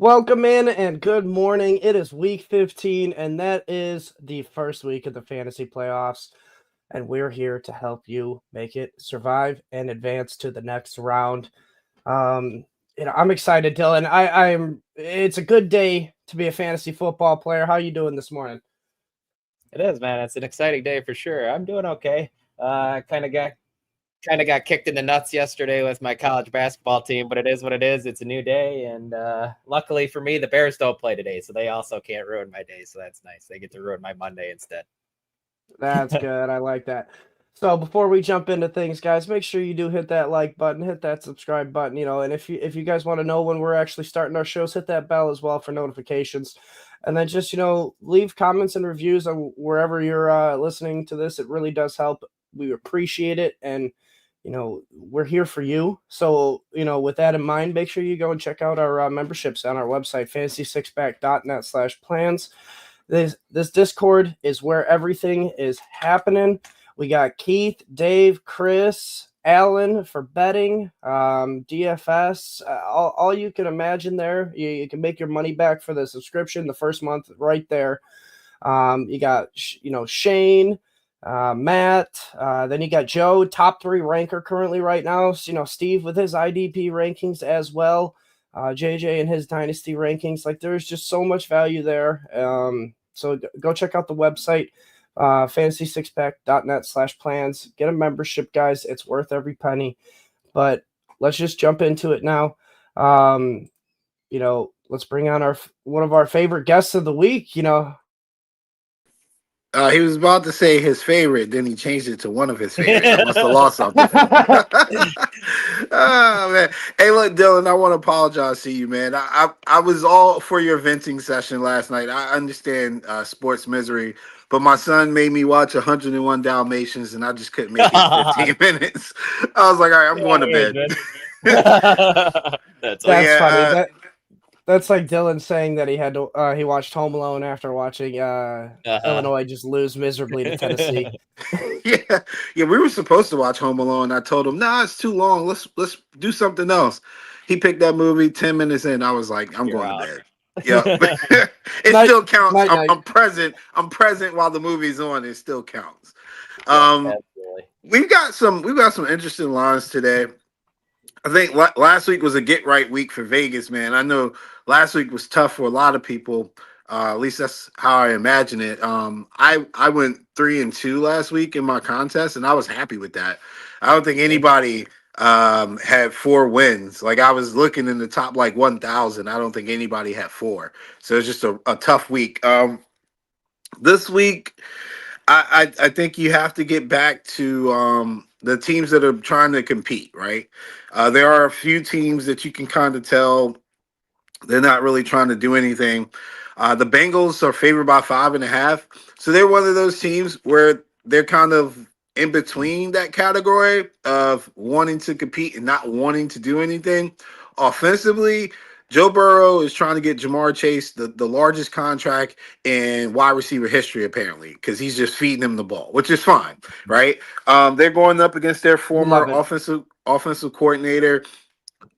Welcome in and good morning. It is week 15, and that is the first week of the fantasy playoffs. And we're here to help you make it survive and advance to the next round. I'm excited, Dylan. It's a good day to be a fantasy football player. How are you doing this morning? It is, man. It's an exciting day for sure. I'm doing okay. Kind of got kicked in the nuts yesterday with my college basketball team, but it is what it is. It's a new day, and luckily for me, the Bears don't play today, so they also can't ruin my day. So that's nice. They get to ruin my Monday instead. That's good. I like that. So before we jump into things, guys, make sure you do hit that like button, hit that subscribe button, and if you guys want to know when we're actually starting our shows, hit that bell as well for notifications. And then just, leave comments and reviews on wherever you're listening to this. It really does help. We appreciate it. And, we're here for you. So, with that in mind, make sure you go and check out our memberships on our website, fantasysixpack.net/plans. This Discord is where everything is happening. We got Keith, Dave, Chris, Alan for betting, DFS, all you can imagine there. You can make your money back for the subscription the first month right there. You got, Shane, Matt, then you got Joe, top 3 ranker currently right now. Steve with his IDP rankings as well. JJ and his dynasty rankings. Like, there's just so much value there. So go check out the website, fantasysixpack.net/plans. Get a membership, guys. It's worth every penny. But let's just jump into it now. Let's bring on one of our favorite guests of the week. He was about to say his favorite, then he changed it to one of his favorites. I must have lost something. Oh, man. Hey, look, Dylan, I want to apologize to you, man. I was all for your venting session last night. I understand sports misery, but my son made me watch 101 Dalmatians, and I just couldn't make it 15 minutes. I was like, all right, I'm going to bed. That's funny. That's like Dylan saying that he watched Home Alone after watching Illinois just lose miserably to Tennessee. Yeah, we were supposed to watch Home Alone. I told him, "Nah, it's too long. Let's do something else." He picked that movie. 10 minutes in, I was like, "I'm going to bed." Yeah, it still counts. I'm present. I'm present while the movie's on. It still counts. We've got some interesting lines today. I think last week was a get right week for Vegas, man. I know last week was tough for a lot of people. At least that's how I imagine it. I went 3-2 last week in my contest, and I was happy with that. I don't think anybody had 4 wins. Like, I was looking in the top 1,000. I don't think anybody had 4. So it's just a tough week. This week, I think you have to get back to the teams that are trying to compete, right? There are a few teams that you can kind of tell they're not really trying to do anything. The Bengals are favored by 5.5. So they're one of those teams where they're kind of in between that category of wanting to compete and not wanting to do anything. Offensively, Joe Burrow is trying to get Jamar Chase the largest contract in wide receiver history, apparently, because he's just feeding him the ball, which is fine, right? They're going up against their former offensive coordinator.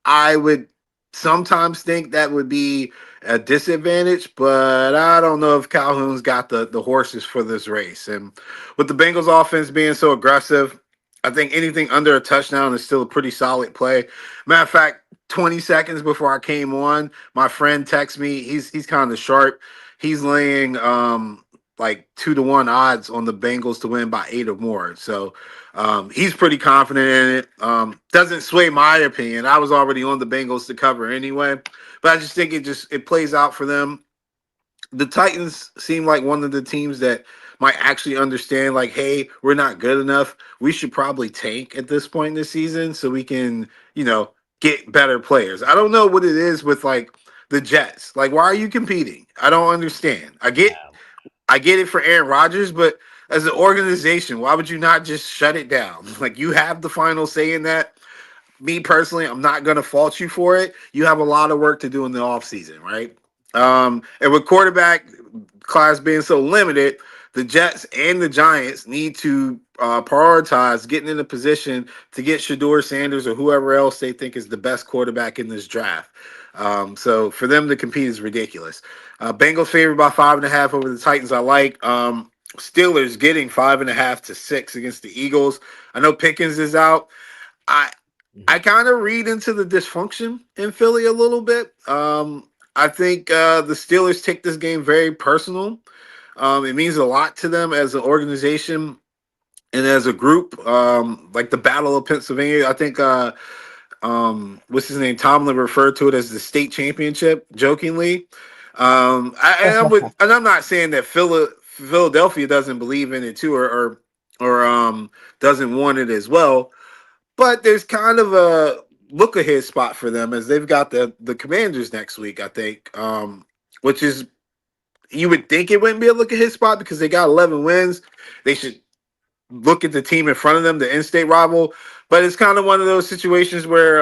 I would sometimes think that would be a disadvantage, but I don't know if Calhoun's got the horses for this race. And with the Bengals offense being so aggressive, I think anything under a touchdown is still a pretty solid play. Matter of fact, 20 seconds before I came on, my friend texted me. He's kind of sharp. He's laying 2-1 odds on the Bengals to win by 8 or more. So he's pretty confident in it. Doesn't sway my opinion. I was already on the Bengals to cover anyway, but I just think it plays out for them. The Titans seem like one of the teams that might actually understand, like, hey, we're not good enough. We should probably tank at this point in the season so we can, get better players. I don't know what it is with the Jets. Like, why are you competing? I don't understand. I get it for Aaron Rodgers, but as an organization, why would you not just shut it down? Like, you have the final say in that. Me personally, I'm not going to fault you for it. You have a lot of work to do in the offseason, right? And with quarterback class being so limited, the Jets and the Giants need to prioritize getting in a position to get Shador Sanders or whoever else they think is the best quarterback in this draft. So for them to compete is ridiculous. Bengals favored by 5.5 over the Titans. I like. Steelers getting 5.5 to 6 against the Eagles. I know Pickens is out. I kind of read into the dysfunction in Philly a little bit. I think the Steelers take this game very personal. It means a lot to them as an organization and as a group. Like the Battle of Pennsylvania, I think what's his name? Tomlin referred to it as the state championship, jokingly. And I'm not saying that Philadelphia doesn't believe in it too, or doesn't want it as well. But there's kind of a look ahead spot for them as they've got the Commanders next week, I think, which is, you would think it wouldn't be a look ahead spot because they got 11 wins. They should look at the team in front of them, the in-state rival. But it's kind of one of those situations where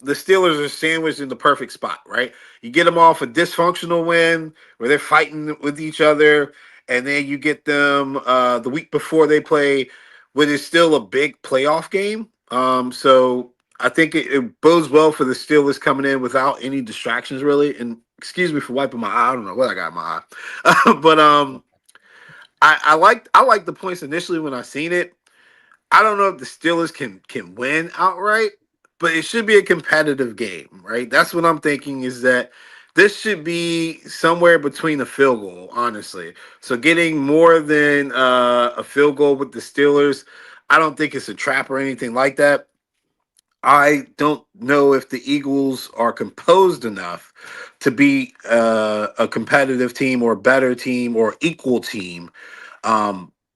the Steelers are sandwiched in the perfect spot, right? You get them off a dysfunctional win where they're fighting with each other, and then you get them the week before they play what is still a big playoff game. So I think it bodes well for the Steelers coming in without any distractions, really. And excuse me for wiping my eye. I don't know what I got in my eye. But I like the points initially when I seen it. I don't know if the Steelers can win outright, but it should be a competitive game, right? That's what I'm thinking, is that this should be somewhere between a field goal, honestly. So getting more than a field goal with the Steelers, I don't think it's a trap or anything like that. I don't know if the Eagles are composed enough to be a competitive team or a better team or equal team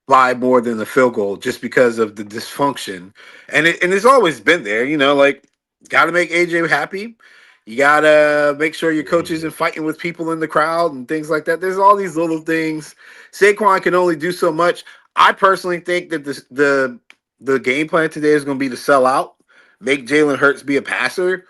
by more than the field goal, just because of the dysfunction. And it's always been there, like, got to make AJ happy. You got to make sure your coach isn't fighting with people in the crowd and things like that. There's all these little things. Saquon can only do so much. I personally think that the game plan today is going to be to sell out, make Jalen Hurts be a passer.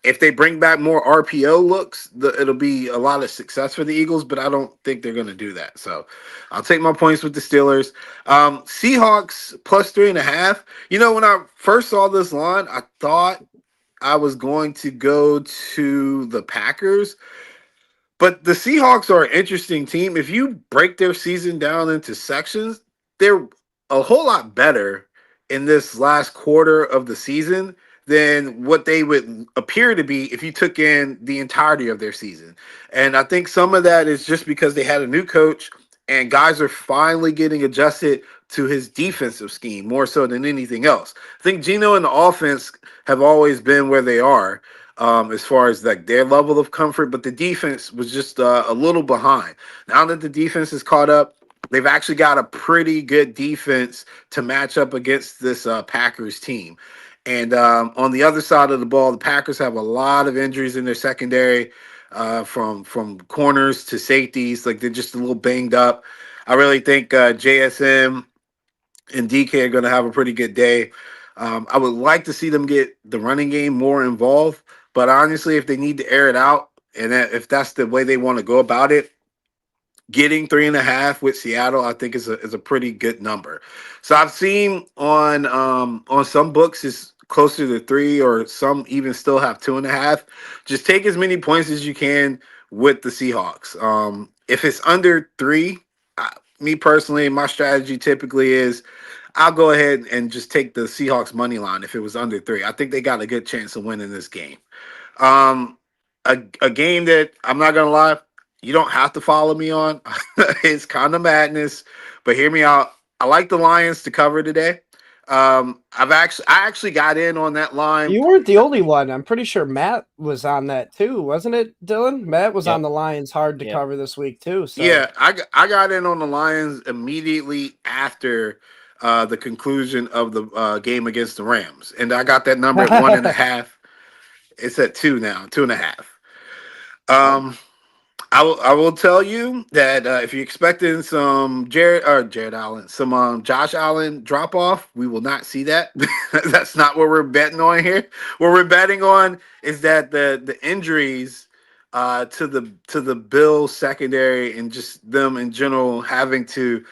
If they bring back more RPO looks, it'll be a lot of success for the Eagles, but I don't think they're going to do that. So I'll take my points with the Steelers. Seahawks plus 3.5. When I first saw this line, I thought I was going to go to the Packers. But the Seahawks are an interesting team. If you break their season down into sections, they're a whole lot better in this last quarter of the season than what they would appear to be if you took in the entirety of their season. And I think some of that is just because they had a new coach and guys are finally getting adjusted to his defensive scheme more so than anything else. I think Geno and the offense have always been where they are as far as like their level of comfort, but the defense was just a little behind. Now that the defense is caught up, they've actually got a pretty good defense to match up against this Packers team. And on the other side of the ball, the Packers have a lot of injuries in their secondary, from corners to safeties. Like, they're just a little banged up. I really think JSM and DK are going to have a pretty good day. I would like to see them get the running game more involved. But honestly, if they need to air it out, and if that's the way they want to go about it, getting 3.5 with Seattle, I think is a pretty good number. So I've seen on some books it's closer to 3, or some even still have 2.5. Just take as many points as you can with the Seahawks. If it's under 3, me personally, my strategy typically is I'll go ahead and just take the Seahawks money line if it was under 3. I think they got a good chance of winning this game. A game that I'm not gonna lie, you don't have to follow me on. It's kind of madness, but hear me out. I like the Lions to cover today. I actually got in on that line. You weren't the only one. I'm pretty sure Matt was on that too, wasn't it, Dylan? Matt was on the Lions hard to cover this week too. So. Yeah, I got in on the Lions immediately after the conclusion of the game against the Rams, and I got that number at 1.5. It's at 2 now, 2.5. I will tell you that if you're expecting some Jared Allen, some Josh Allen drop off, we will not see that. That's not what we're betting on here. What we're betting on is that the injuries to the Bills secondary and just them in general having to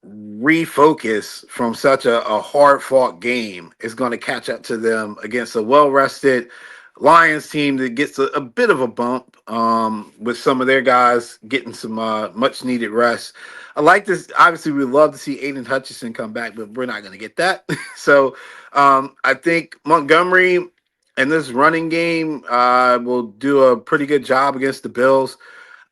refocus from such a hard fought game is going to catch up to them against a well rested Lions team that gets a bit of a bump with some of their guys getting some much needed rest. I like this. Obviously, we'd love to see Aiden Hutchinson come back, but we're not going to get that. So I think Montgomery and this running game will do a pretty good job against the Bills.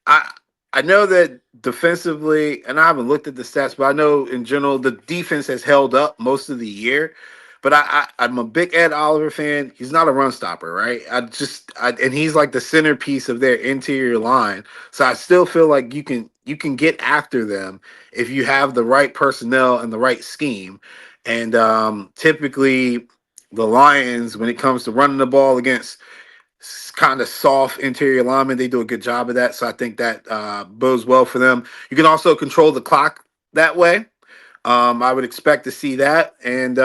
I I know that defensively, and I haven't looked at the stats, but I know in general the defense has held up most of the year. But I'm a big Ed Oliver fan. He's not a run stopper, right? And he's like the centerpiece of their interior line. So I still feel like you can get after them if you have the right personnel and the right scheme. And typically the Lions, when it comes to running the ball against kind of soft interior linemen, they do a good job of that. So I think that bodes well for them. You can also control the clock that way. I would expect to see that. And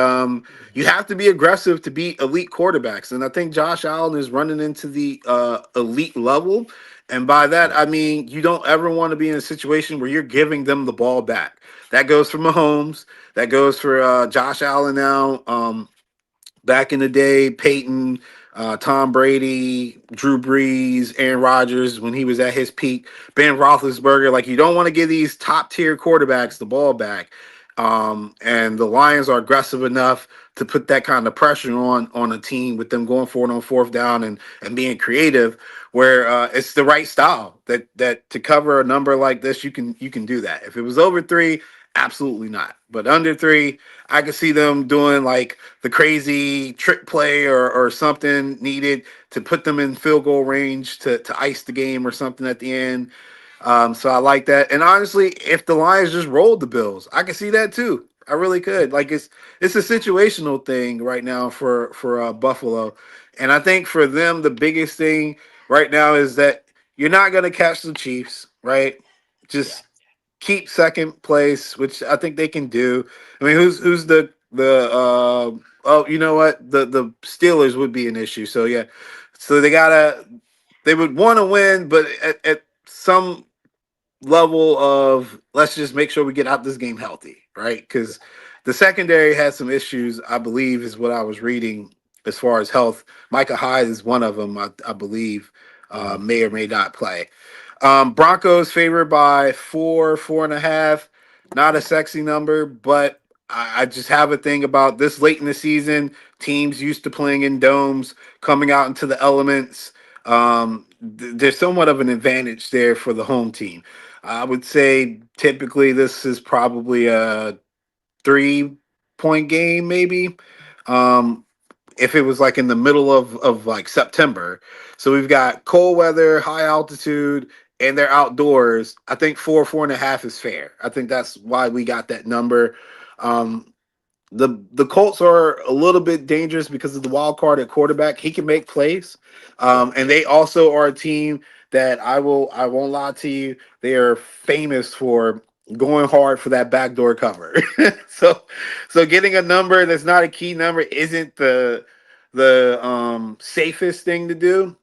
you have to be aggressive to beat elite quarterbacks. And I think Josh Allen is running into the elite level. And by that, I mean, you don't ever want to be in a situation where you're giving them the ball back. That goes for Mahomes. That goes for Josh Allen now. Back in the day, Peyton, Tom Brady, Drew Brees, Aaron Rodgers, when he was at his peak, Ben Roethlisberger. Like, you don't want to give these top tier quarterbacks the ball back. And the Lions are aggressive enough to put that kind of pressure on a team with them going for it on fourth down and being creative, where it's the right style that to cover a number like this, you can do that. If it was over 3, absolutely not. But under 3, I could see them doing like the crazy trick play or something needed to put them in field goal range to ice the game or something at the end. So I like that. And honestly, if the Lions just rolled the Bills, I could see that too. I really could. Like, it's a situational thing right now for Buffalo. And I think for them, the biggest thing right now is that you're not going to catch the Chiefs, right? Just keep second place, which I think they can do. I mean, who's the oh, you know what? The Steelers would be an issue. So yeah. So they would want to win, but at some level of, let's just make sure we get out this game healthy, right? Because the secondary has some issues, I believe, is what I was reading as far as health. Micah Hyde is one of them, I believe, may or may not play. Broncos favored by 4.5. Not a sexy number, but I just have a thing about this late in the season. Teams used to playing in domes, coming out into the elements. There's somewhat of an advantage there for the home team. I would say typically this is probably a 3-point game, maybe. If it was like in the middle of like September. So we've got cold weather, high altitude, and they're outdoors. I think 4.5 is fair. I think that's why we got that number. The Colts are a little bit dangerous because of the wild card at quarterback. He can make plays. And they also are a team that I won't lie to you, they are famous for going hard for that backdoor cover. so getting a number that's not a key number isn't the safest thing to do.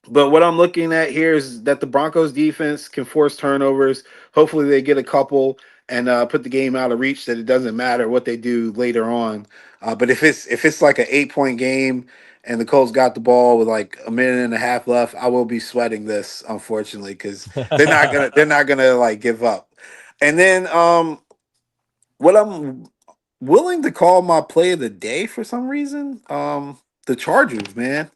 But what I'm looking at here is that the Broncos defense can force turnovers. Hopefully they get a couple and put the game out of reach, that it doesn't matter what they do later on. But if it's like an 8-point game and the Colts got the ball with like a minute and a half left, I will be sweating this, unfortunately, because they're not gonna like give up. And then what I'm willing to call my play of the day for some reason, the Chargers, man.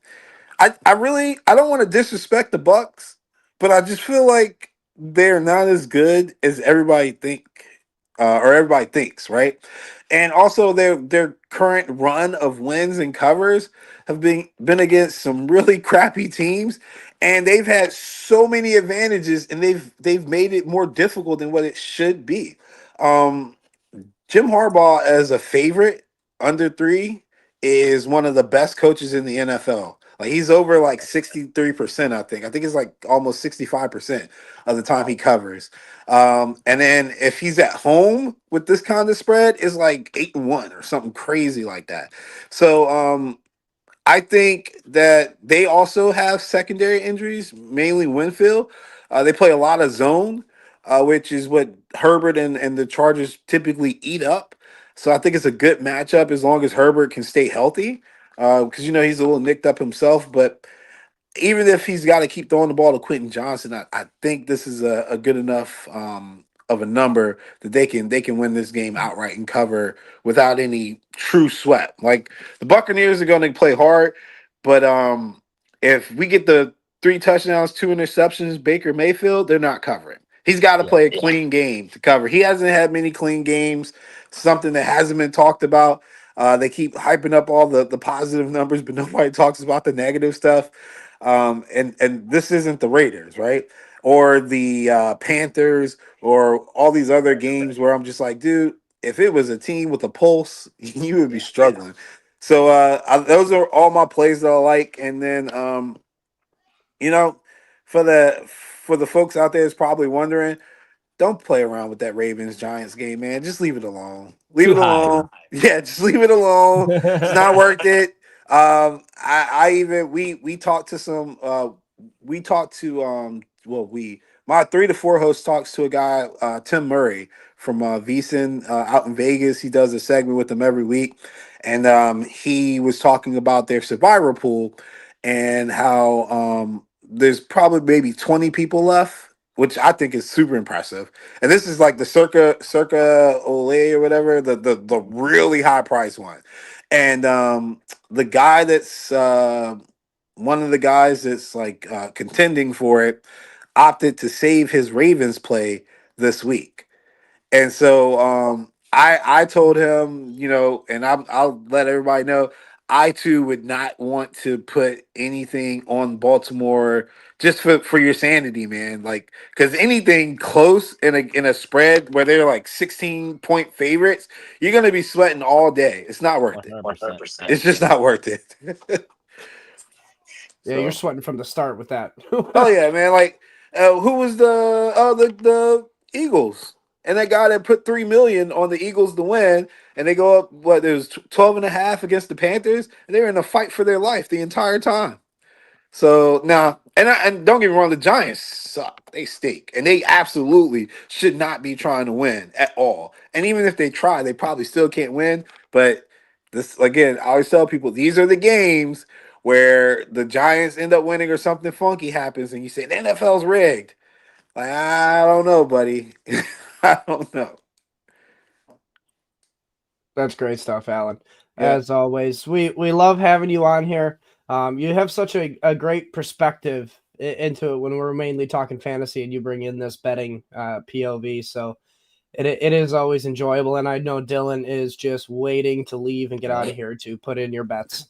I don't want to disrespect the Bucks, but I just feel like they're not as good as everybody thinks, right? And also their current run of wins and covers have been against some really crappy teams, and they've had so many advantages, and they've made it more difficult than what it should be. Um, Jim Harbaugh as a favorite under 3 is one of the best coaches in the NFL. Like, he's over like 63%, I think. I think it's like almost 65% of the time he covers. And then if he's at home with this kind of spread, it's like 8-1 or something crazy like that. So I think that they also have secondary injuries, mainly Winfield. They play a lot of zone, which is what Herbert and the Chargers typically eat up. So I think it's a good matchup as long as Herbert can stay healthy, because he's a little nicked up himself. But even if he's got to keep throwing the ball to Quentin Johnson, I think this is a good enough of a number that they can win this game outright and cover without any true sweat. Like the Buccaneers are going to play hard, but if we get the 3 touchdowns, 2 interceptions, Baker Mayfield, they're not covering. He's got to play a clean game to cover. He hasn't had many clean games, something that hasn't been talked about. They keep hyping up all the positive numbers, but nobody talks about the negative stuff. And this isn't the Raiders, right? Or the Panthers, or all these other games where I'm just like, dude, if it was a team with a pulse, you would be struggling. So those are all my plays that I like. And then, for the folks out there that's probably wondering, don't play around with that Ravens Giants game, man. Just leave it alone. Leave it alone. Yeah, just leave it alone. It's not worth it. I even we talked to some my 3 to 4 host talks to a guy, Tim Murray from VSiN out in Vegas. He does a segment with them every week, and he was talking about their survivor pool and how there's probably maybe 20 people left, which I think is super impressive. And this is like the circa Olay or whatever, the really high price one. And the guy that's one of the guys that's like contending for it opted to save his Ravens play this week. And so I told him, and I'll let everybody know, I too would not want to put anything on Baltimore just for your sanity, man. Like, because anything close in a spread where they're like 16-point favorites, you're gonna be sweating all day. It's not worth 100%. it. It's just not worth it. Yeah, you're sweating from the start with that. Oh yeah, man. Like, who was the Eagles? And that guy that put $3 million on the Eagles to win, and they go up, there was 12.5 against the Panthers, and they were in a fight for their life the entire time. So now, and don't get me wrong, the Giants suck. They stink, and they absolutely should not be trying to win at all. And even if they try, they probably still can't win. But this, again, I always tell people, these are the games where the Giants end up winning or something funky happens, and you say the NFL's rigged. Like, I don't know, buddy. I don't know. That's great stuff, Alan. Yeah. As always, we love having you on here. You have such a great perspective into it when we're mainly talking fantasy, and you bring in this betting POV. So it is always enjoyable, and I know Dylan is just waiting to leave and get out of here to put in your bets.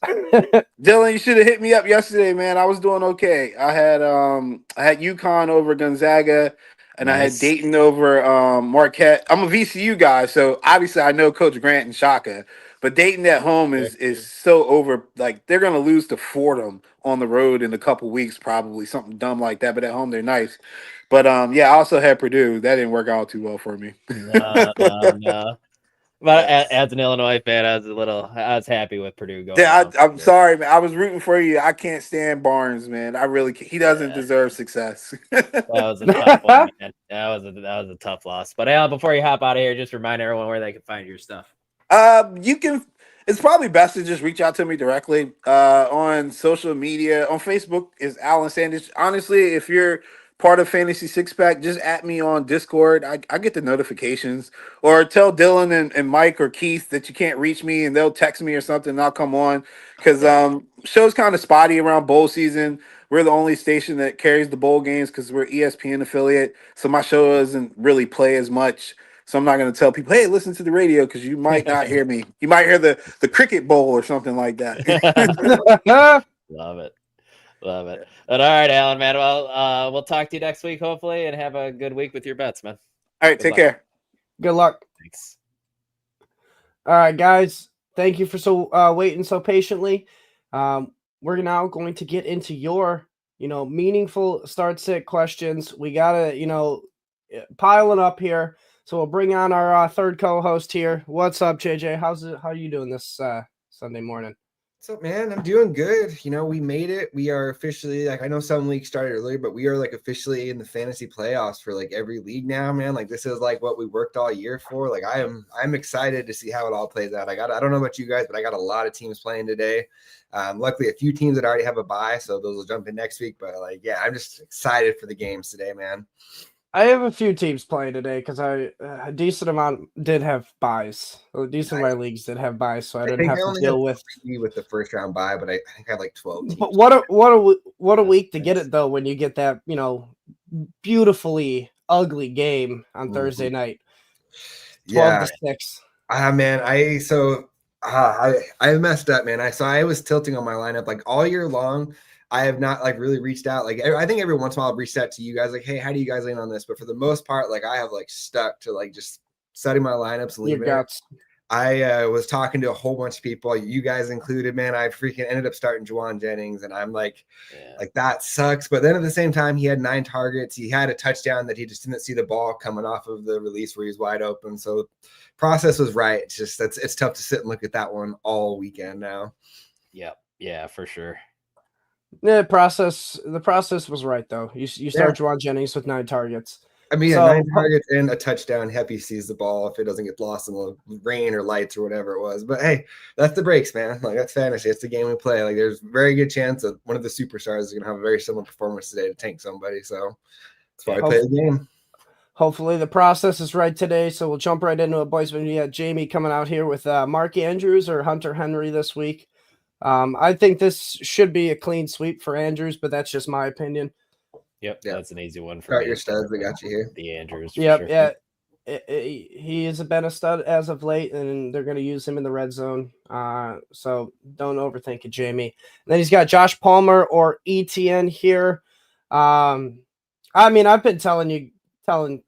Dylan, you should have hit me up yesterday, man. I was doing okay. I had UConn over Gonzaga, and I had Dayton over Marquette. I'm a VCU guy, so obviously I know Coach Grant and Shaka. But Dayton at home is so over. Like, they're gonna lose to Fordham on the road in a couple weeks, probably something dumb like that. But at home they're nice. But I also had Purdue. That didn't work out too well for me. No. But as an Illinois fan, I was happy with Purdue going. Yeah, I'm sorry, man. I was rooting for you. I can't stand Barnes, man. I really can't. He doesn't deserve success. That was a tough one, man. That was a tough loss. But Alan, before you hop out of here, just remind everyone where they can find your stuff. You can. It's probably best to just reach out to me directly on social media. On Facebook is Alan Sanders. Honestly, if you're part of Fantasy Six Pack, just at me on Discord. I get the notifications, or tell Dylan and Mike or Keith that you can't reach me, and they'll text me or something, and I'll come on, because show's kind of spotty around bowl season. We're the only station that carries the bowl games because we're ESPN affiliate, so my show doesn't really play as much. So I'm not going to tell people, hey, listen to the radio, because you might not hear me. You might hear the Cricket Bowl or something like that. Love it. But all right, Alan, man. Well, we'll talk to you next week, hopefully, and have a good week with your bets, man. All right, take care. Good luck. Thanks. All right, guys. Thank you for waiting so patiently. We're now going to get into your, meaningful start sit questions. We gotta, piling up here. So we'll bring on our third co-host here. What's up, JJ? How are you doing this Sunday morning? What's up, man? I'm doing good. You know, we made it. We are officially, like, I know some leagues started earlier, but we are like officially in the fantasy playoffs for like every league now, man. Like, this is like what we worked all year for. Like, I'm excited to see how it all plays out. I don't know about you guys, but I got a lot of teams playing today. Luckily a few teams that already have a bye, so those will jump in next week. But like, yeah, I'm just excited for the games today, man. I have a few teams playing today because a decent amount did have buys. A decent amount of my leagues did have buys, so I didn't have to deal with the first round buy. But I think I had like 12 teams. But what a week to get it though when you get that beautifully game on Thursday night. 12-6. Man, I messed up, man. I was tilting on my lineup like all year long. I have not like really reached out. Like I think every once in a while I've reached out to you guys like, hey, how do you guys lean on this? But for the most part, like I have like stuck to like just setting my lineups and leaving it. I was talking to a whole bunch of people, you guys included, man. I freaking ended up starting Juwan Jennings, and I'm like that sucks. But then at the same time, he had 9 targets. He had a touchdown that he just didn't see the ball coming off of the release where he's wide open. So process was right. It's just it's tough to sit and look at that one all weekend now. Yep. Yeah, for sure. The process was right though. You start Juwan Jennings with 9 targets. I mean, 9 targets and a touchdown. Happy sees the ball if it doesn't get lost in the rain or lights or whatever it was. But hey, that's the breaks, man. Like that's fantasy. It's the game we play. Like there's a very good chance that one of the superstars is going to have a very similar performance today to tank somebody. So that's why I play the game. Hopefully the process is right today. So we'll jump right into it, boys. We had Jamie coming out here with Mark Andrews or Hunter Henry this week. I think this should be a clean sweep for Andrews, but that's just my opinion. Yep, that's an easy one for your studs. We got you here. The Andrews. Yep, sure. Yeah. He has been a stud as of late, and they're going to use him in the red zone. So don't overthink it, Jamie. And then he's got Josh Palmer or ETN here. I mean, I've been telling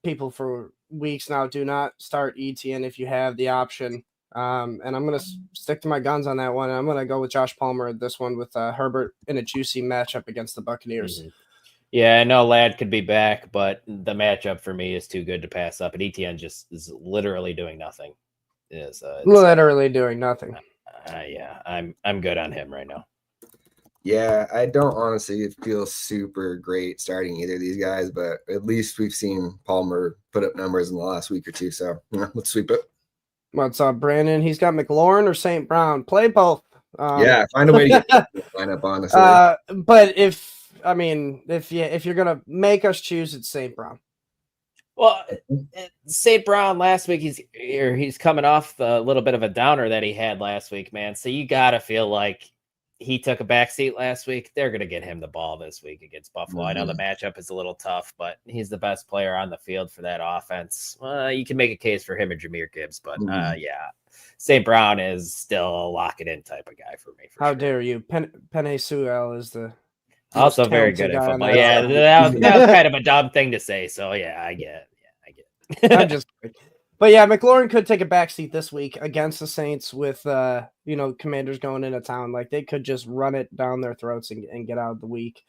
people for weeks now, do not start ETN if you have the option. And I'm going to stick to my guns on that one. I'm going to go with Josh Palmer this one with Herbert in a juicy matchup against the Buccaneers. Mm-hmm. Yeah, I know Ladd could be back, but the matchup for me is too good to pass up. And ETN just is literally doing nothing. Literally doing nothing. Yeah, I'm good on him right now. Yeah, I don't honestly feel super great starting either of these guys, but at least we've seen Palmer put up numbers in the last week or two. So let's sweep it. What's up, Brandon? He's got McLaurin or St. Brown. Play both. Find a way to get the lineup, honestly. But if you're gonna make us choose, it's St. Brown. Well, St. Brown last week, he's coming off the little bit of a downer that he had last week, man. So you gotta feel like he took a backseat last week. They're gonna get him the ball this week against Buffalo. I know the matchup is a little tough, but he's the best player on the field for that offense. You can make a case for him and Jahmyr Gibbs, but St. Brown is still a lock it in type of guy for me. How dare you? Penei Sewell is the also very good at football. Yeah, that was kind of a dumb thing to say. So yeah, I get it. I'm just kidding. But yeah, McLaurin could take a backseat this week against the Saints with Commanders going into town. Like they could just run it down their throats and get out of the week.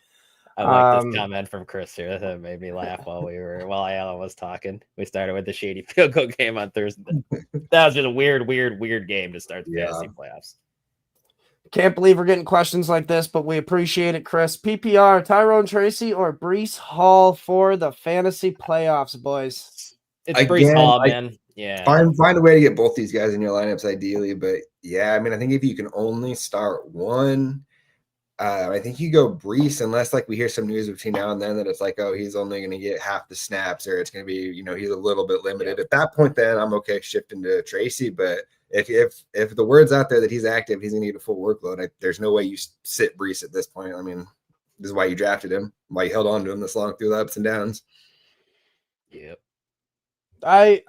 I like this comment from Chris here. That made me laugh while Alan was talking. We started with the shady field goal game on Thursday. That was just a weird game to start the fantasy playoffs. Can't believe we're getting questions like this, but we appreciate it, Chris. PPR, Tyrone Tracy or Breece Hall for the fantasy playoffs, boys? It's Breece Hall, man. Yeah. Find a way to get both these guys in your lineups ideally, but yeah, I mean, I think if you can only start one, I think you go Breece, unless like we hear some news between now and then that it's like, oh, he's only going to get half the snaps, or it's going to be, he's a little bit limited. At that point, then I'm okay shifting to Tracy. But if the word's out there that he's active, he's going to get a full workload. There's no way you sit Breece at this point. I mean, this is why you drafted him, why you held on to him this long through the ups and downs. Yep. I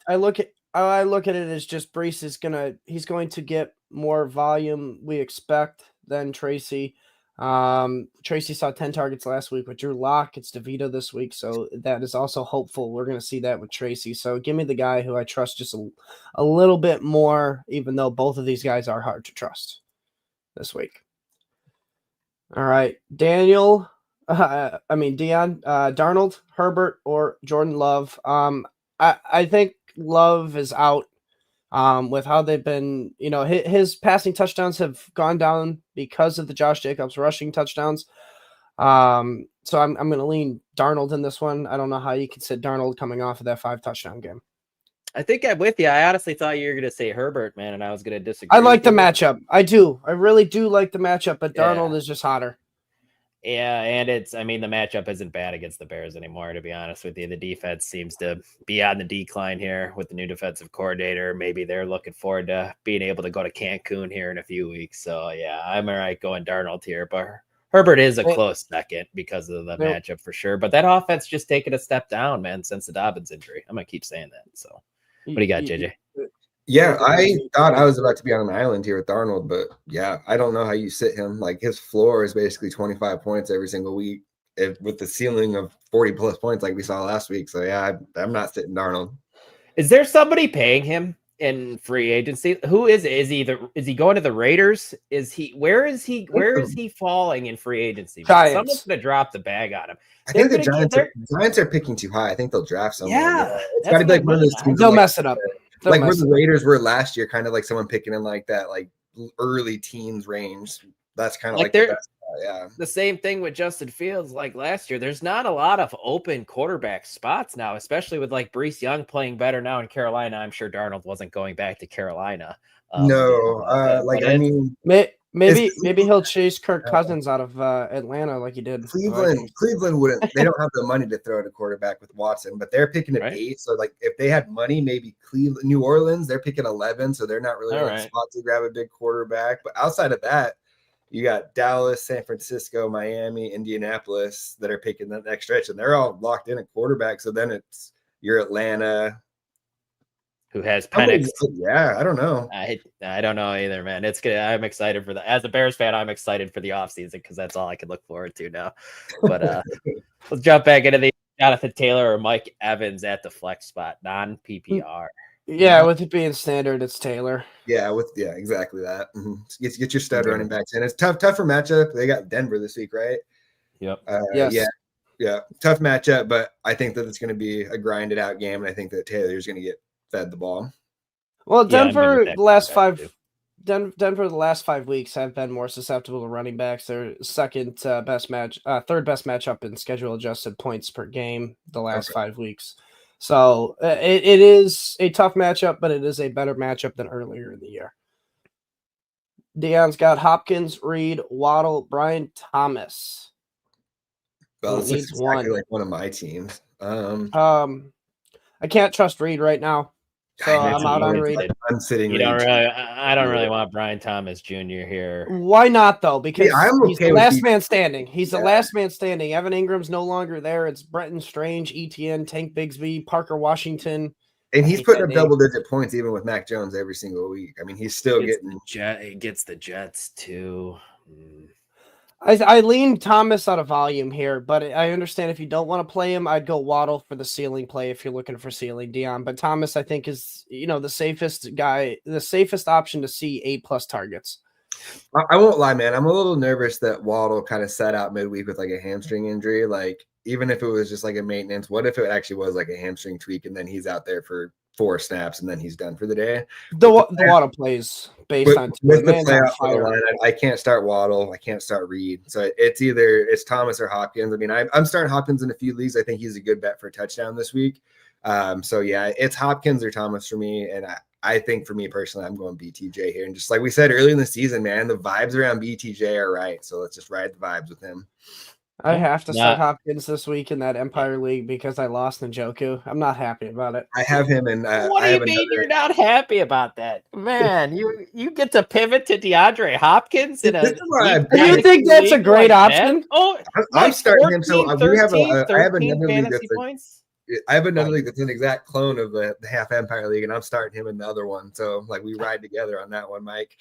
look at it as just Breece he's going to get more volume, we expect, than Tracy. Tracy saw 10 targets last week with Drew Lock. It's DeVito this week, so that is also hopeful. We're going to see that with Tracy. So give me the guy who I trust just a little bit more, even though both of these guys are hard to trust this week. All right, Dion, Darnold, Herbert, or Jordan Love. I think Love is out with how they've been, his passing touchdowns have gone down because of the Josh Jacobs rushing touchdowns. So I'm going to lean Darnold in this one. I don't know how you could sit Darnold coming off of that 5 touchdown game. I think I'm with you. I honestly thought you were going to say Herbert, man, and I was going to disagree. I like the matchup. I do. I really do like the matchup, but Darnold is just hotter. Yeah, and the matchup isn't bad against the Bears anymore, to be honest with you. The defense seems to be on the decline here with the new defensive coordinator. Maybe they're looking forward to being able to go to Cancun here in a few weeks. So, yeah, I'm all right going Darnold here, but Herbert is a close second because of the matchup for sure. But that offense just taken a step down, man, since the Dobbins injury. I'm going to keep saying that. So, what do you got, JJ? Yeah, I thought I was about to be on an island here with Darnold, but yeah, I don't know how you sit him. Like his floor is basically 25 points every single week with the ceiling of 40 plus points like we saw last week. So yeah, I'm not sitting Darnold. Is there somebody paying him in free agency? Who is it? Is he going to the Raiders? Where is he falling in free agency? Giants. Someone's gonna drop the bag on him. I think the Giants are picking too high. I think they'll draft someone. Yeah, it's got to be like one of those teams. They'll mess it up. Like where the Raiders were last year, kind of like someone picking in like that, like early teens range. That's kind of like the best. Yeah. The same thing with Justin Fields. Like last year, there's not a lot of open quarterback spots now, especially with like Bryce Young playing better now in Carolina. I'm sure Darnold wasn't going back to Carolina. Maybe he'll chase Kirk Cousins out of Atlanta like he did. Cleveland wouldn't. They don't have the money to throw to quarterback with Watson, but they're picking at 8. So like if they had money, maybe New Orleans, they're picking 11. So they're not really in a spot to grab a big quarterback. But outside of that, you got Dallas, San Francisco, Miami, Indianapolis that are picking that next stretch, and they're all locked in at quarterback. So then it's your Atlanta. Who has Penix? Yeah, I don't know. I don't know either, man. It's good. I'm excited for as a Bears fan. I'm excited for the offseason because that's all I can look forward to now. But let's jump back into the Jonathan Taylor or Mike Evans at the flex spot, non-PPR. Yeah, with it being standard, it's Taylor. Yeah, exactly that. Mm-hmm. Get your stud running backs in. It's tougher matchup. They got Denver this week, right? Yep. Yes. Yeah, tough matchup, but I think that it's going to be a grinded out game, and I think that Taylor's going to get fed the ball. Well, Denver the last 5 weeks have been more susceptible to running backs. Their third best matchup in schedule adjusted points per game the last 5 weeks. So it is a tough matchup, but it is a better matchup than earlier in the year. Deion's got Hopkins, Reed, Waddle, Brian Thomas. Well, this is exactly like one of my teams. I can't trust Reed right now. So I'm out on Reed. I'm sitting. I don't really want Brian Thomas Jr. here. Why not though? Because he's the last man standing. He's the last man standing. Evan Ingram's no longer there. It's Brenton Strange, ETN, Tank Bigsby, Parker Washington, and he's putting up double-digit points even with Mac Jones every single week. I mean, he's still He gets the Jets too. I lean Thomas out of volume here, but I understand if you don't want to play him, I'd go Waddle for the ceiling play if you're looking for ceiling, Deion. But Thomas, I think, is the safest option to see 8+ targets. I won't lie, man. I'm a little nervous that Waddle kind of sat out midweek with like a hamstring injury. Like, even if it was just like a maintenance, what if it actually was like a hamstring tweak and then he's out there for 4 snaps and then he's done for the day? The Waddle plays based on with the playoff on the line. I can't start Waddle. I can't start Reed. So it's Thomas or Hopkins. I mean, I'm starting Hopkins in a few leagues. I think he's a good bet for a touchdown this week. So yeah, it's Hopkins or Thomas for me. And I think for me personally, I'm going BTJ here. And just like we said early in the season, man, the vibes around BTJ are right. So let's just ride the vibes with him. I have to start Hopkins this week in that Empire League because I lost Njoku. I'm not happy about it. I have him in. What do you mean you're not happy about that, man? You get to pivot to DeAndre Hopkins in a. Do you think that's a great option? Oh, I'm starting him. So we have I have another league that's points. I have another league that's an exact clone of the half Empire League, and I'm starting him in the other one. So like we ride together on that one, Mike.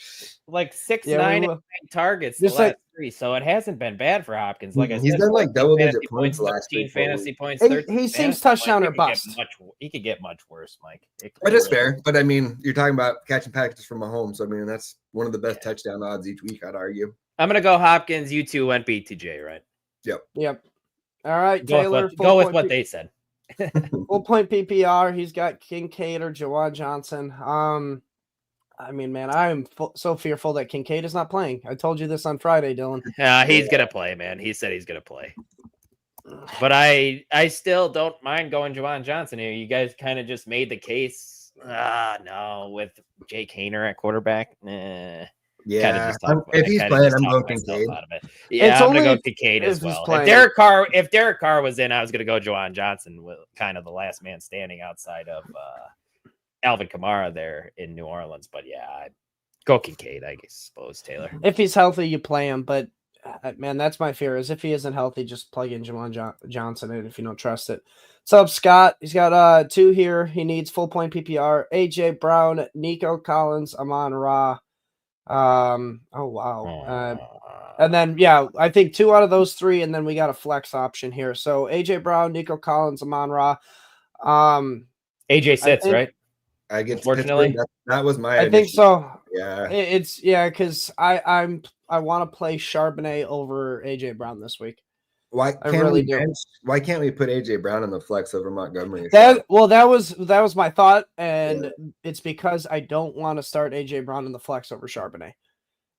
Like 6, 9, and 9 targets the last 3, so it hasn't been bad for Hopkins. Like I said, he's done like double-digit points the last 13 fantasy points. He seems touchdown or bust. He could get much worse, Mike. That is fair, but I mean, you're talking about catching packages from Mahomes. So I mean, that's one of the best touchdown odds each week, I'd argue. I'm gonna go Hopkins. You two went BTJ, right? Yep. All right, Taylor. Go with what they said. Full point PPR. He's got Kincaid or Jawan Johnson. I mean, man, I'm so fearful that Kincaid is not playing. I told you this on Friday, Dylan. He's gonna play, man. He said he's gonna play. But I still don't mind going Jawan Johnson here. You guys kind of just made the case. No, with Jake Haener at quarterback. Yeah, if he's playing, I'm going Kincaid. Yeah, I'm gonna go Kincaid as well. If Derek Carr was in, I was gonna go Jawan Johnson, with kind of the last man standing outside of Alvin Kamara there in New Orleans. But yeah, I'd go Kincaid, I suppose, Taylor. If he's healthy, you play him. But man, that's my fear, is if he isn't healthy, just plug in Jawan Johnson in if you don't trust it. What's up, Scott? He's got 2 here. He needs full point PPR. AJ Brown, Nico Collins, Amon-Ra. Oh wow. And then I think 2 out of those 3, and then we got a flex option here. So AJ Brown, Nico Collins, Amon-Ra. AJ sits, right? I get Unfortunately. That was my. I think so. Yeah. It's because I want to play Charbonnet over AJ Brown this week. Why can't we put AJ Brown in the flex over Montgomery? That was my thought, and it's because I don't want to start AJ Brown in the flex over Charbonnet.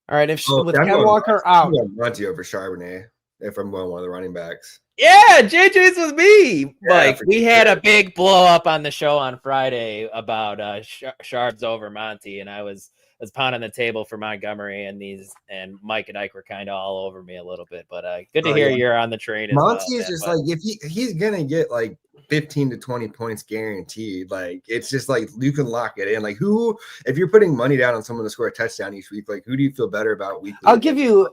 All right, with Ken Walker out, I'm Monty over Charbonnet if I'm going one of the running backs. Yeah, JJ's with me. Like we had a big blow up on the show on Friday about Sharps over Monty, and I was pounding the table for Montgomery, and Mike and Ike were kind of all over me a little bit. But good to hear you're on the train. Monty is just like if he's gonna get like 15 to 20 points guaranteed. Like it's just like you can lock it in. Like if you're putting money down on someone to score a touchdown each week, like who do you feel better about weekly? I'll give you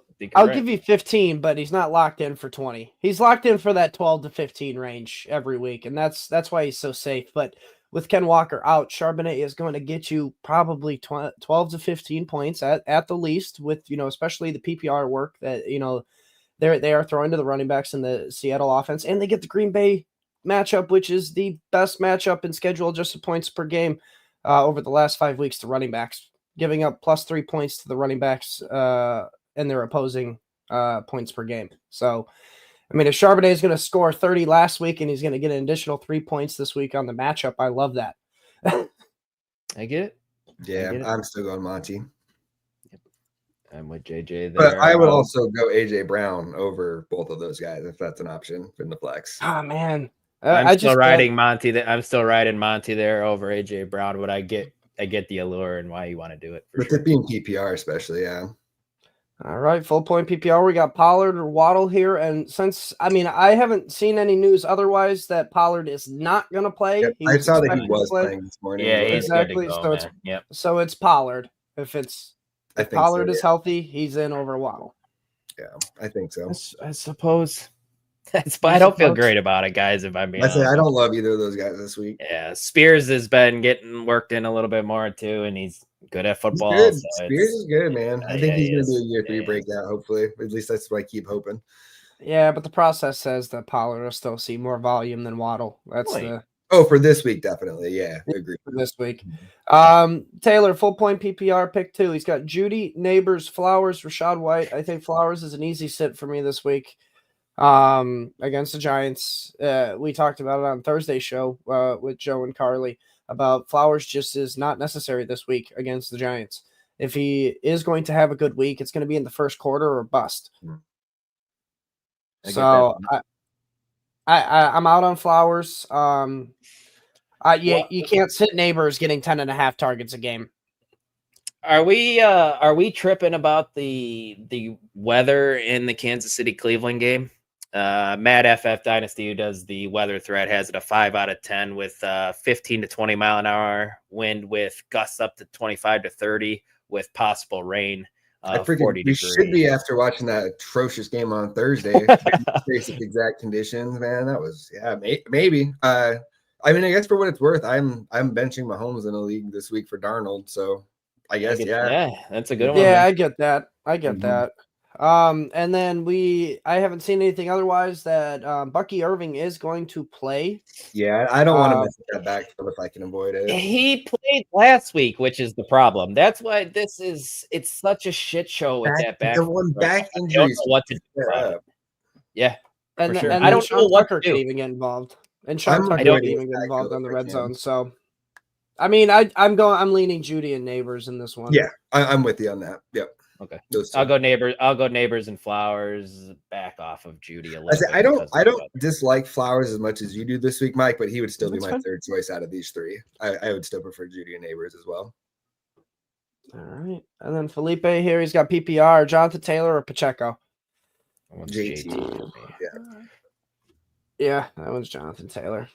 15, but he's not locked in for 20. He's locked in for that 12 to 15 range every week, and that's why he's so safe. But with Ken Walker out, Charbonnet is going to get you probably 12 to 15 points at the least, with especially the PPR work that they are throwing to the running backs in the Seattle offense, and they get the Green Bay matchup, which is the best matchup in schedule adjusted points per game over the last 5 weeks to running backs, giving up +3 points to the running backs and their opposing points per game. So, I mean, if Charbonnet is going to score 30 last week and he's going to get an additional 3 points this week on the matchup, I love that. I get it. Yeah, I'm still going Monty. Yep. I'm with JJ there. But I would also go AJ Brown over both of those guys if that's an option in the flex. Oh, man. I'm still riding Monty there over AJ Brown, but I get the allure and why you want to do it. With it being PPR especially, yeah. All right, full point PPR. We got Pollard or Waddle here, and I haven't seen any news otherwise that Pollard is not going to play. Yep, I saw that he was playing this morning. Yeah, exactly. So it's Pollard. If Pollard is healthy, he's in over Waddle. Yeah, I think so. I suppose. I don't feel great about it, guys. If I'm being honest. I don't love either of those guys this week. Yeah, Spears has been getting worked in a little bit more too, and he's good at football. Spears is good, man. I think he's going to be a year 3 breakout. Hopefully, at least that's what I keep hoping. Yeah, but the process says that Pollard will still see more volume than Waddle. That's for this week, definitely. Yeah, I agree. For this week, Taylor, full point PPR pick 2. He's got Judy, Neighbors, Flowers, Rashad White. I think Flowers is an easy sit for me this week. Against the Giants. We talked about it on Thursday's show with Joe and Carly about Flowers just is not necessary this week against the Giants. If he is going to have a good week, it's going to be in the first quarter or bust. So I'm out on Flowers. You can't sit Neighbors getting 10.5 targets a game. Are we tripping about the weather in the Kansas City Cleveland game? Matt FF Dynasty, who does the weather thread, has it a 5 out of 10 with 15 to 20 mile an hour wind with gusts up to 25 to 30 with possible rain. 40 degrees. Should be after watching that atrocious game on Thursday. Basic exact conditions, man. That was maybe. I guess for what it's worth, I'm benching Mahomes in a league this week for Darnold, so I guess that's a good one. Yeah, I get that. that. And then I haven't seen anything otherwise that Bucky Irving is going to play. Yeah, I don't want to miss that backfield if I can avoid it. He played last week, which is the problem. That's why it's such a shit show with that back. The one back injury. What to do? Yeah. And sure. I don't know what to do. Could even get involved. And Sean I'm Tucker don't didn't even get involved on the red him. zone. So, I mean, I'm leaning Judy and Neighbors in this one. Yeah, I'm with you on that. Yep. Okay. Those two. I'll go Neighbors and Flowers. Back off of Judy a little bit. I don't dislike Flowers as much as you do this week, Mike, but he would still be my third choice out of these three. I would still prefer Judy and Neighbors as well. All right. And then Felipe here, he's got PPR, Jonathan Taylor or Pacheco. JT. Yeah, that one's Jonathan Taylor.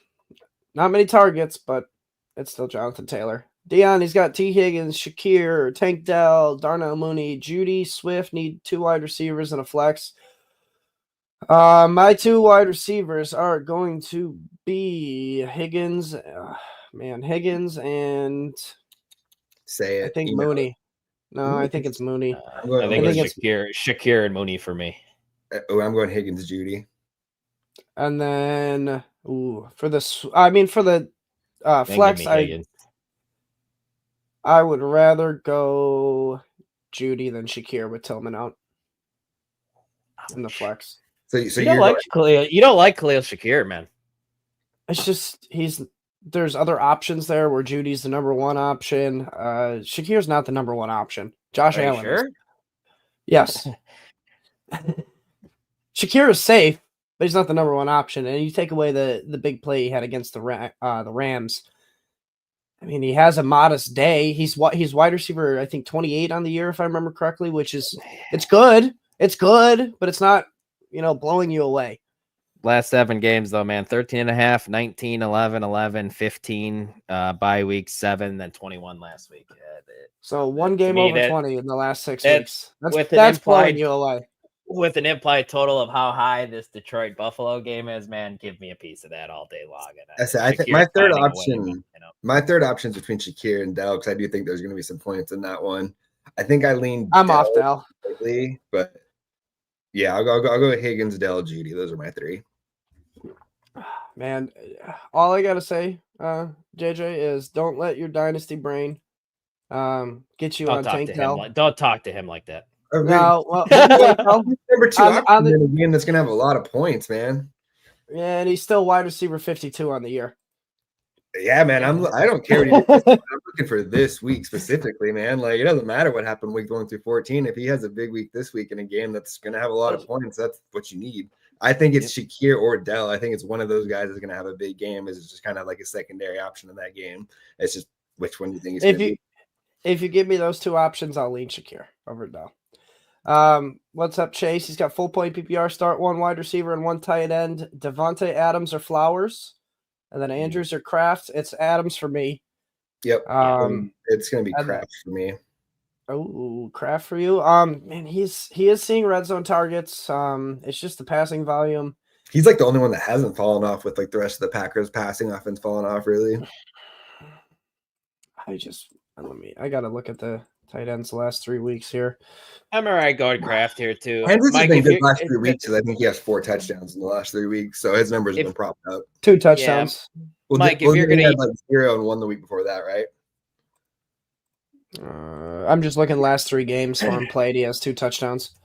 Not many targets, but it's still Jonathan Taylor. Dion, he's got T. Higgins, Shakir, Tank Dell, Darnell Mooney, Judy, Swift, need 2 wide receivers and a flex. My 2 wide receivers are going to be Higgins, Higgins and say it. I think Mooney. No, I think it's Mooney. I think it's Shakir and Mooney for me. I'm going Higgins, Judy. And then for the flex, I would rather go Judy than Shakir with Tillman out in the flex. So you don't like Khalil Shakir, man. It's just there's other options there where Judy's the number 1 option. Shakir's not the number 1 option. Josh Allen. Sure? Yes. Shakir is safe, but he's not the number 1 option. And you take away the big play he had against the Rams. I mean, he has a modest day. He's wide receiver, I think 28 on the year, if I remember correctly, which is it's good. It's good, but it's not, blowing you away. Last 7 games though, man. 13.5, 19, 11, 11, 15, bye week 7, then 21 last week. So 1 game over 20 in the last 6 weeks. That's blowing you away. With an implied total of how high this Detroit Buffalo game is, man, give me a piece of that all day long. I think my third option, my third option is between Shakir and Dell, because I do think there's going to be some points in that one. I think I'm off Dell, lately, but yeah, I'll go Higgins, Dell, Judy. Those are my 3. Man, all I gotta say, JJ, is don't let your dynasty brain get you on Tank Dell. Don't talk to him like that. No, well, number 2 option in a game that's gonna have a lot of points, man. Yeah, and he's still wide receiver 52 on the year. Yeah, man. I don't care what he does. I'm looking for this week specifically, man. Like, it doesn't matter what happened week 1 through 14. If he has a big week this week in a game that's gonna have a lot of points, that's what you need. I think it's Shakir or Dell. I think it's one of those guys that's gonna have a big game. It's just kind of like a secondary option in that game. It's just which one do you think is gonna be? If you give me those 2 options, I'll lean Shakir over Dell. What's up, Chase? He's got full point PPR, start 1 wide receiver and 1 tight end. Devontae Adams or Flowers, and then Andrews or Kraft. It's Adams for me. Yep. It's gonna be Kraft for me. Oh, Kraft for you. Man, he is seeing red zone targets. It's just the passing volume. He's like the only one that hasn't fallen off with like the rest of the Packers passing offense falling off, really. I gotta look at the tight ends the last 3 weeks here. I'm all right going Kraft here too. Andrews has been good the last 3 weeks, because I think he has 4 touchdowns in the last 3 weeks, so his numbers have been propped up. 2 touchdowns. Yeah. Mike, if you're gonna had like 0 and 1 the week before that, right? I'm just looking last 3 games for him played. He has 2 touchdowns.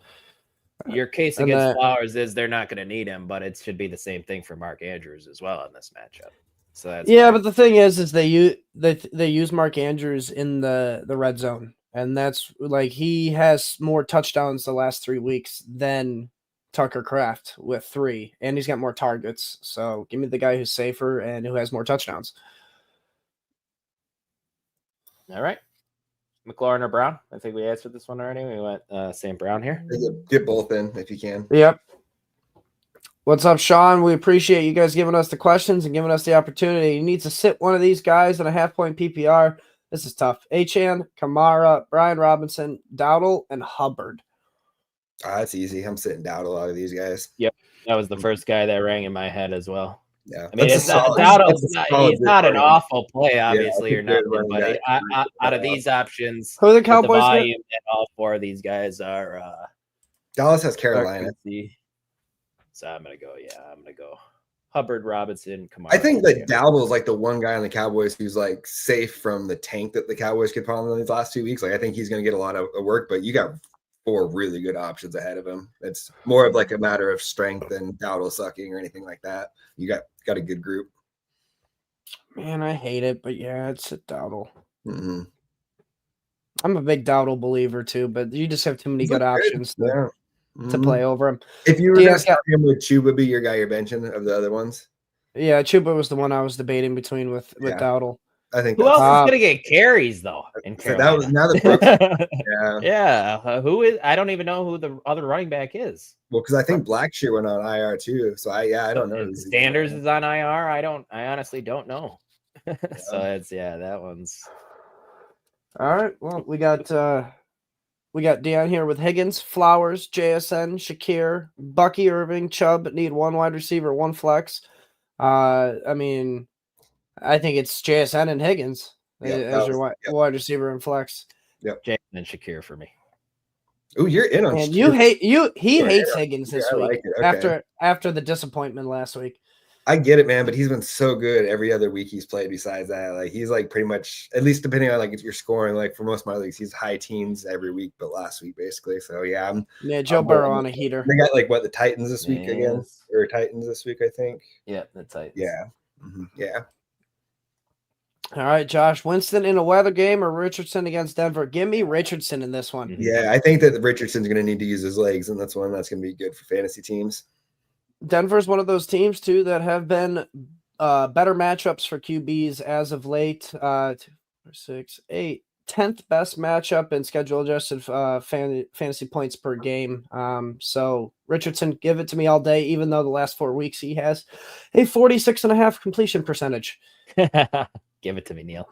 Your case against Flowers is they're not going to need him, but it should be the same thing for Mark Andrews as well in this matchup. So that's but the thing is they use Mark Andrews in the red zone, and that's like he has more touchdowns the last 3 weeks than Tucker Kraft with 3, and he's got more targets. So give me the guy who's safer and who has more touchdowns. All right. McLaurin or Brown? I think we answered this one already. We went St. Brown here. Get both in if you can. Yep. What's up, Sean? We appreciate you guys giving us the questions and giving us the opportunity. You need to sit one of these guys in a half-point PPR. This is tough. Achane, Kamara, Brian Robinson, Dowdle, and Hubbard. That's easy. I'm sitting Dowdle out of these guys. Yep. That was the first guy that rang in my head as well. Yeah, I mean, he's not an awful play, obviously, or nothing. But out of these options, who are the Cowboys? Volume that all 4 of these guys are. Dallas has Carolina, so I'm gonna go Hubbard, Robinson, Kamara. I think that Dowdle is like the one guy on the Cowboys who's like safe from the tank that the Cowboys could put on in these last 2 weeks. Like, I think he's gonna get a lot of work, but you got 4 really good options ahead of him. It's more of like a matter of strength than Dowdle sucking or anything like that. You got a good group. Man, I hate it, but yeah, it's a Dowdle. Mm-hmm. I'm a big Dowdle believer too, but you just have too many good options to play over him. If you were going to start him, would Chuba be your guy you're benching of the other ones? Yeah, Chuba was the one I was debating between with Dowdle. I think who else is going to get carries though in Carolina? That was now the Brooks. Yeah. Who is? I don't even know who the other running back is. Well, because I think Blackshear went on IR too, so I don't know. Sanders is on IR. I honestly don't know. So it's that one's. All right. Well, we got Deion here with Higgins, Flowers, JSN, Shakir, Bucky Irving, Chubb need one wide receiver, one flex. I mean, I think it's JSN and Higgins as your wide receiver and flex. Yep. Jason and Shakir for me. Oh, you're in on. And he hates Higgins this week after the disappointment last week. I get it, man, but he's been so good every other week he's played besides that. Like he's like pretty much, at least depending on like if you're scoring, like for most of my leagues, he's high teens every week, but last week basically. So yeah, Joe Burrow on a heater. They got like the Titans this week again, or Titans this week, I think. Yeah, the Titans. Yeah. Mm-hmm. Yeah. All right, Josh. Winston in a weather game or Richardson against Denver? Give me Richardson in this one. Yeah, I think that Richardson's going to need to use his legs, and that's one that's going to be good for fantasy teams. Denver's one of those teams, too, that have been better matchups for QBs as of late. 2, 4, 6, 8. 10th best matchup in schedule-adjusted fantasy points per game. So Richardson, give it to me all day, even though the last 4 weeks he has a 46.5 completion percentage. Give it to me, Neil.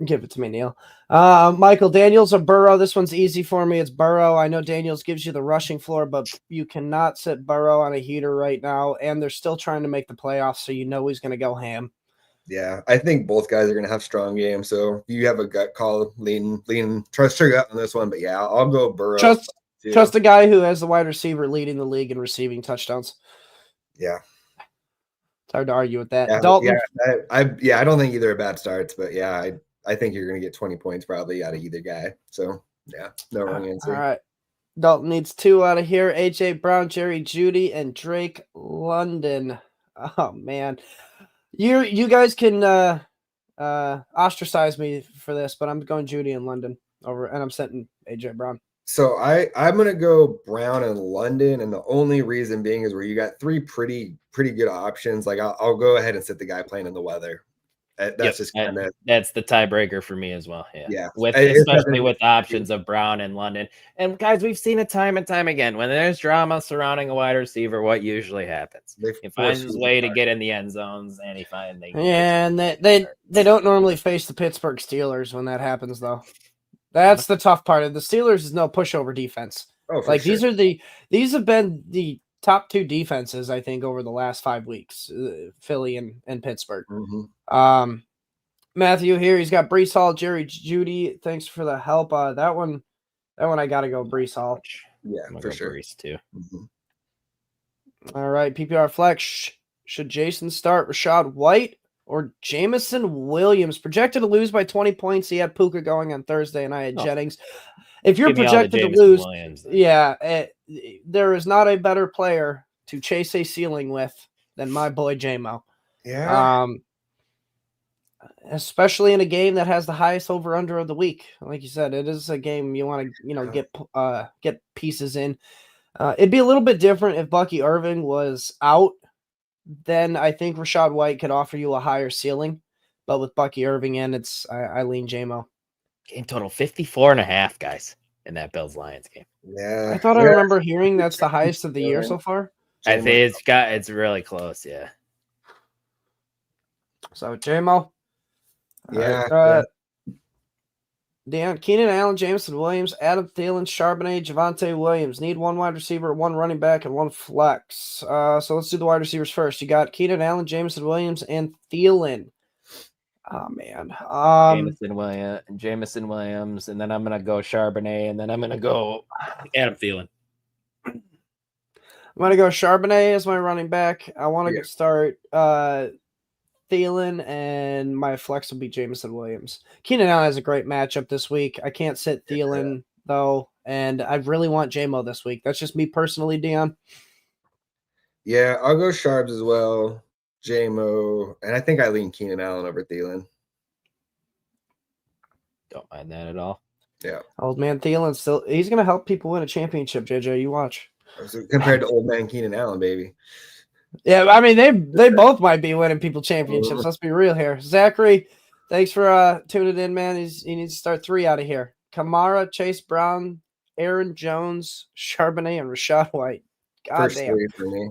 Give it to me, Neil. Michael, Daniels or Burrow? This one's easy for me. It's Burrow. I know Daniels gives you the rushing floor, but you cannot sit Burrow on a heater right now, and they're still trying to make the playoffs, so you know he's going to go ham. Yeah, I think both guys are going to have strong games, so you have a gut call, trust your gut on this one, but yeah, I'll go Burrow. Trust the guy who has the wide receiver leading the league in receiving touchdowns. Yeah. It's hard to argue with that. Yeah, Dalton. Yeah, I don't think either are bad starts, but yeah, I think you're going to get 20 points probably out of either guy. So yeah, no wrong answer. All right. Dalton needs 2 out of here. AJ Brown, Jerry Jeudy, and Drake London. Oh man. You guys can ostracize me for this, but I'm going Jeudy and London over, and I'm setting AJ Brown. So I'm gonna go Brown and London, and the only reason being is where you got 3 pretty good options. Like I'll go ahead and sit the guy playing in the weather. That's just kind of that's the tiebreaker for me as well. Yeah. Especially with options of Brown and London. And guys, we've seen it time and time again. When there's drama surrounding a wide receiver, what usually happens? He finds his way to get in the end zones, and they don't normally face the Pittsburgh Steelers when that happens, though. That's the tough part of the Steelers is no pushover defense. Oh, for sure. These have been the top 2 defenses, I think, over the last 5 weeks, Philly and Pittsburgh. Mm-hmm. Matthew here, he's got Breece Hall, Jerry Jeudy. Thanks for the help. That one I got to go Breece Hall. Yeah, for sure. Breece too. Mm-hmm. All right, PPR flex. Should Jason start Rachaad White or Jameson Williams? Projected to lose by 20 points. He had Puka going on Thursday, and I had Jennings. If you're projected to lose, Williams, there is not a better player to chase a ceiling with than my boy J-Mo. Yeah. Especially in a game that has the highest over-under of the week. Like you said, it is a game you want to, get pieces in. It'd be a little bit different if Bucky Irving was out. Then I think Rachaad White could offer you a higher ceiling. But with Bucky Irving in, I lean J-Mo. Game total 54.5, guys, in that Bills-Lions game. Yeah. I thought I remember hearing that's the highest of the year so far. I think it's really close, yeah. So J-Mo. Yeah. Keenan Allen, Jameson Williams, Adam Thielen, Charbonnet, Javonte Williams. Need 1 wide receiver, 1 running back, and 1 flex. So let's do the wide receivers first. You got Keenan Allen, Jameson Williams, and Thielen. Oh man. Jameson Williams, and then I'm gonna go Charbonnet, and then I'm gonna go Adam Thielen. I'm gonna go Charbonnet as my running back. I want to start Thielen, and my flex will be Jameson Williams. Keenan Allen has a great matchup this week. I can't sit Thielen though, and I really want J-Mo this week. That's just me personally, Dion. Yeah, I'll go Sharps as well. J-Mo, and I think I lean Keenan Allen over Thielen. Don't mind that at all. Yeah. Old man Thielen he's going to help people win a championship, JJ. You watch. So compared to old man Keenan Allen, baby. Yeah, I mean they both might be winning people championships. Let's be real here. Zachary, thanks for tuning in, man. He needs to start 3 out of here. Kamara, Chase Brown, Aaron Jones, Charbonnet, and Rashad White. First Goddamn. 3 for me.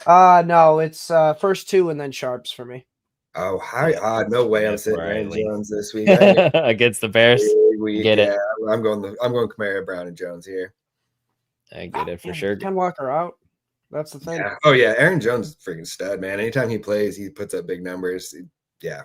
No, it's first 2 and then Sharps for me. Oh, hi! No way! I'm sitting Aaron Jones this week against the Bears. Get it? I'm going Kamara, Brown, and Jones here. I get it for sure. Ken Walker out. That's the thing. Yeah. Oh yeah, Aaron Jones is a freaking stud, man. Anytime he plays, he puts up big numbers. Yeah,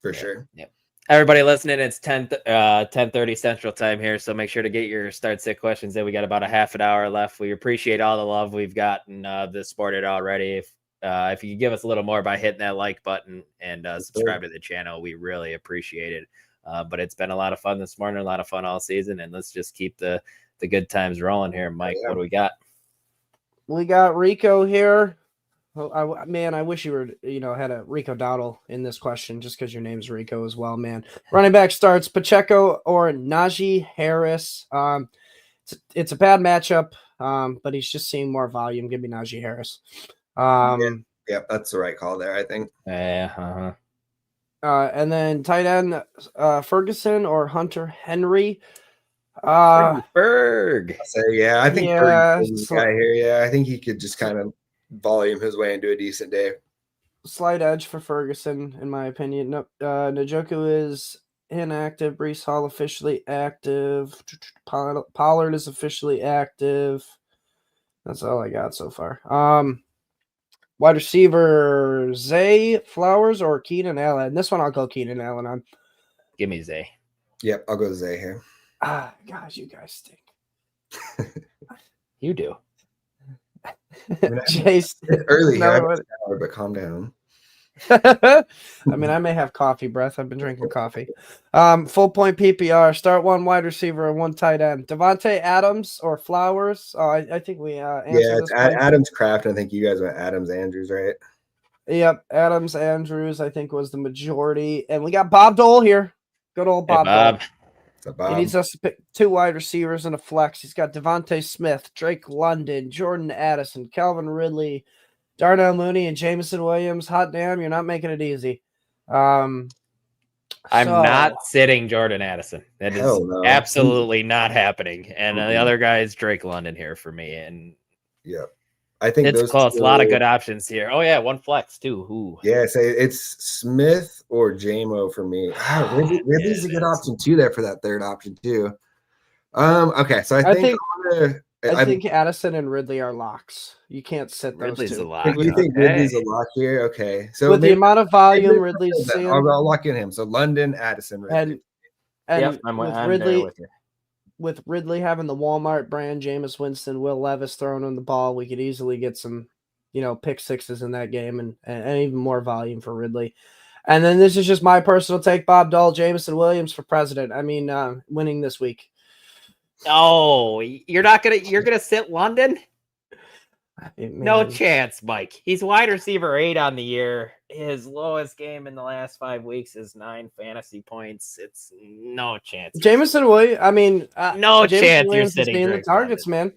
for sure. Yeah. Everybody listening, it's 10:30 Central Time here, so make sure to get your start-sit questions in. We got about a half an hour left. We appreciate all the love we've gotten this sported already. If you could give us a little more by hitting that like button and subscribe to the channel, we really appreciate it. But it's been a lot of fun this morning, a lot of fun all season, and let's just keep the good times rolling here. Mike, What do we got? We got Rico here. Man, I wish you were, had a Rico Dowdle in this question just because your name's Rico as well, man. Running back starts Pacheco or Najee Harris. It's a bad matchup, but he's just seeing more volume. Give me Najee Harris. Yeah, that's the right call there, I think. Yeah. And then tight end Ferguson or Hunter Henry. Berg. I think Berg is the guy here. Yeah, I think he could just kind of volume his way into a decent day. Slight edge for Ferguson, in my opinion. Nope. Njoku is inactive. Breece Hall officially active. Pollard is officially active. That's all I got so far. Wide receiver Zay Flowers or Keenan Allen. This one I'll go Keenan Allen on. Give me Zay. Yep, I'll go Zay here. Gosh, you guys stink. You do. Chase, it's early here, but calm down. I mean, I may have coffee breath. I've been drinking coffee. Full point PPR. Start 1 wide receiver and 1 tight end. Devontae Adams or Flowers. Oh, I think we answered it's Adams Kraft. I think you guys went Adams Andrews, right? Yep, Adams Andrews. I think was the majority, and we got Bob Dole here. Good old Bob. Dole. He needs us to pick 2 wide receivers and a flex. He's got Devontae Smith, Drake London, Jordan Addison, Calvin Ridley, Darnell Mooney, and Jameson Williams. Hot damn, you're not making it easy. I'm not sitting Jordan Addison. That is absolutely not happening. And the other guy is Drake London here for me. And I think it's close. A lot of good options here. Oh yeah, 1 flex too. Ooh. Yeah, it's Smith or J-Mo for me. Ridley's a good option too there for that third option too. Okay, so I think Addison and Ridley are locks. You can't sit those Ridley's 2. A lock. You think Ridley's a lock here? Okay, so with the amount of volume Ridley's seeing, I'll lock in him. So London, Addison, Ridley. And with Ridley. With Ridley having the Walmart brand, Jameis Winston, Will Levis throwing him the ball, we could easily get some, pick sixes in that game and even more volume for Ridley. And then this is just my personal take, Bob Dole, Jameson Williams for president. I mean, winning this week. Oh, you're going to sit London? No chance, Mike. He's wide receiver 8 on the year. His lowest game in the last 5 weeks is 9 fantasy points. It's no chance. Jameson Williams, I mean, no Jameson chance Williams you're is sitting seeing the targets, man.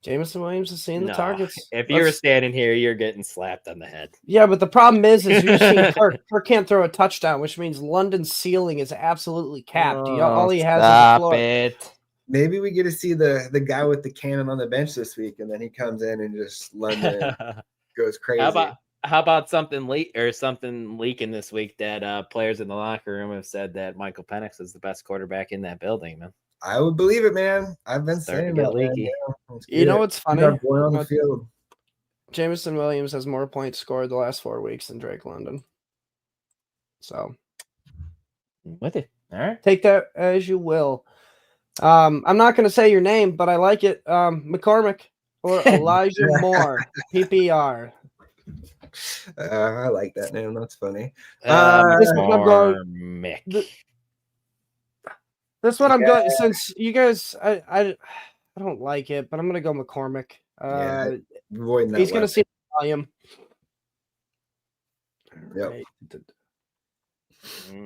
Jameson Williams is seeing the targets. If you were standing here, you're getting slapped on the head. Yeah, but the problem is you're seeing Kirk can't throw a touchdown, which means London's ceiling is absolutely capped. All he has is the floor. It. Maybe we get to see the guy with the cannon on the bench this week, and then he comes in and just London goes crazy. How about something leaking this week that players in the locker room have said that Michael Penix is the best quarterback in that building, man? I would believe it, man. I've been saying that. Leaky. You know what's funny? On the field. Jameson Williams has more points scored the last 4 weeks than Drake London. So, with it, all right. Take that as you will. I'm not going to say your name, but I like it. McCormick or Elijah Moore, PPR. I like that name. That's funny. This one I'm going since you guys. I don't like it, but I'm going to go McCormick. Avoiding that. He's going to see volume. Yep. Right.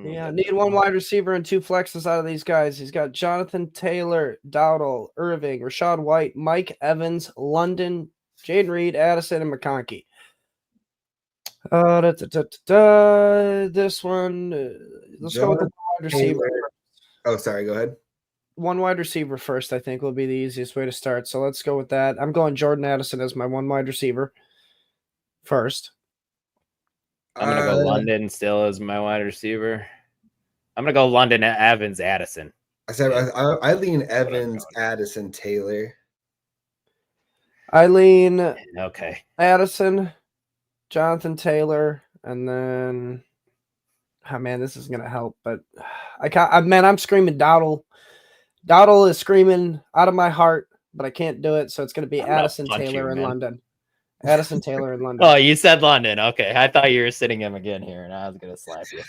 Yeah, need one wide receiver and 2 flexes out of these guys. He's got Jonathan Taylor, Dowdle, Irving, Rashad White, Mike Evans, London, Jaden Reed, Addison, and McConkey. This one, let's go with the wide receiver. Oh, sorry. Go ahead. One wide receiver first, I think, will be the easiest way to start. So let's go with that. I'm going Jordan Addison as my one wide receiver first. I'm going to go London still as my wide receiver. I'm going to go London, Evans, Addison. I said I lean Evans, Addison, Taylor. I lean okay. Addison, Jonathan Taylor, and then oh man, this is gonna help, but I'm screaming Dowdle. Dowdle is screaming out of my heart, but I can't do it, so it's gonna be Addison Taylor in London. Addison Taylor in London. Oh, you said London. Okay. I thought you were sitting him again here, and I was gonna slap you.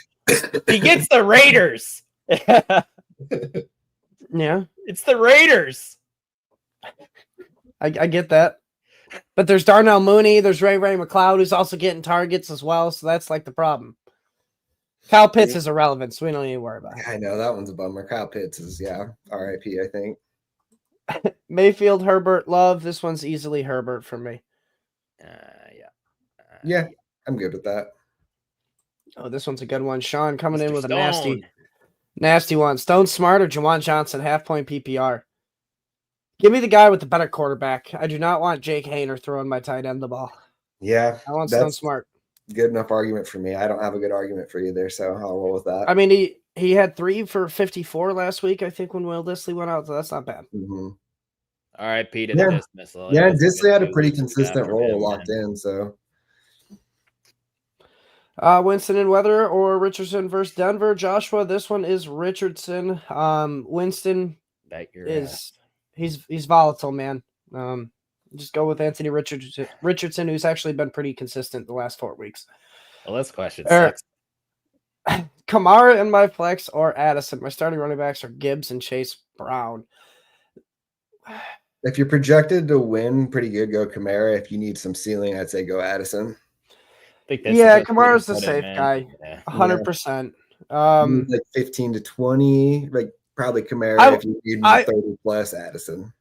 He gets the Raiders. Yeah. It's the Raiders. I get that. But there's Darnell Mooney, there's Ray McLeod, who's also getting targets as well, so that's like the problem. Kyle Pitts is irrelevant, so we don't need to worry about it. I know, that one's a bummer. Kyle Pitts is, RIP, I think. Mayfield, Herbert, Love. This one's easily Herbert for me. Yeah, I'm good with that. Oh, this one's a good one. Sean coming in with a nasty one. Stone Smart or Juwan Johnson, half-point PPR. Give me the guy with the better quarterback. I do not want Jake Haener throwing my tight end the ball. Yeah. I want Stone Smart. Good enough argument for me. I don't have a good argument for either, so I'll roll with that. I mean, he had 3 for 54 last week, I think, when Will Dissly went out, so that's not bad. Mm-hmm. All right, Pete, in the dismissal. Yeah, Dissly had a pretty consistent role locked in, so. Winston and Weather or Richardson versus Denver. Joshua, this one is Richardson. Winston is... He's volatile, man. Just go with Anthony Richardson, who's actually been pretty consistent the last 4 weeks. Well, this question sucks. Kamara in my flex or Addison. My starting running backs are Gibbs and Chase Brown. If you're projected to win pretty good, go Kamara. If you need some ceiling, I'd say go Addison. Kamara's the safe guy. 100%. Like 15 to 20, like probably Kamara if you need 30 plus Addison.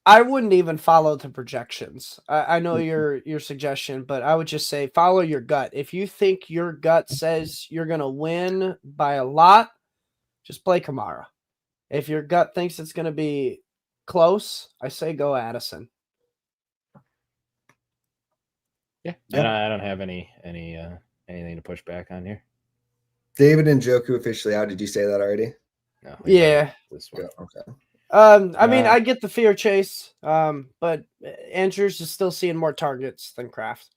I wouldn't even follow the projections. I know your suggestion, but I would just say follow your gut. If you think your gut says you're going to win by a lot, just play Kamara. If your gut thinks it's going to be close, I say go Addison. Yeah. I don't have anything to push back on here. David and Njoku officially out. Did you say that already? No. Yeah. This one. Okay. I mean, I get the fear chase, but Andrews is still seeing more targets than Kraft.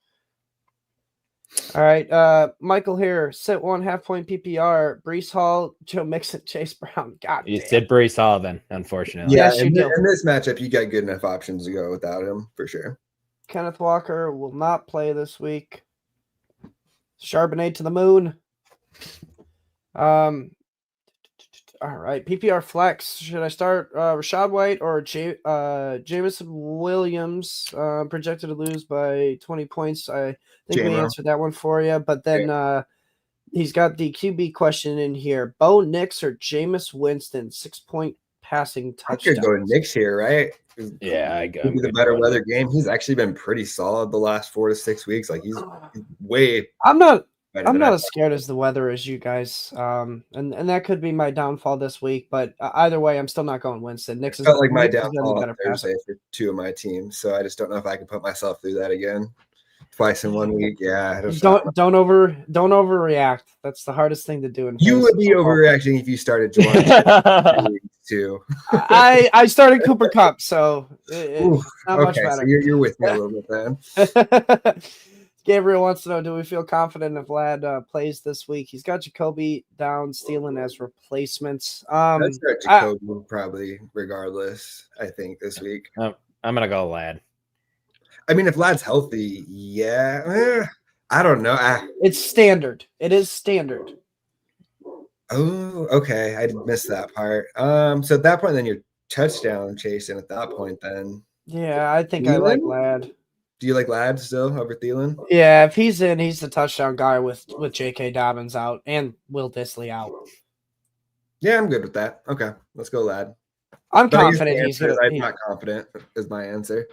All right, Michael here, sit 1 half-point PPR, Breece Hall, Joe Mixon, Chase Brown. God, you said Breece Hall then, unfortunately. Yeah, in this matchup, you got good enough options to go without him for sure. Kenneth Walker will not play this week. Charbonnet to the moon. All right, PPR flex. Should I start Rashad White or Jameson Williams? Projected to lose by 20 points. I think we answered that one for you. But then he's got the QB question in here. Bo Nix or Jameis Winston, 6-point passing touchdown. I could go Nix here, right? Yeah, I go. Maybe the better weather game. He's actually been pretty solid the last 4 to 6 weeks. Like he's way. I'm not as scared as the weather as you guys, and that could be my downfall this week. But either way, I'm still not going Winston. Nix is felt like my downfall on Thursday for 2 of my teams, so I just don't know if I can put myself through that again twice in 1 week. Yeah, don't overreact. That's the hardest thing to do. You would be overreacting if you started Juwan too. I started Cooper Kupp, so it's not much better. So you're with me a little bit then. Gabriel wants to know, do we feel confident if Vlad plays this week? He's got Jacoby down, Thielen as replacements. I'd start Jacoby probably regardless, I think, this week. I'm going to go Vlad. I mean, if Vlad's healthy, yeah. I don't know. It's standard. It is standard. Oh, okay. I missed that part. So at that point, then you're touchdown chasing at that point then. Yeah, I think I like Vlad. Do you like Ladd still over Thielen? Yeah, if he's in, he's the touchdown guy with J.K. Dobbins out and Will Dissly out. Yeah, I'm good with that. Okay, let's go Ladd. I'm But confident he's going to. I'm not confident is my answer.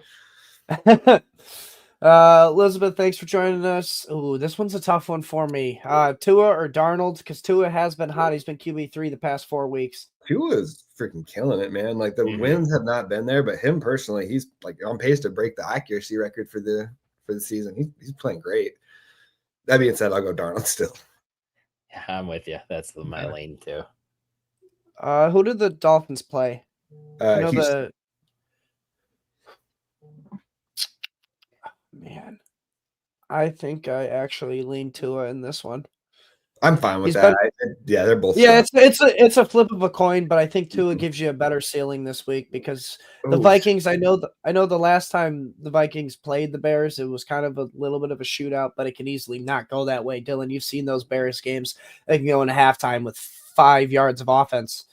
Elizabeth, thanks for joining us. Ooh, this one's a tough one for me. Tua or Darnold, because Tua has been hot. He's been QB3 the past 4 weeks. Tua is freaking killing it, man. Like the wins have not been there, but him personally, he's like on pace to break the accuracy record for the season. He's playing great. That being said, I'll go Darnold still. Yeah, I'm with you. That's my lane too. Who did the Dolphins play? Man, I think I actually lean Tua in this one. I'm fine with that. They're both. Yeah, it's a flip of a coin, but I think Tua gives you a better ceiling this week because the Vikings. I know the last time the Vikings played the Bears, it was kind of a little bit of a shootout, but it can easily not go that way. Dylan, you've seen those Bears games; they can go into halftime with 5 yards of offense.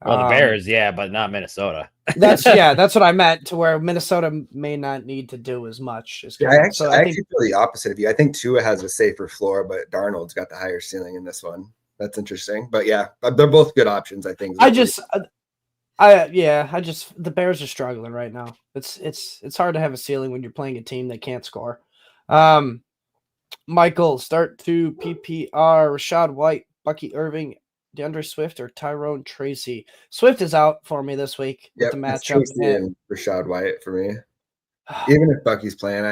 Well, the Bears, yeah, but not Minnesota. That's what I meant. To where Minnesota may not need to do as much. I actually feel the opposite of you. I think Tua has a safer floor, but Darnold's got the higher ceiling in this one. That's interesting. But yeah, they're both good options. I think. The Bears are struggling right now. It's hard to have a ceiling when you're playing a team that can't score. Michael, start to PPR. Rashad White, Bucky Irving, DeAndre Swift, or Tyrone Tracy. Swift is out for me this week with the matchup. And Rashad White for me. Even if Bucky's playing,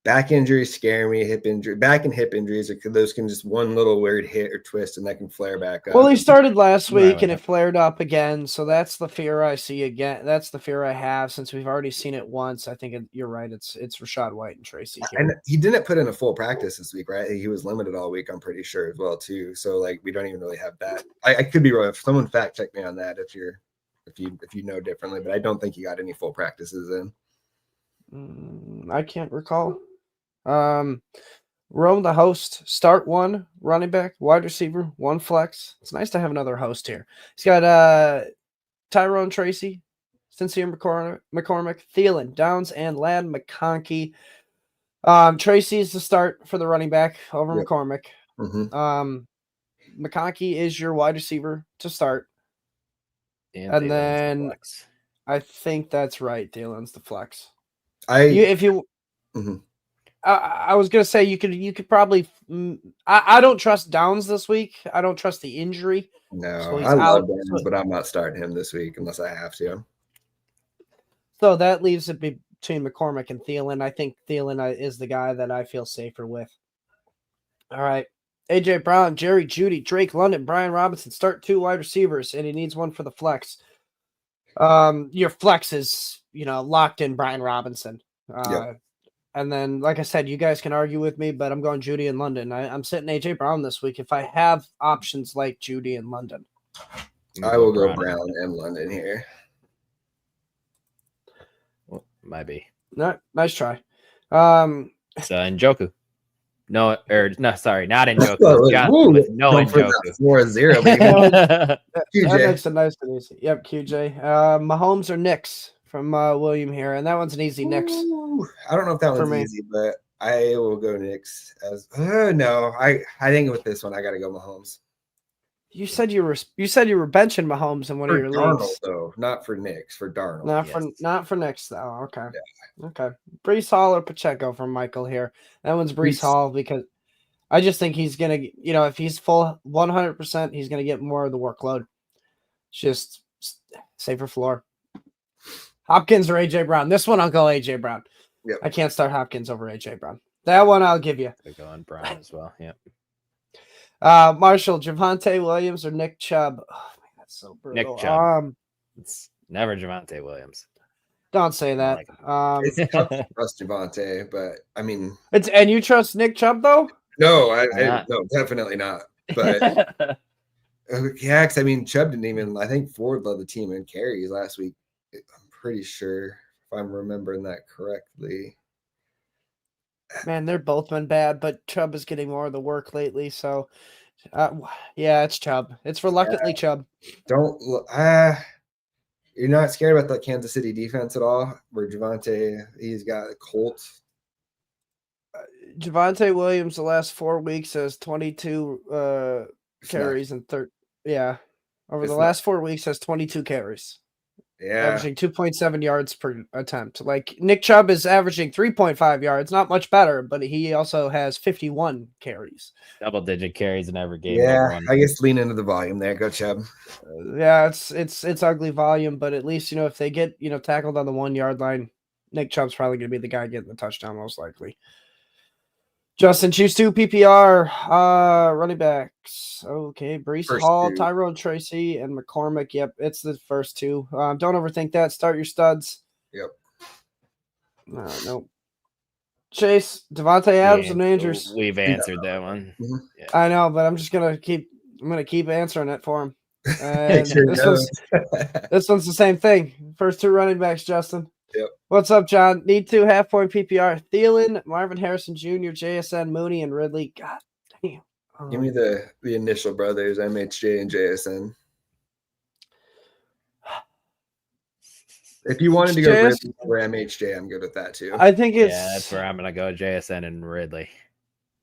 back injuries scare me. Back and hip injuries, those can just one little weird hit or twist, and that can flare back up. Well, he started last week, and it flared up again. So that's the fear I see again. That's the fear I have since we've already seen it once. I think you're right. It's Rashad White and Tracy here. And he didn't put in a full practice this week, right? He was limited all week, I'm pretty sure, as well, too. So we don't even really have that. I could be wrong. If someone fact check me on that, if you know differently, but I don't think he got any full practices in. I can't recall. Rome the host, start 1 running back, wide receiver, 1 flex. It's nice to have another host here. He's got Tyrone Tracy, Sincere McCormick, Thielen, Downs, and Ladd McConkey. Tracy is the start for the running back over McCormick. McConkey is your wide receiver to start. And then I think that's right. Thielen's the flex. I was gonna say you could probably. I don't trust Downs this week. I don't trust the injury. No, so I love Downs, but I'm not starting him this week unless I have to. So that leaves it between McCormick and Thielen. I think Thielen is the guy that I feel safer with. All right, AJ Brown, Jerry Jeudy, Drake London, Brian Robinson. Start 2 wide receivers, and he needs 1 for the flex. Your flex is locked in Brian Robinson. And then, like I said, you guys can argue with me, but I'm going Jeudy and London. I'm sitting A.J. Brown this week if I have options like Jeudy and London. I will go Brown and London here. Well, might be. No, nice try. So Njoku. No, sorry, not Njoku. No Njoku. 4-0, baby. That makes it nice and easy. Yep, QJ. Mahomes or Knicks from William here, and that one's an easy Knicks. I don't know if that one's easy, but I will go Knicks. No, I think with this one I got to go Mahomes. You said you were benching Mahomes in one of your leagues, though, not for Knicks, for Darnold. Not for Knicks though. Okay, okay. Breece Hall or Pacheco from Michael here. That one's Breece Hall because I just think he's gonna, if he's full 100%, he's gonna get more of the workload. Just safer floor. Hopkins or AJ Brown. This one I'll go AJ Brown. Yep. I can't start Hopkins over AJ Brown. That one I'll give you. They're going Brown as well. Yep. Marshall, Javonte Williams or Nick Chubb. Oh, man, that's so brutal. Nick Chubb. It's never Javonte Williams. Don't say that. It's tough to trust Javonte, but I mean, and you trust Nick Chubb though? No, no, definitely not. But yeah, because I mean, Chubb didn't even. I think Ford led the team in carries last week. I'm pretty sure, if I'm remembering that correctly. Man, they're both been bad, but Chubb is getting more of the work lately. So, yeah, it's Chubb. It's reluctantly Chubb. Don't. You're not scared about the Kansas City defense at all, where Javonte, he's got a Colt. Javonte Williams the last 4 weeks has 22 carries and over the last 4 weeks has 22 carries. Yeah. Averaging 2.7 yards per attempt. Like Nick Chubb is averaging 3.5 yards, not much better, but he also has 51 carries. Double-digit carries in every game. Yeah, I guess lean into the volume there. Go Chubb. Yeah, it's ugly volume, but at least if they get tackled on the 1 yard line, Nick Chubb's probably going to be the guy getting the touchdown most likely. Justin, choose 2 PPR running backs. Okay, Breece Hall, 2. Tyrone Tracy, and McCormick. Yep, it's the first 2. Don't overthink that. Start your studs. Yep. Nope. Chase, Devontae Adams, and Andrews. We've answered that one. Mm-hmm. Yeah. I know, but I'm gonna keep answering it for him. And this one's the same thing. First 2 running backs, Justin. Yep. What's up, John? Need 2 half-point PPR. Thielen, Marvin Harrison Jr., JSN, Mooney, and Ridley. God damn. Give me the initial brothers, MHJ and JSN. If you wanted to go Ridley or MHJ, I'm good with that too. I think that's where I'm gonna go. JSN and Ridley.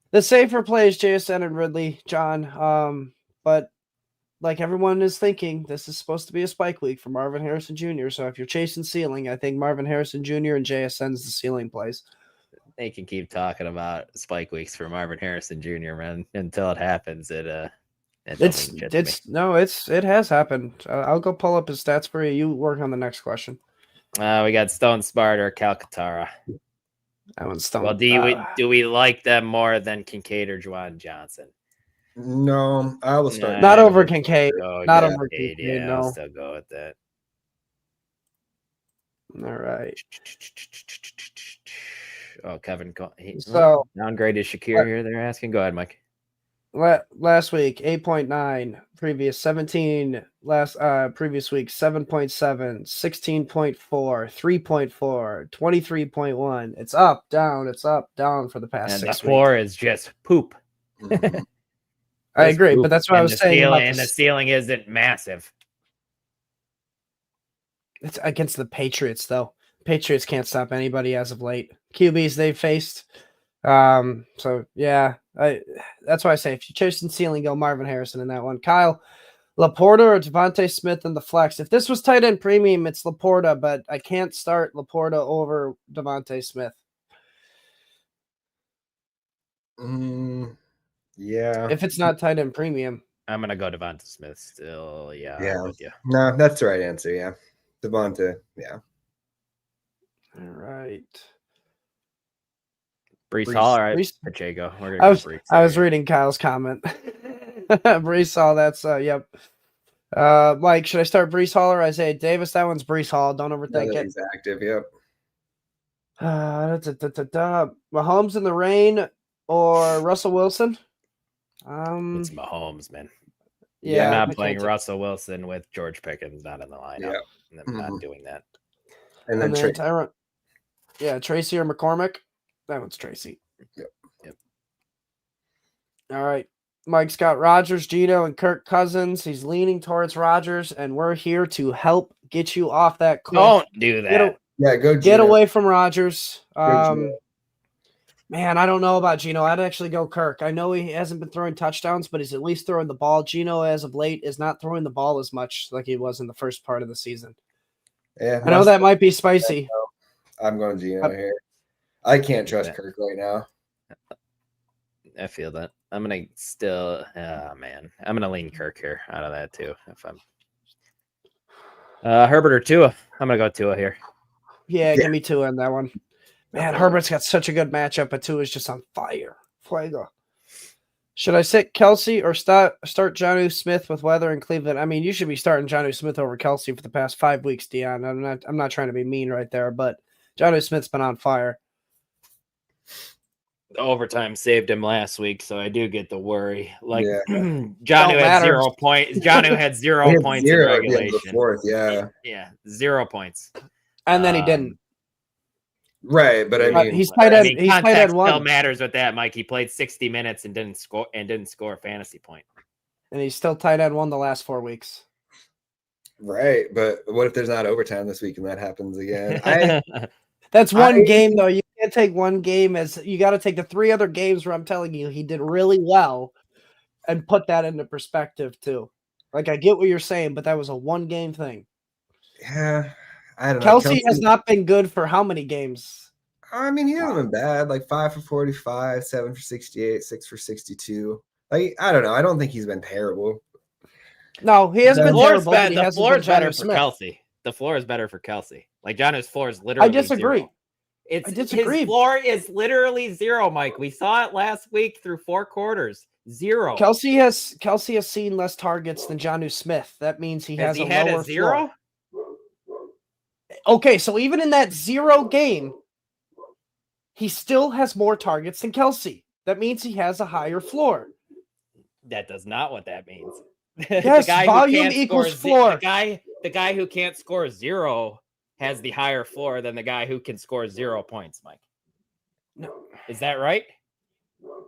The safer play is JSN and Ridley, John. But like everyone is thinking, this is supposed to be a spike week for Marvin Harrison Jr. So if you're chasing ceiling, I think Marvin Harrison Jr. and JSN's the ceiling plays. They can keep talking about spike weeks for Marvin Harrison Jr. man until it happens. It has happened. I'll go pull up his stats for you. You work on the next question. We got Stone Sparta, Calcaterra. That one's Stone. Well, do we like them more than Kincaid or Juwan Johnson? No, I will start. Not over Kincaid. Not over Kincaid. Kincaid. Yeah, no. I'll still go with that. All right. Oh, Kevin. So downgraded Shakir here. They're asking. Go ahead, Mike. Last week 8.9, previous 17, previous week 7.7, 16.4, 3.4, 23.1. It's up, down for the past 6 weeks. The floor is just poop. I agree, but that's what I was saying. And the ceiling isn't massive. It's against the Patriots, though. Patriots can't stop anybody as of late. QBs they've faced. So yeah, that's why I say if you're chasing ceiling, go Marvin Harrison in that one. Kyle, Laporta or Devontae Smith in the flex. If this was tight end premium, it's Laporta, but I can't start Laporta over Devontae Smith. Yeah. If it's not tight end premium, I'm gonna go Devontae Smith still. Yeah. Yeah. With you. No, that's the right answer. Yeah. Devontae. Yeah. All right. Breece Hall, right? Pacheco. I was reading Kyle's comment. Breece Hall, that's yep. Mike, should I start Breece Hall or Isaiah Davis? That one's Breece Hall. Don't overthink it. He's active, yep. Mahomes in the rain or Russell Wilson? It's Mahomes, man. Yeah, I'm not playing Russell Wilson with George Pickens not in the lineup. Yep. I'm not doing that. And then Tyron. Yeah, Tracy or McCormick. That one's Tracy. Yep. All right. Mike's got Rodgers, Gino, and Kirk Cousins. He's leaning towards Rodgers, and we're here to help get you off that cliff. Don't do that. Go get away from Rodgers. Man, I don't know about Gino. I'd actually go Kirk. I know he hasn't been throwing touchdowns, but he's at least throwing the ball. Gino, as of late, is not throwing the ball as much like he was in the first part of the season. Yeah, I know that might be spicy. I'm going Gino here. I can't trust Kirk right now. I feel that. I'm gonna still. Man, I'm gonna lean Kirk here out of that too. If I'm Herbert or Tua, I'm gonna go Tua here. Yeah, give me Tua in that one. Man, Herbert's got such a good matchup, but Tua's just on fire. Fuego. Should I sit Kelsey or start Jonnu Smith with weather in Cleveland? I mean, you should be starting Jonnu Smith over Kelsey for the past 5 weeks, Dion. I'm not trying to be mean right there, but Jonnu Smith's been on fire. The overtime saved him last week, so I do get the worry. Like Jonnu had 0 points. Jonnu had 0 points in regulation. Yeah, 0 points, and then he didn't. Right, but I mean, he's tight end. He's tight end one. Still matters with that, Mike. He played 60 minutes and didn't score a fantasy point. And he's still tight end one the last 4 weeks. Right, but what if there's not overtime this week and that happens again? That's one game though. You can't take one game as you got to take the 3 other games where I'm telling you he did really well and put that into perspective too. Like I get what you're saying, but that was a 1-game thing. Yeah, I don't know. Kelsey has not been good for how many games? I mean, he hasn't been bad. Like 5 for 45, 7 for 68, 6 for 62. Like I don't know. I don't think he's been terrible. No, he hasn't been terrible. The floor is better for Kelsey. The floor is better for Kelsey. Like John's floor is literally. I disagree. 0. I disagree. His floor is literally 0, Mike. We saw it last week through 4 quarters. 0. Kelsey has seen less targets than Jonnu Smith. That means he has a lower 0. Floor. Okay, so even in that 0 game, he still has more targets than Kelsey. That means he has a higher floor. That does not what that means. Yes, volume equals floor. The guy who can't score 0 has the higher floor than the guy who can score 0 points, Mike. No. Is that right? Oh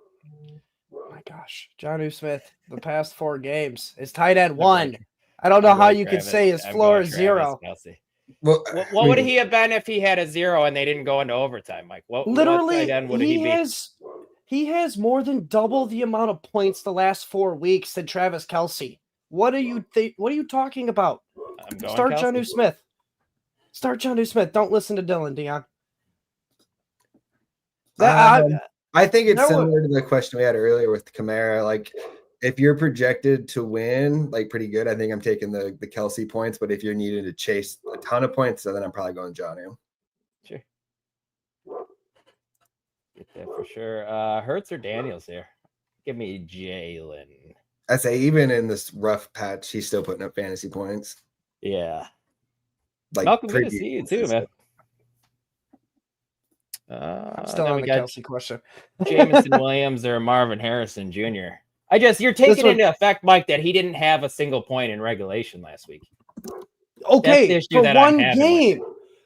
my gosh. Jonnu Smith, the past 4 games, is tight end 1. I don't know how you could say his floor is 0. Well, what would he have been if he had a 0 and they didn't go into overtime, Mike? Literally, he has more than double the amount of points the last 4 weeks than Travis Kelsey. What are you talking about? Start Jonnu Smith. Start Jonnu Smith. Don't listen to Dylan, Dion. I think it's similar to the question we had earlier with Kamara. Like, if you're projected to win, like pretty good, I think I'm taking the Kelsey points. But if you're needed to chase a ton of points, then I'm probably going Jonnu. Sure. Get that for sure. Hurts or Daniels here? Give me Jalen. I say even in this rough patch, he's still putting up fantasy points. Yeah. Like Malcolm, good to see you too, man. I'm still on the Kelsey question. Jameson Williams or Marvin Harrison Jr. You're taking into effect, Mike, that he didn't have a single point in regulation last week. Okay, for 1 game.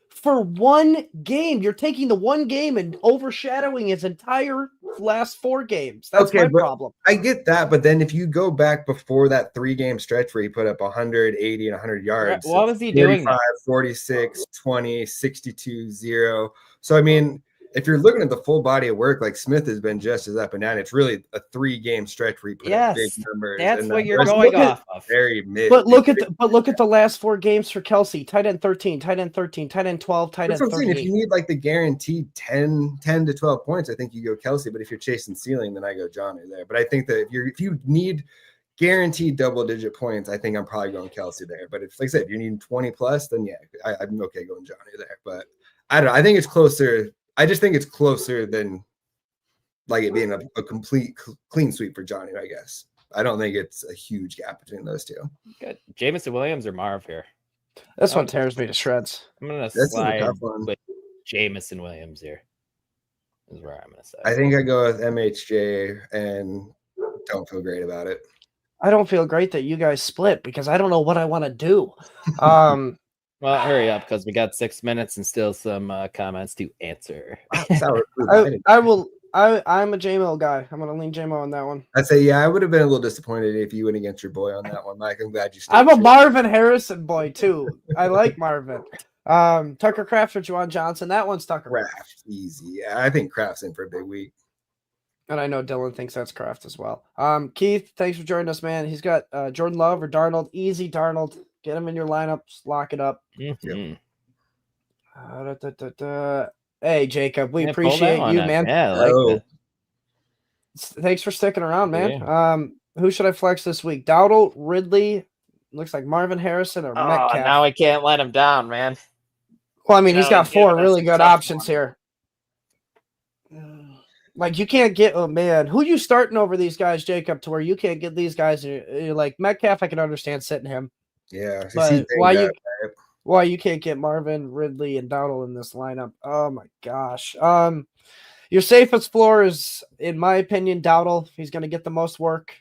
For 1 game. You're taking the 1 game and overshadowing his entire last 4 games. That's my problem. I get that, but then if you go back before that 3-game stretch where he put up 180 and 100 yards. What was he doing? 46, 20, 62, 0. So, I mean, if you're looking at the full body of work, like Smith has been just as up and down. It's really a 3-game stretch where he put up big numbers. That's what you're going off of. Very mid. But look at the last 4 games for Kelsey. Tight end 13, tight end 13, tight end 12, tight end 13. If you need like the guaranteed 10 to 12 points, I think you go Kelsey. But if you're chasing ceiling, then I go Jonnu there. But I think that if you need guaranteed double-digit points, I think I'm probably going Kelsey there. But if, like I said, if you're needing 20 plus, then yeah, I'm okay going Jonnu there. But I don't know. I think it's closer. I just think it's closer than like it being a complete clean sweep for Jonnu, I guess. I don't think it's a huge gap between those two. Good. Jameson Williams or Marv here? This one tears me to shreds. I'm going to slide with Jameson Williams here. Is where I'm going to say. I think I go with MHJ and don't feel great about it. I don't feel great that you guys split because I don't know what I want to do. Well, hurry up because we got 6 minutes and still some comments to answer. I'm a J-Mo guy. I'm going to lean J-Mo on that one. I'd say, yeah, I would have been a little disappointed if you went against your boy on that one, Mike. I'm glad you stayed. I'm a Marvin Harrison boy, too. I like Marvin. Tucker Kraft or Juwan Johnson. That one's Tucker Kraft. Easy. Yeah, I think Kraft's in for a big week. And I know Dylan thinks that's Kraft as well. Keith, thanks for joining us, man. He's got Jordan Love or Darnold. Easy Darnold. Get him in your lineups. Lock it up. Mm-hmm. Hey, Jacob, we appreciate you, man. Yeah, I like that. Thanks for sticking around, man. Yeah. Who should I flex this week? Dowdle, Ridley, looks like Marvin Harrison or Metcalf. Now I can't let him down, man. Well, I mean, he's got 4 really good options here. Like, you can't get, oh, man. Who you starting over these guys, Jacob, to where you can't get these guys? You're like, Metcalf, I can understand sitting him. Yeah. But why you can't get Marvin, Ridley, and Dowdle in this lineup? Oh, my gosh. Your safest floor is, in my opinion, Dowdle. He's going to get the most work.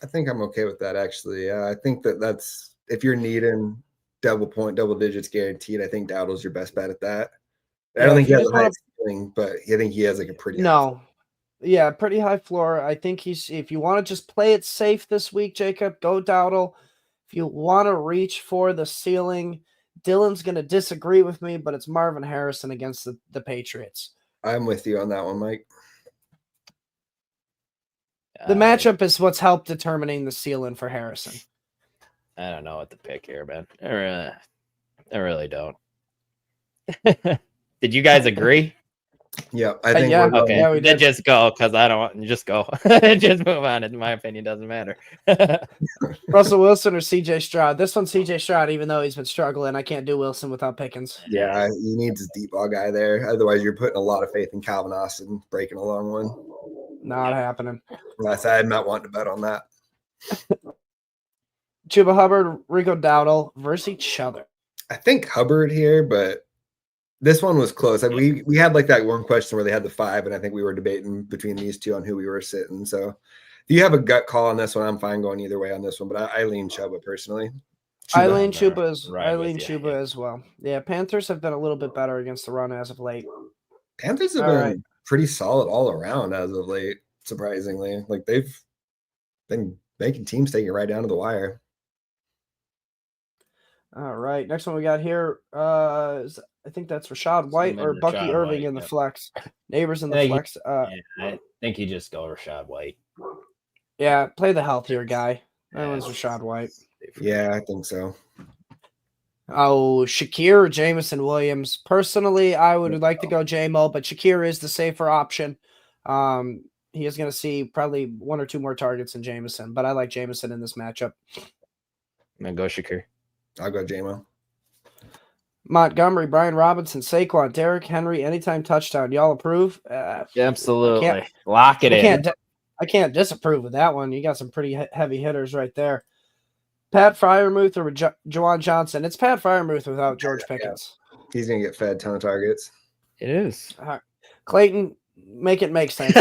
I think I'm okay with that, actually. I think that's if you're needing double digits guaranteed, I think Dowdle's your best bet at that. I don't think he has a high ceiling, but I think he has like a pretty pretty high floor. I think if you want to just play it safe this week, Jacob, go Dowdle. If you want to reach for the ceiling, Dylan's going to disagree with me, but it's Marvin Harrison against the Patriots. I'm with you on that one, Mike. The matchup is what's helped determining the ceiling for Harrison. I don't know what to pick here, man. I really don't. Did you guys agree? Yeah, I think yeah. we're Okay, yeah, we then did. just go because I don't want just go. Just move on. In my opinion, doesn't matter. Russell Wilson or CJ Stroud? This one's CJ Stroud, even though he's been struggling. I can't do Wilson without Pickens. Yeah, he needs a deep ball guy there. Otherwise, you're putting a lot of faith in Calvin Austin breaking a long one. Not happening. I'm not wanting to bet on that. Chuba Hubbard, Rico Dowdle versus each other. I think Hubbard here, but this one was close. I mean, we had like that one question where they had the 5, and I think we were debating between these two on who we were sitting. So if you have a gut call on this one, I'm fine going either way on this one, but I lean Chuba personally. I lean Chuba as well. Yeah, Panthers have been a little bit better against the run as of late. Panthers have been pretty solid all around as of late, surprisingly. Like they've been making teams take it right down to the wire. All right. Next one we got here. I think that's Rashad White or Bucky Irving in the flex. Neighbors in the flex. I think you just go Rashad White. Yeah, play the healthier guy. That one's Rashad White. Yeah, I think so. Oh, Shakir or Jameson Williams. Personally, I would like to go J-Mo, but Shakir is the safer option. He is going to see probably 1 or 2 more targets than Jameson, but I like Jameson in this matchup. I'm going to go Shakir. I'll go J-Mo. Montgomery, Brian Robinson, Saquon, Derrick Henry, anytime touchdown. Y'all approve? Absolutely. Lock it in. I can't disapprove of that one. You got some pretty heavy hitters right there. Pat Freiermuth or Juwan Johnson? It's Pat Freiermuth without George Pickens. He's going to get fed a ton of targets. It is. Clayton, make it make sense,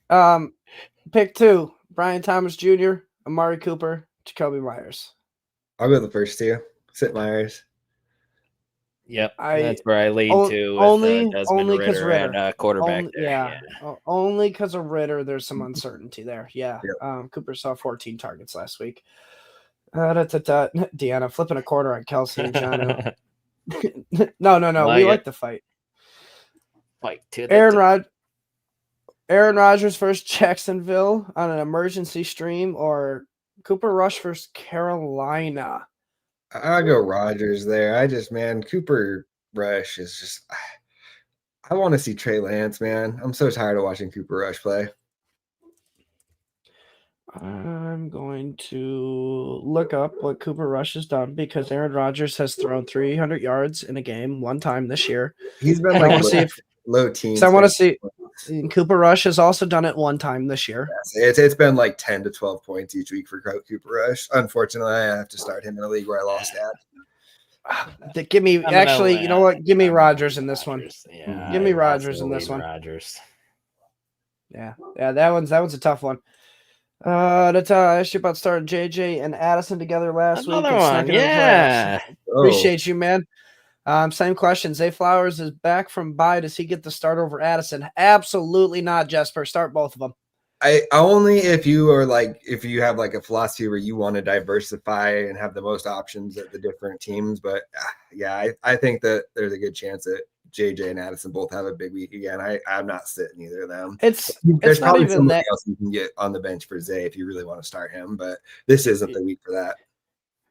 please. Pick 2, Brian Thomas Jr., Amari Cooper, Jacoby Myers. I'll go the first 2. Sit Myers. Yep, that's where I lean to. Only because Ritter and quarterback. Only because of Ritter. There's some uncertainty there. Yeah. Yep. Cooper saw 14 targets last week. Deanna flipping a quarter on Kelsey and John. No. We like the fight. Fight to Aaron Rodgers versus Jacksonville on an emergency stream, or Cooper Rush versus Carolina. I go Rodgers there. Cooper Rush is just. I want to see Trey Lance, man. I'm so tired of watching Cooper Rush play. I'm going to look up what Cooper Rush has done because Aaron Rodgers has thrown 300 yards in a game one time this year. He's been like low teens. So I want to see. Cooper Rush has also done it one time this year. Yes, it's been like 10 to 12 points each week for Cooper Rush. Unfortunately, I have to start him in a league where I lost at. Give me you know what? Give me Rodgers in this one. Yeah, give me Rodgers in this one. Rodgers. Yeah, that one's a tough one. I asked you about starting JJ and Addison together last week. Another one, yeah. Appreciate you, man. Same question. Zay Flowers is back from bye. Does he get the start over Addison? Absolutely not, Jesper. Start both of them. I only if you have like a philosophy where you want to diversify and have the most options at the different teams. But yeah, I think that there's a good chance that JJ and Addison both have a big week again. I'm not sitting either of them. There's not probably even somebody that else you can get on the bench for Zay if you really want to start him, but this isn't the week for that.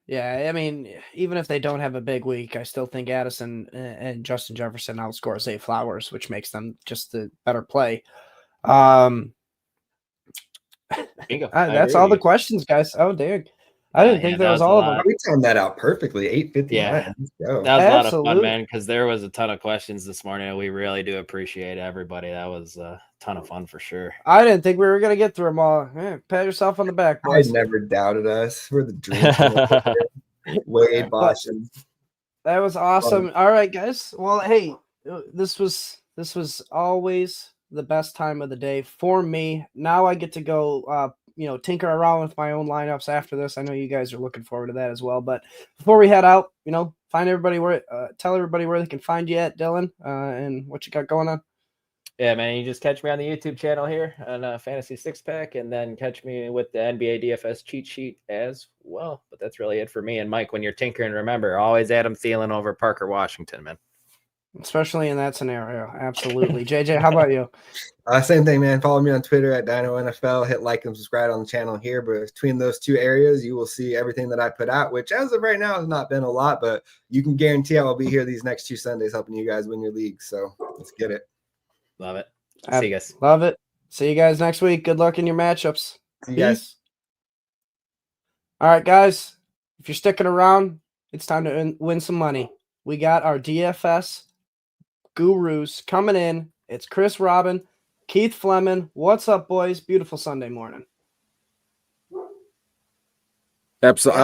Yeah, I mean, even if they don't have a big week, I still think Addison and Justin Jefferson outscore Zay Flowers, which makes them just the better play. That's all the questions, guys. Oh, dang. I didn't think that was all of them. We timed that out perfectly. 8:59. Yeah. Let's go. That was a lot of fun, man, because there was a ton of questions this morning, and we really do appreciate everybody. That was a ton of fun for sure. I didn't think we were going to get through them all. Pat yourself on the back, boys. I never doubted us. We're the dream. Wade Boston. That was awesome. All right, guys. Well, hey, this was always the best time of the day for me. Now I get to go tinker around with my own lineups after this. I know you guys are looking forward to that as well. But before we head out, tell everybody where they can find you at, Dylan, and what you got going on. Yeah, man, you just catch me on the YouTube channel here on Fantasy Six Pack, and then catch me with the NBA DFS cheat sheet as well. But that's really it for me. And Mike, when you're tinkering, remember, always Adam Thielen over Parker Washington, man. Especially in that scenario. Absolutely. JJ, how about you? Same thing, man. Follow me on Twitter at DinoNFL. Hit like and subscribe on the channel here. But between those two areas, you will see everything that I put out, which as of right now has not been a lot, but you can guarantee I will be here these next 2 Sundays helping you guys win your league. So let's get it. Love it. See you guys. Love it. See you guys next week. Good luck in your matchups. See you guys. All right, guys. If you're sticking around, it's time to win some money. We got our DFS gurus coming in. It's Chris Robbin, Keith Flemming. What's up, boys? Beautiful Sunday morning. Absolutely.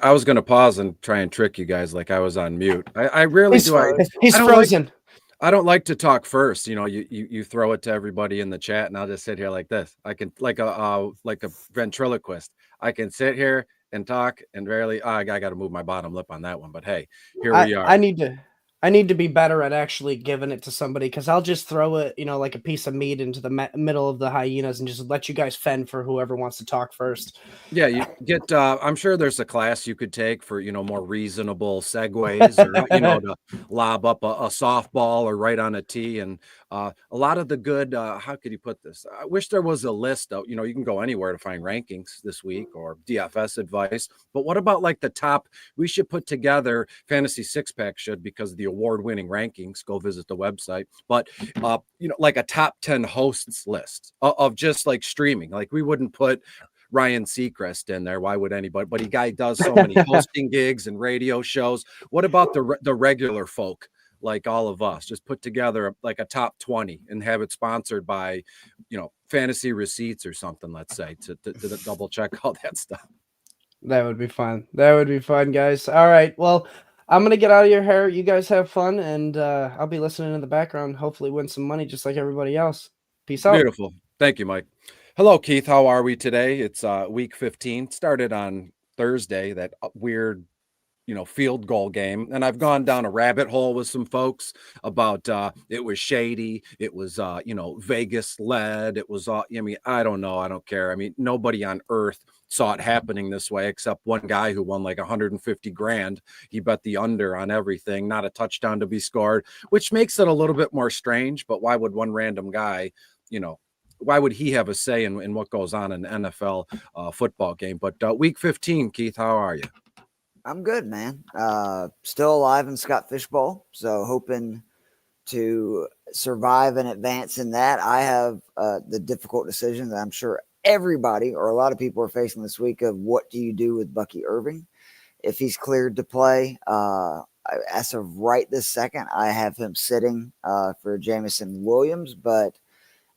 I was gonna pause and try and trick you guys like I was on mute. I rarely He's do. He's frozen. I don't like to talk first. You know, you throw it to everybody in the chat, and I'll just sit here like this. I can like a ventriloquist. I can sit here and talk, and rarely. I got to move my bottom lip on that one. But hey, here we are. I need to be better at actually giving it to somebody, because I'll just throw it, like a piece of meat into the middle of the hyenas and just let you guys fend for whoever wants to talk first. Yeah, you get. I'm sure there's a class you could take for more reasonable segues, or to lob up a softball or right on a tee, and a lot of the good. How could you put this? I wish there was a list of. You can go anywhere to find rankings this week or DFS advice. But what about like the top? We should put together Fantasy Six Pack because the award-winning rankings. Go visit the website. But like a top 10 hosts list of just like streaming. Like we wouldn't put Ryan Seacrest in there. Why would anybody? But guy does so many hosting gigs and radio shows. What about the regular folk like all of us? Just put together like a top 20 and have it sponsored by Fantasy Receipts or something. Let's say to double check all that stuff. That would be fun. That would be fun, guys. All right. Well, I'm going to get out of your hair. You guys have fun, and I'll be listening in the background, hopefully win some money just like everybody else. Peace out. Beautiful. Thank you, Mike. Hello, Keith. How are we today? It's week 15. Started on Thursday, that weird, field goal game. And I've gone down a rabbit hole with some folks about it was shady. It was, Vegas led. It was, I don't know. I don't care. I mean, nobody on earth saw it happening this way except one guy who won like 150 grand. He bet the under on everything, not a touchdown to be scored, which makes it a little bit more strange. But why would one random guy, why would he have a say in what goes on in an NFL football game? But week 15, Keith, how are you? I'm good, man. Still alive in Scott Fishbowl, so hoping to survive and advance in that. I have the difficult decision that I'm sure everybody or a lot of people are facing this week of what do you do with Bucky Irving if he's cleared to play. As of right this second, I have him sitting for Jameson Williams, but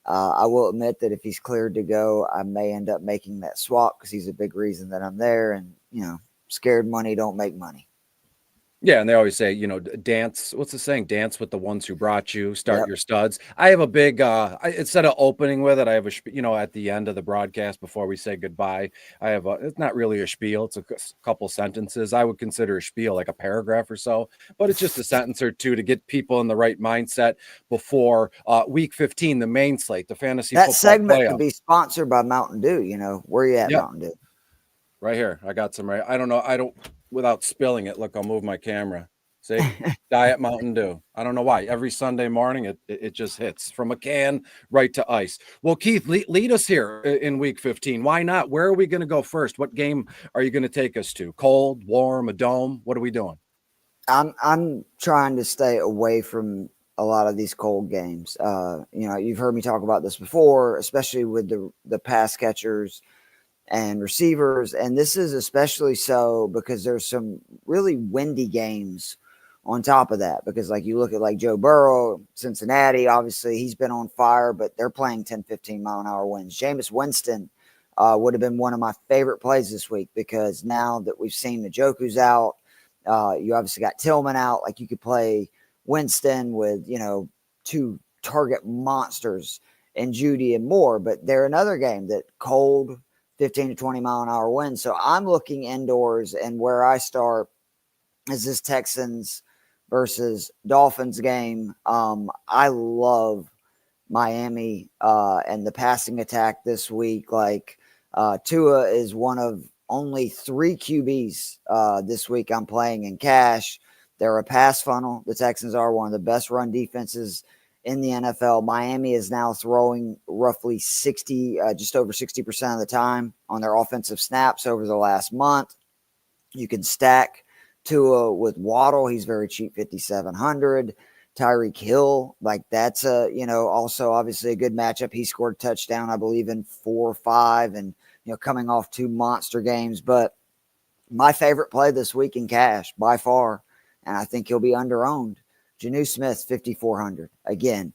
I will admit that if he's cleared to go, I may end up making that swap because he's a big reason that I'm there. And, scared money don't make money. Yeah, and they always say, dance. What's the saying? Dance with the ones who brought you. Start your studs. I have a big. Instead of opening with it, I have a. At the end of the broadcast before we say goodbye, I have a. It's not really a spiel. It's a couple sentences. I would consider a spiel like a paragraph or so, but it's just a sentence or two to get people in the right mindset before week 15, the main slate, the fantasy. That football segment playoff. Could be sponsored by Mountain Dew. Where you at, Yep. Mountain Dew? Right here. I got some right. I don't know. I don't, without spilling it. Look, I'll move my camera. See, Diet Mountain Dew. I don't know why. Every Sunday morning, it just hits from a can right to ice. Well, Keith, lead us here in week 15. Why not? Where are we going to go first? What game are you going to take us to? Cold, warm, a dome? What are we doing? I'm trying to stay away from a lot of these cold games. You've heard me talk about this before, especially with the pass catchers and receivers. And this is especially so because there's some really windy games on top of that, because like you look at like Joe Burrow, Cincinnati, obviously he's been on fire, but they're playing 10, 15 mile an hour winds. Jameis Winston would have been one of my favorite plays this week, because now that we've seen Njoku's out, you obviously got Tillman out. Like you could play Winston with, 2 target monsters and Judy and Moore, but they're another game that cold 15 to 20 mile an hour wind. So I'm looking indoors, and where I start is this Texans versus Dolphins game. I love Miami and the passing attack this week. Like Tua is one of only 3 QBs this week I'm playing in cash. They're a pass funnel. The Texans are one of the best run defenses in the NFL. Miami is now throwing roughly just over 60% of the time on their offensive snaps over the last month. You can stack Tua with Waddle. He's very cheap, 5,700. Tyreek Hill, like that's also obviously a good matchup. He scored a touchdown, I believe, in 4 or 5, and coming off 2 monster games. But my favorite play this week in cash by far, and I think he'll be under-owned, Jonnu Smith, 5,400. Again,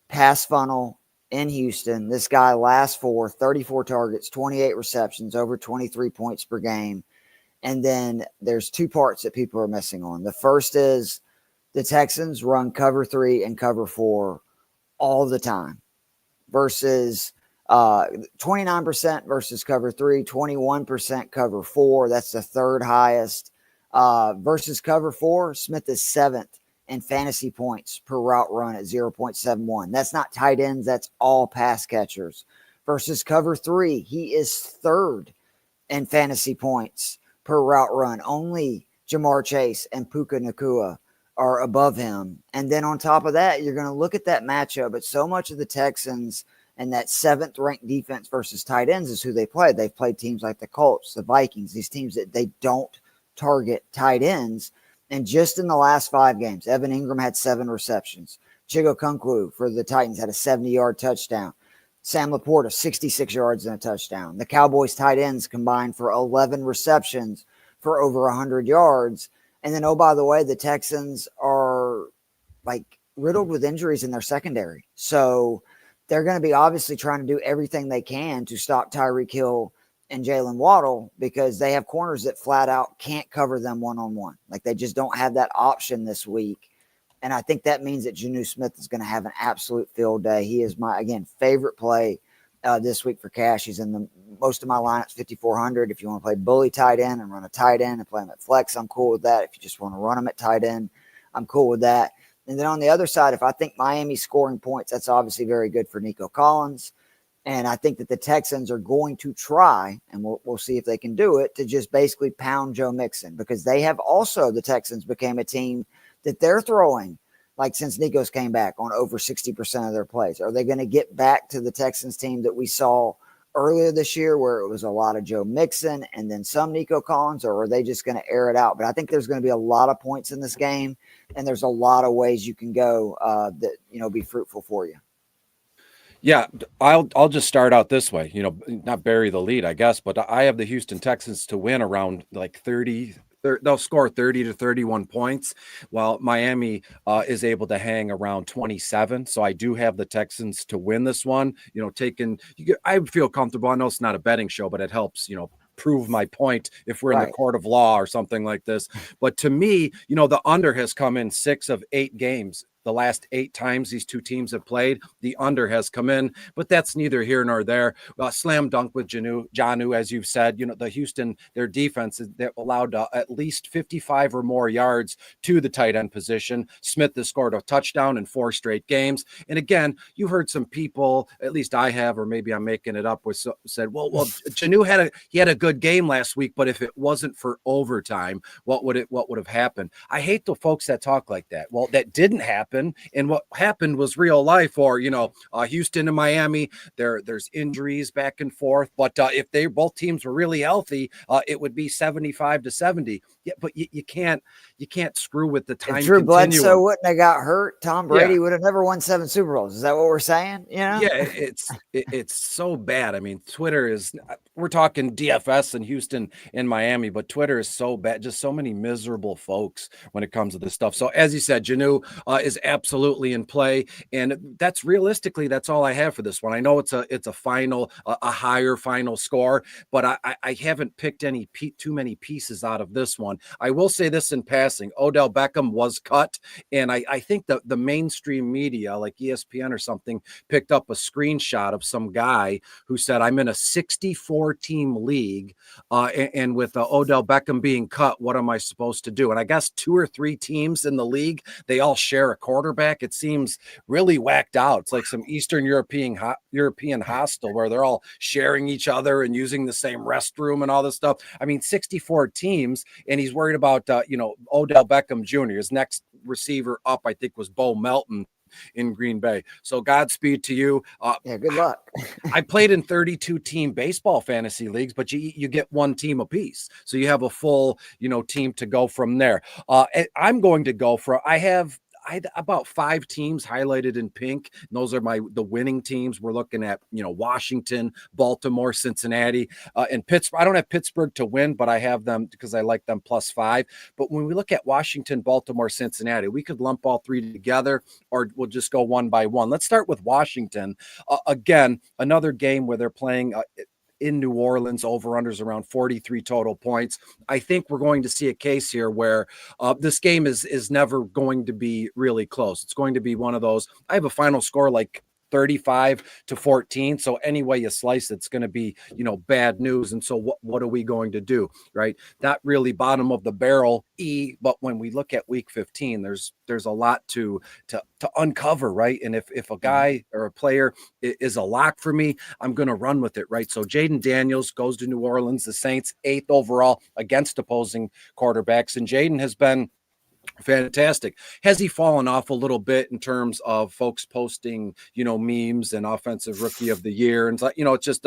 pass funnel in Houston. This guy last 34 targets, 28 receptions, over 23 points per game. And then there's 2 parts that people are missing on. The first is the Texans run cover 3 and cover 4 all the time versus 29% versus cover 3, 21% cover 4. That's the 3rd highest. Versus cover 4, Smith is 7th in fantasy points per route run at 0.71. That's not tight ends. That's all pass catchers. Versus cover 3, he is 3rd in fantasy points per route run. Only Jamar Chase and Puka Nacua are above him. And then on top of that, you're going to look at that matchup. But so much of the Texans and that 7th ranked defense versus tight ends is who they play. They've played teams like the Colts, the Vikings, these teams that they don't target tight ends. And just in the last 5 games, Evan Ingram had 7 receptions. Chigo Kunkwu for the Titans had a 70-yard touchdown. Sam Laporta, 66 yards and a touchdown. The Cowboys tight ends combined for 11 receptions for over 100 yards. And then, oh, by the way, the Texans are like riddled with injuries in their secondary. So they're going to be obviously trying to do everything they can to stop Tyreek Hill and Jalen Waddle because they have corners that flat out can't cover them one-on-one. Like they just don't have that option this week. And I think that means that Jonnu Smith is going to have an absolute field day. He is my, again, favorite play this week for cash. He's in most of my lineups, 5,400. If you want to play bully tight end and run a tight end and play him at flex, I'm cool with that. If you just want to run him at tight end, I'm cool with that. And then on the other side, if I think Miami's scoring points, that's obviously very good for Nico Collins. And I think that the Texans are going to try, and we'll see if they can do it, to just basically pound Joe Mixon because they have also, the Texans became a team that they're throwing, like since Nico's came back, on over 60% of their plays. Are they going to get back to the Texans team that we saw earlier this year where it was a lot of Joe Mixon and then some Nico Collins, or are they just going to air it out? But I think there's going to be a lot of points in this game, and there's a lot of ways you can go that, be fruitful for you. Yeah, I'll just start out this way, not bury the lead, I guess, but I have the Houston Texans to win around like 30. They'll score 30 to 31 points, while Miami is able to hang around 27. So I do have the Texans to win this one. I feel comfortable. I know it's not a betting show, but it helps, prove my point if we're in the court of law or something like this. But to me, the under has come in 6 of 8 games. The last 8 times these two teams have played, the under has come in, but that's neither here nor there. Slam dunk with Jonnu, as you've said. The Houston, their defense, they allowed at least 55 or more yards to the tight end position. Smith has scored a touchdown in 4 straight games. And again, you heard some people, at least I have, or maybe I'm making it up, said, well, Jonnu had a good game last week, but if it wasn't for overtime, what would have happened? I hate the folks that talk like that. Well, that didn't happen. And what happened was real life, or Houston and Miami. There's injuries back and forth, but if both teams were really healthy, it would be 75 to 70. Yeah, but you can't screw with the time. If Drew Bledsoe wouldn't have got hurt, Tom Brady would have never won 7 Super Bowls. Is that what we're saying? Yeah, it's so bad. I mean, Twitter is. We're talking DFS in Houston and Miami, but Twitter is so bad. Just so many miserable folks when it comes to this stuff. So as you said, Jonnu is absolutely in play, and that's realistically that's all I have for this one. I know it's a final, a higher final score, but I haven't picked too many pieces out of this one. I will say this in passing: Odell Beckham was cut, and I think the mainstream media like ESPN or something picked up a screenshot of some guy who said, "I'm in a 64-team league, and with Odell Beckham being cut, what am I supposed to do?" And I guess 2 or 3 teams in the league, they all share a quarterback, it seems really whacked out. It's like some Eastern European hostel where they're all sharing each other and using the same restroom and all this stuff. I mean, 64 teams, and he's worried about, Odell Beckham Jr. His next receiver up, I think, was Bo Melton in Green Bay. So Godspeed to you. Yeah, good luck. I played in 32 team baseball fantasy leagues, but you get one team apiece. So you have a full, team to go from there. I'm going to go for, I had about 5 teams highlighted in pink. And those are the winning teams. We're looking at, Washington, Baltimore, Cincinnati, and Pittsburgh. I don't have Pittsburgh to win, but I have them because I like them +5. But when we look at Washington, Baltimore, Cincinnati, we could lump all 3 together, or we'll just go one by one. Let's start with Washington. Again, another game where they're playing in New Orleans, over-unders around 43 total points. I think we're going to see a case here where this game is never going to be really close. It's going to be one of those. I have a final score like 35-14. So any way you slice it, it's going to be, bad news. And so what are we going to do? Right. Not really bottom of the barrel but when we look at week 15, there's a lot to uncover. Right. And if a guy or a player is a lock for me, I'm going to run with it. Right. So Jaden Daniels goes to New Orleans, the Saints 8th overall against opposing quarterbacks. And Jaden has been fantastic. Has he fallen off a little bit in terms of folks posting, memes and offensive rookie of the year? And it's just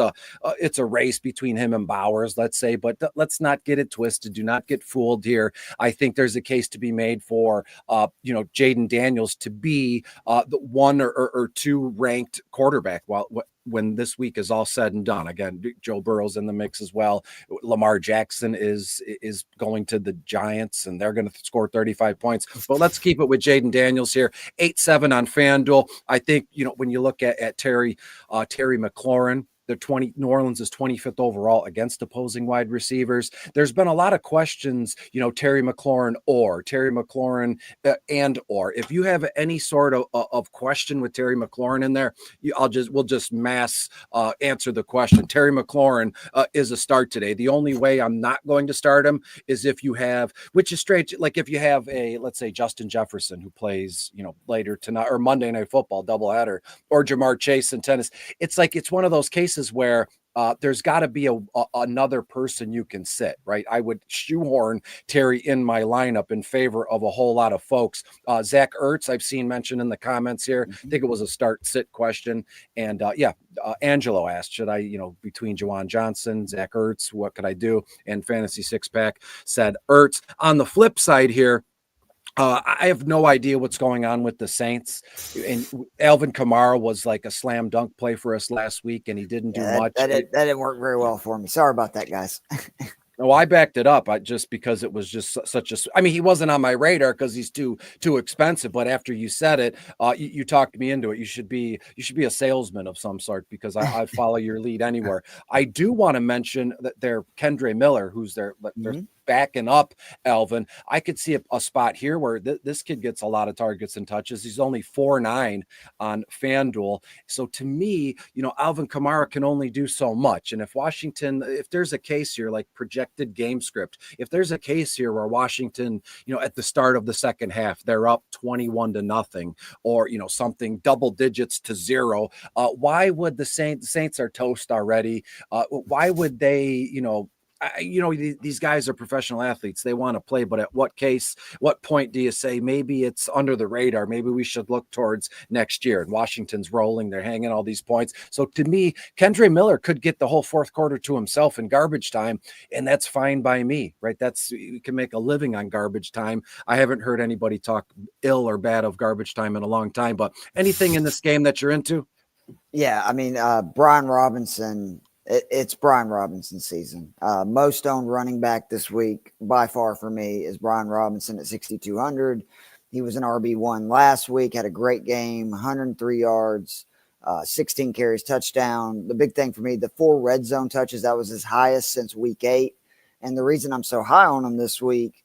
it's a race between him and Bowers, let's say, but let's not get it twisted. Do not get fooled here. I think there's a case to be made for, Jaden Daniels to be the 1 or 2 ranked quarterback when this week is all said and done. Again, Joe Burrow's in the mix as well. Lamar Jackson is going to the Giants, and they're going to score 35 points. But let's keep it with Jaden Daniels here. 8-7 on FanDuel. I think, when you look at Terry McLaurin, New Orleans is 25th overall against opposing wide receivers. There's been a lot of questions, Terry McLaurin or if you have any sort of question with Terry McLaurin in there, we'll just mass answer the question. Terry McLaurin is a start today. The only way I'm not going to start him is if you have, which is straight, like if you have let's say Justin Jefferson, who plays, later tonight or Monday Night Football doubleheader, or Jamar Chase in tennis. It's like, it's one of those cases where there's got to be another person you can sit, right? I would shoehorn Terry in my lineup in favor of a whole lot of folks. Zach Ertz, I've seen mentioned in the comments here. I think it was a start-sit question. And Angelo asked, should I, between Juwan Johnson, Zach Ertz, what could I do? And Fantasy Six Pack said Ertz. On the flip side here, I have no idea what's going on with the Saints. And Alvin Kamara was like a slam dunk play for us last week, and he didn't do much. That didn't work very well for me. Sorry about that, guys. No, I backed it up just because it was just he wasn't on my radar because he's too expensive. But after you said it, you talked me into it. You should be a salesman of some sort, because I'd follow your lead anywhere. I do want to mention that Kendre Miller, who's they're backing up Alvin. I could see a spot here where this kid gets a lot of targets and touches. He's only 4.9 on FanDuel. So to me, Alvin Kamara can only do so much. And if there's a case here, like projected game script, if there's a case here where Washington, at the start of the second half, they're up 21-0, or, something double digits to 0, why would the Saints are toast already? Why would they, these guys are professional athletes. They want to play, but at what point do you say maybe it's under the radar? Maybe we should look towards next year. And Washington's rolling. They're hanging all these points. So to me, Kendre Miller could get the whole fourth quarter to himself in garbage time, and that's fine by me, right? You can make a living on garbage time. I haven't heard anybody talk ill or bad of garbage time in a long time, but anything in this game that you're into? Yeah, Brian Robinson. It's Brian Robinson's season. Most owned running back this week by far for me is Brian Robinson at 6,200. He was an RB1 last week, had a great game, 103 yards, 16 carries, touchdown. The big thing for me, the 4 red zone touches, that was his highest since week 8. And the reason I'm so high on him this week,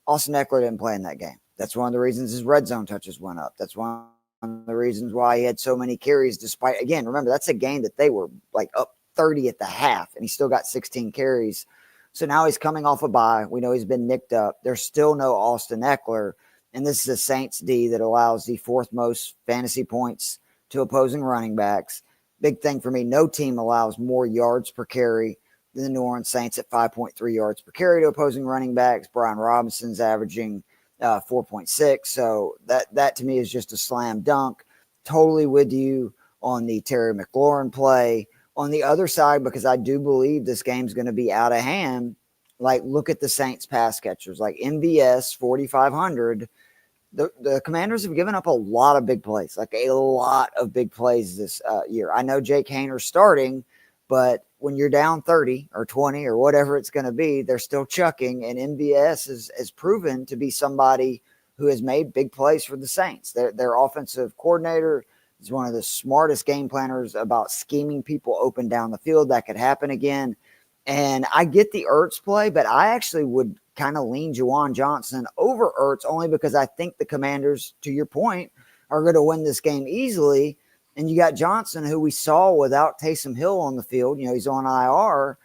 Austin Eckler didn't play in that game. That's one of the reasons his red zone touches went up. That's one of the reasons why he had so many carries, despite, again, remember, that's a game that they were like up 30 at the half, and he still got 16 carries. So now he's coming off a bye. We know he's been nicked up. There's still no Austin Eckler. and this is a Saints D that allows the 4th most fantasy points to opposing running backs. Big thing for me, no team allows more yards per carry than the New Orleans Saints at 5.3 yards per carry to opposing running backs. Brian Robinson's averaging 4.6. So that to me is just a slam dunk. Totally with you on the Terry McLaurin play. On the other side, because I do believe this game's going to be out of hand, like look at the Saints pass catchers, like MVS 4,500. The Commanders have given up a lot of big plays, like a lot of big plays this year. I know Jake Hayner's starting, but when you're down 30 or 20 or whatever it's going to be, they're still chucking. And MVS has proven to be somebody who has made big plays for the Saints. Their offensive coordinator is one of the smartest game planners about scheming people open down the field. That could happen again. And I get the Ertz play, but I actually would kind of lean Juwan Johnson over Ertz only because I think the Commanders, to your point, are going to win this game easily. And you got Johnson, who we saw without Taysom Hill on the field. You know, he's on IR.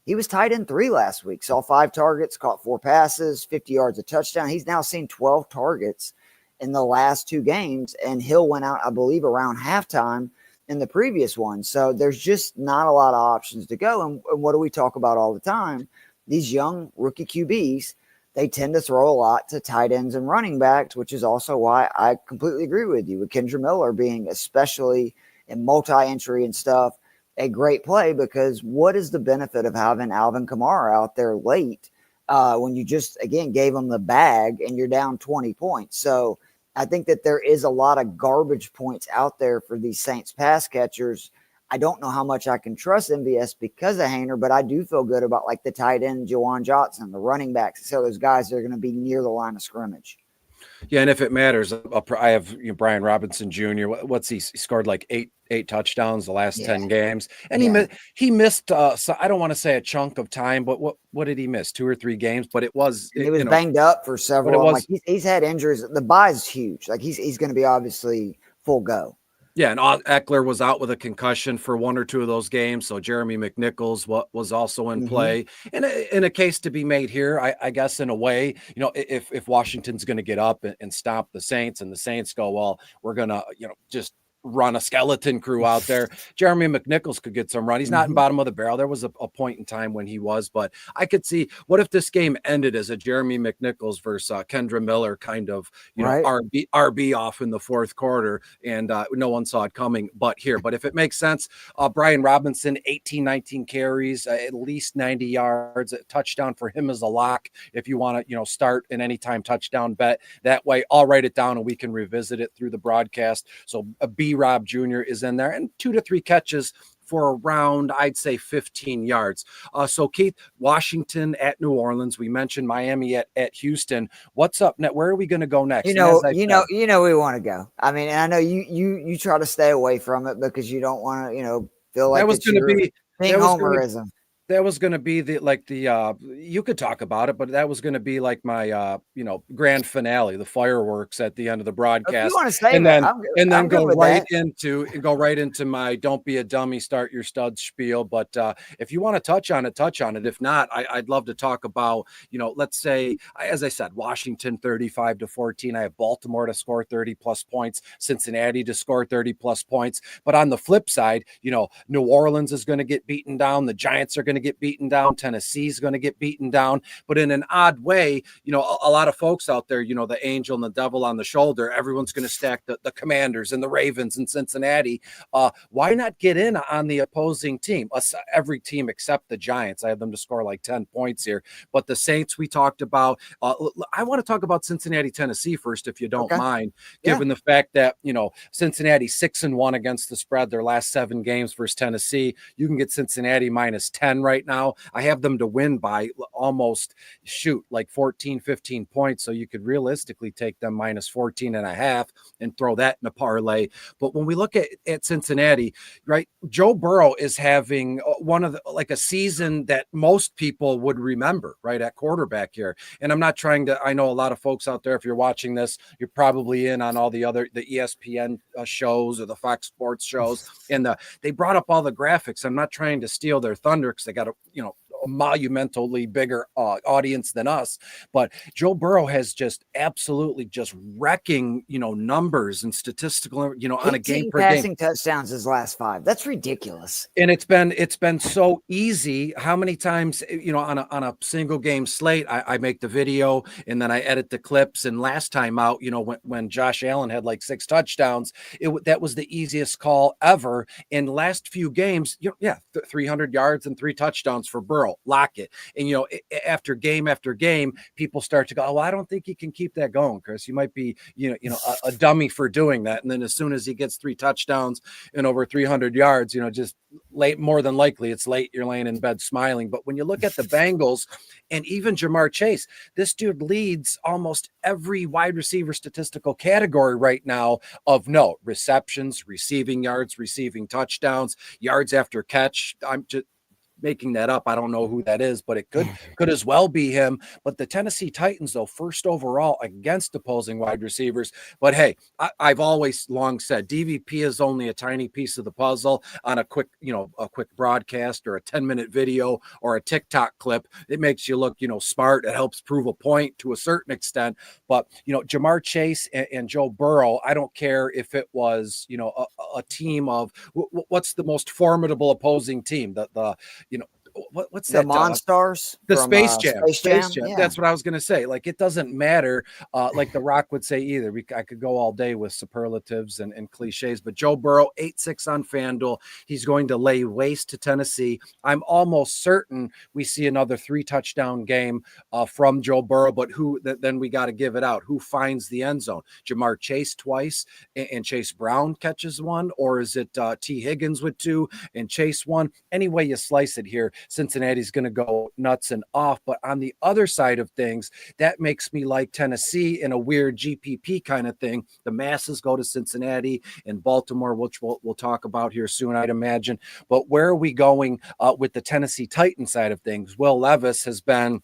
He was tight end 3 last week. Saw 5 targets, caught 4 passes, 50 yards, a touchdown. He's now seen 12 targets in the last 2 games. And Hill went out, I believe, around halftime in the previous one. So there's just not a lot of options to go. And what do we talk about all the time? These young rookie QBs, they tend to throw a lot to tight ends and running backs, which is also why I completely agree with you with Kendra Miller being, especially in multi-entry and stuff, a great play, because what is the benefit of having Alvin Kamara out there late when you just, again, gave him the bag and you're down 20 points? So I think that there is a lot of garbage points out there for these Saints pass catchers. I don't know how much I can trust MVS because of Hayner, but I do feel good about like the tight end, Juwan Johnson, the running backs. So those guys that are going to be near the line of scrimmage. Yeah, and if it matters, I have Brian Robinson Jr. What's he scored like eight touchdowns the last 10 games, and he missed. So I don't want to say a chunk of time, but what did he miss? 2 or 3 games, but it was he was banged up for several. Like he's had injuries. The bye is huge. Like he's going to be obviously full go. Yeah, and Eckler was out with a concussion for 1 or 2 of those games. So Jeremy McNichols was also in play. And in a case to be made here, I guess in a way, if Washington's going to get up and stop the Saints, and the Saints go, well, we're going to, just run a skeleton crew out there, Jeremy McNichols could get some run. He's not in bottom of the barrel. There was a point in time when he was, but I could see, what if this game ended as a Jeremy McNichols versus Kendra Miller kind of, RB off in the 4th quarter, and no one saw it coming but if it makes sense, Brian Robinson, 19 carries, at least 90 yards, a touchdown for him is a lock. If you want to, start an anytime touchdown bet that way, I'll write it down and we can revisit it through the broadcast. So B Rob Jr. is in there, and 2 to 3 catches for around, I'd say, 15 yards. So Keith, Washington at New Orleans. We mentioned Miami at Houston. What's up next? Where are we going to go next? We want to go. I mean, I know you try to stay away from it because you don't want to, feel like that was going to be homerism. That was going to be you could talk about it, but that was going to be like my, grand finale, the fireworks at the end of the broadcast. If you want to say and that, then go right into my don't be a dummy, start your stud spiel. But if you want to touch on it. If not, I'd love to talk about, let's say, as I said, Washington 35-14. I have Baltimore to score 30 plus points, Cincinnati to score 30 plus points. But on the flip side, New Orleans is going to get beaten down. The Giants are going to get beaten down. Tennessee's going to get beaten down. But in an odd way, a lot of folks out there, the angel and the devil on the shoulder, everyone's going to stack the Commanders and the Ravens and Cincinnati. Why not get in on the opposing team? Every team except the Giants. I have them to score like 10 points here. But the Saints we talked about. I want to talk about Cincinnati, Tennessee first, if you don't mind, given the fact that, Cincinnati 6-1 against the spread their last 7 games versus Tennessee. You can get Cincinnati -10 right now. I have them to win by almost like 14, 15 points. So you could realistically take them -14.5 and throw that in a parlay. But when we look at Cincinnati, right, Joe Burrow is having one of a season that most people would remember, right, at quarterback here. And I'm not trying to, I know a lot of folks out there, if you're watching this, you're probably in on all the ESPN shows or the Fox Sports shows. And they brought up all the graphics. I'm not trying to steal their thunder because they got monumentally bigger audience than us. But Joe Burrow has just absolutely just wrecking, numbers and statistical, on a game per game. Passing touchdowns his last 5. That's ridiculous. And it's been so easy. How many times, on a single game slate, I make the video and then I edit the clips. And last time out, when Josh Allen had like 6 touchdowns, that was the easiest call ever. In the last few games, 300 yards and 3 touchdowns for Burrow. Lock it. And after game, people start to go, "Oh, I don't think he can keep that going, Chris. You might be, a dummy for doing that." And then as soon as he gets 3 touchdowns and over 300 yards, just late, more than likely it's late, you're laying in bed smiling. But when you look at the Bengals and even Jamar Chase, this dude leads almost every wide receiver statistical category right now of note: receptions, receiving yards, receiving touchdowns, yards after catch. I'm just making that up. I don't know who that is, but it could as well be him. But the Tennessee Titans, though, first overall against opposing wide receivers. But hey, I've always long said DVP is only a tiny piece of the puzzle on a quick broadcast or a 10-minute video or a TikTok clip. It makes you look, smart. It helps prove a point to a certain extent. But, Jamar Chase and Joe Burrow, I don't care if it was, a team of what's the most formidable opposing team, what's that? The Monstars, the from, Space Jam. Space Jam. Yeah. That's what I was going to say. Like, it doesn't matter. Like The Rock would say either. I could go all day with superlatives and cliches, but Joe Burrow, 8-6 on FanDuel. He's going to lay waste to Tennessee. I'm almost certain we see another 3 touchdown game from Joe Burrow, but then we got to give it out. Who finds the end zone? Jamar Chase twice and Chase Brown catches 1, or is it T. Higgins with 2 and Chase 1? Any way you slice it here, Cincinnati's going to go nuts and off. But on the other side of things, that makes me like Tennessee in a weird GPP kind of thing. The masses go to Cincinnati and Baltimore, which we'll talk about here soon, I'd imagine. But where are we going with the Tennessee Titans side of things? Will Levis has been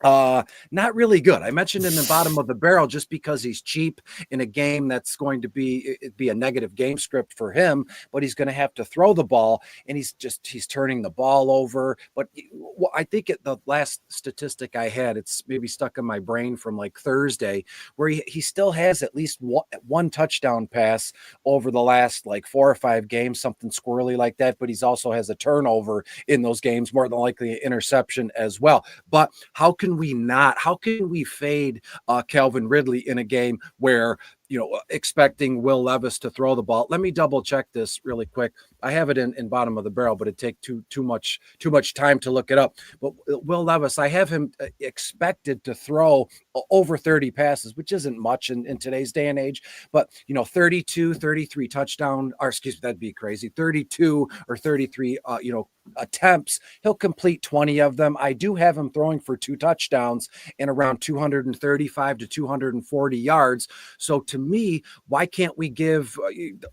not really good. I mentioned in the bottom of the barrel just because he's cheap in a game that's going to be a negative game script for him, but he's going to have to throw the ball, and he's turning the ball over. But I think the last statistic I had, it's maybe stuck in my brain from like Thursday, where he still has at least one touchdown pass over the last like 4 or 5 games, something squirrely like that. But he's also has a turnover in those games, more than likely an interception as well. But how can we fade Calvin Ridley in a game where expecting Will Levis to throw the ball? Let me double check this really quick. I have it in bottom of the barrel, but it'd take too much time to look it up. But Will Levis, I have him expected to throw over 30 passes, which isn't much in today's day and age, but 32, 33 touchdown, or excuse me, that'd be crazy. 32 or 33, attempts. He'll complete 20 of them. I do have him throwing for 2 touchdowns and around 235 to 240 yards. So to me, why can't we give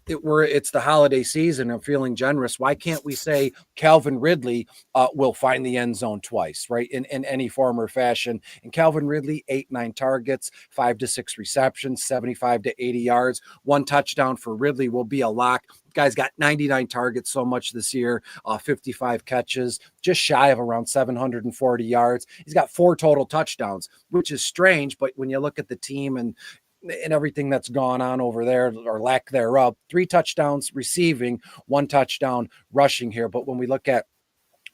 it's the holiday season? I'm feeling generous. Why can't we say Calvin Ridley will find the end zone twice, right? In any form or fashion. And Calvin Ridley, 8-9 targets, 5 to 6 receptions, 75 to 80 yards. 1 touchdown for Ridley will be a lock. Guy's got 99 targets so much this year, 55 catches, just shy of around 740 yards. He's got 4 total touchdowns, which is strange. But when you look at the team and everything that's gone on over there, or lack thereof, 3 touchdowns receiving, 1 touchdown rushing here. But when we look at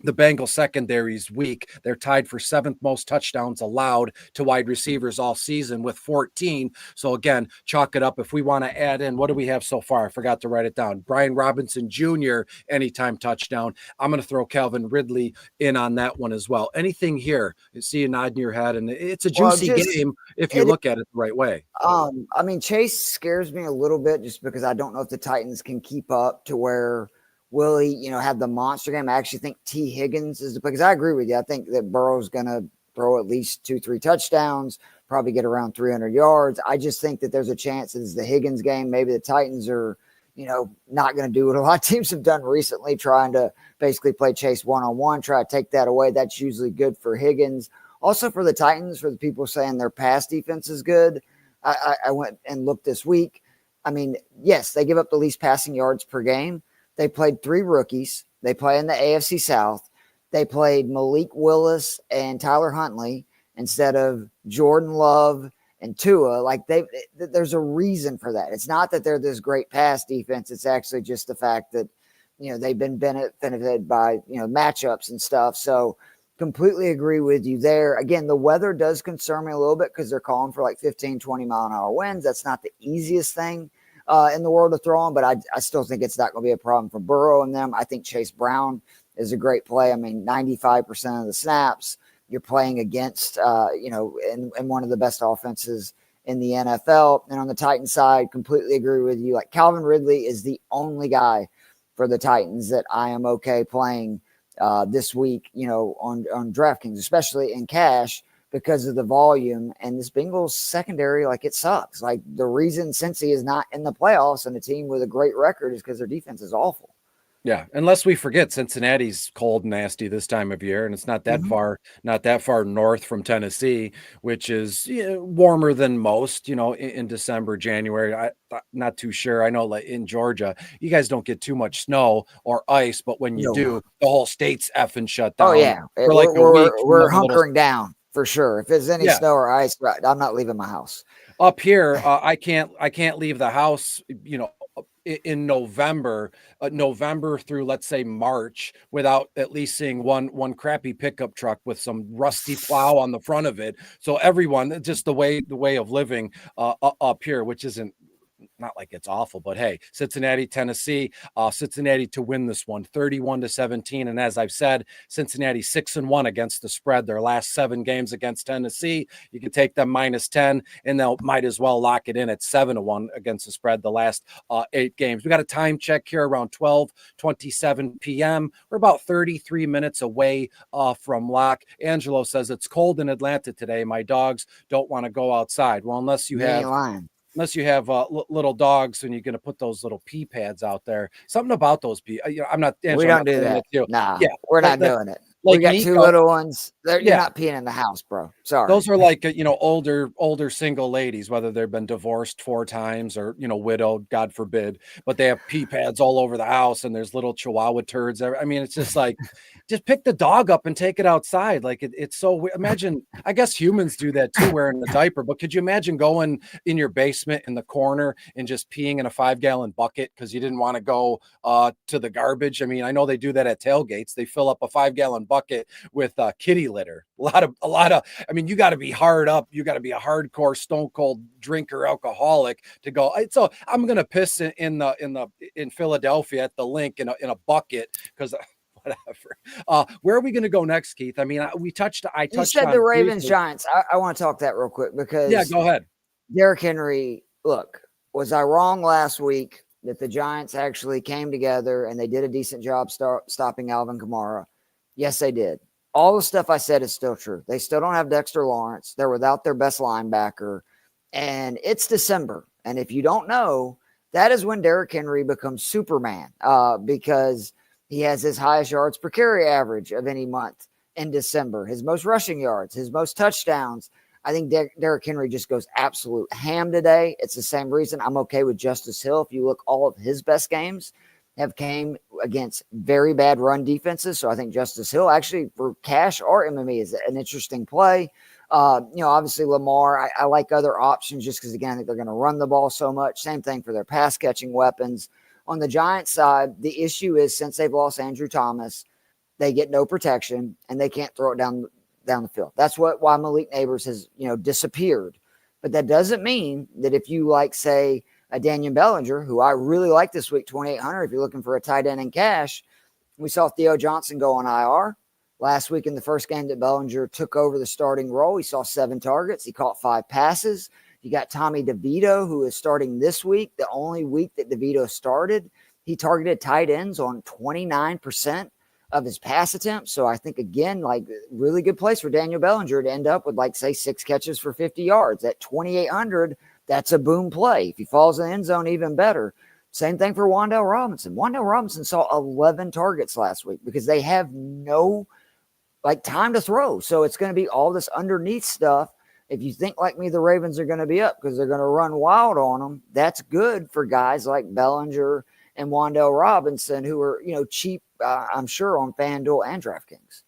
the Bengals secondary's weak. They're tied for 7th most touchdowns allowed to wide receivers all season with 14. So again, chalk it up. If we want to add in, what do we have so far? I forgot to write it down. Brian Robinson Jr., anytime touchdown. I'm going to throw Calvin Ridley in on that one as well. Anything here? You see you nodding your head, and it's a juicy game if you look at it the right way. I mean, Chase scares me a little bit just because I don't know if the Titans can keep up to where will he, have the monster game. I actually think T. Higgins is because I agree with you. I think that Burrow's going to throw at least 2-3 touchdowns, probably get around 300 yards. I just think that there's a chance it's the Higgins game. Maybe the Titans are, not going to do what a lot of teams have done recently, trying to basically play Chase one-on-one, try to take that away. That's usually good for Higgins. Also for the Titans, for the people saying their pass defense is good, I went and looked this week. I mean, yes, they give up the least passing yards per game. They played 3 rookies. They play in the AFC South. they played Malik Willis and Tyler Huntley instead of Jordan Love and Tua. Like there's a reason for that. It's not that they're this great pass defense. It's actually just the fact that, they've been benefited by, matchups and stuff. So completely agree with you there. Again, the weather does concern me a little bit because they're calling for like 15, 20 mile an hour winds. That's not the easiest thing in the world to throw on, but I still think it's not going to be a problem for Burrow and them. I think Chase Brown is a great play. I mean, 95% of the snaps you're playing against, in one of the best offenses in the NFL. And on the Titans side, completely agree with you. Like Calvin Ridley is the only guy for the Titans that I am okay playing this week, on DraftKings, especially in cash because of the volume. And this Bengals secondary, like it sucks. Like the reason Cincy is not in the playoffs and a team with a great record is because their defense is awful. Yeah, unless we forget Cincinnati's cold and nasty this time of year, and it's not that far north from Tennessee, which is warmer than most, in December, January. I'm not too sure. I know like in Georgia, you guys don't get too much snow or ice, but when you do, the whole state's effing shut down. Oh yeah, for like a week. We're hunkering down for sure. If there's any snow or ice, I'm not leaving my house. Up here, I can't leave the house, in November through, let's say, March without at least seeing one crappy pickup truck with some rusty plow on the front of it. So everyone, just the way of living up here, which isn't not like it's awful, but hey, Cincinnati, Tennessee, Cincinnati to win this one 31-17. And as I've said, Cincinnati 6-1 against the spread. Their last 7 games against Tennessee, you can take them -10 and they'll might as well lock it in at 7-1 against the spread the last 8 games. We got a time check here around 12:27 p.m. We're about 33 minutes away from lock. Angelo says it's cold in Atlanta today. My dogs don't want to go outside. Well, unless you have little dogs and you're going to put those little pee pads out there. Something about those pee. I'm not. We don't do that. Nah, yeah, we're not doing it. Like we got Nico, 2 little ones. You're not peeing in the house, bro. Sorry. Those are like, older single ladies, whether they've been divorced 4 times or, widowed, God forbid, but they have pee pads all over the house and there's little chihuahua turds. I mean, it's just like, just pick the dog up and take it outside. Like it's so weird. Imagine, I guess humans do that too, wearing a diaper, but could you imagine going in your basement in the corner and just peeing in a 5-gallon bucket because you didn't want to go to the garbage? I mean, I know they do that at tailgates. They fill up a 5-gallon bucket with kitty litter. A lot of, I mean, you got to be hard up. You got to be a hardcore stone cold drinker, alcoholic to go. So I'm going to piss in Philadelphia at the link in a bucket because whatever. Where are we going to go next, Keith? I mean, you touched you said the Ravens Giants. I want to talk that real quick because go ahead. Derrick Henry, look, was I wrong last week that the Giants actually came together and they did a decent job stopping Alvin Kamara? Yes, they did. All the stuff I said is still true. They still don't have Dexter Lawrence. They're without their best linebacker. And it's December. And if you don't know, that is when Derrick Henry becomes Superman because he has his highest yards per carry average of any month in December, his most rushing yards, his most touchdowns. I think Derrick Henry just goes absolute ham today. It's the same reason I'm okay with Justice Hill. If you look, all of his best games have came against very bad run defenses. So I think Justice Hill actually for cash or MME is an interesting play. Obviously Lamar, I like other options just because, again, I think they're going to run the ball so much. Same thing for their pass catching weapons. On the Giants side, the issue is since they've lost Andrew Thomas, they get no protection and they can't throw it down the field. That's why Malik Neighbors has, disappeared. But that doesn't mean that if you like, say, a Daniel Bellinger, who I really like this week, 2,800, if you're looking for a tight end in cash, we saw Theo Johnson go on IR. Last week in the first game that Bellinger took over the starting role, he saw 7 targets. He caught 5 passes. You got Tommy DeVito, who is starting this week. The only week that DeVito started, he targeted tight ends on 29% of his pass attempts. So I think, again, like really good place for Daniel Bellinger to end up with, like, say, 6 catches for 50 yards. At 2,800, that's a boom play. If he falls in the end zone, even better. Same thing for Wan'Dale Robinson. Wan'Dale Robinson saw 11 targets last week because they have no time to throw. So it's going to be all this underneath stuff. If you think like me, the Ravens are going to be up because they're going to run wild on them. That's good for guys like Bellinger and Wan'Dale Robinson, who are, cheap I'm sure, on FanDuel and DraftKings.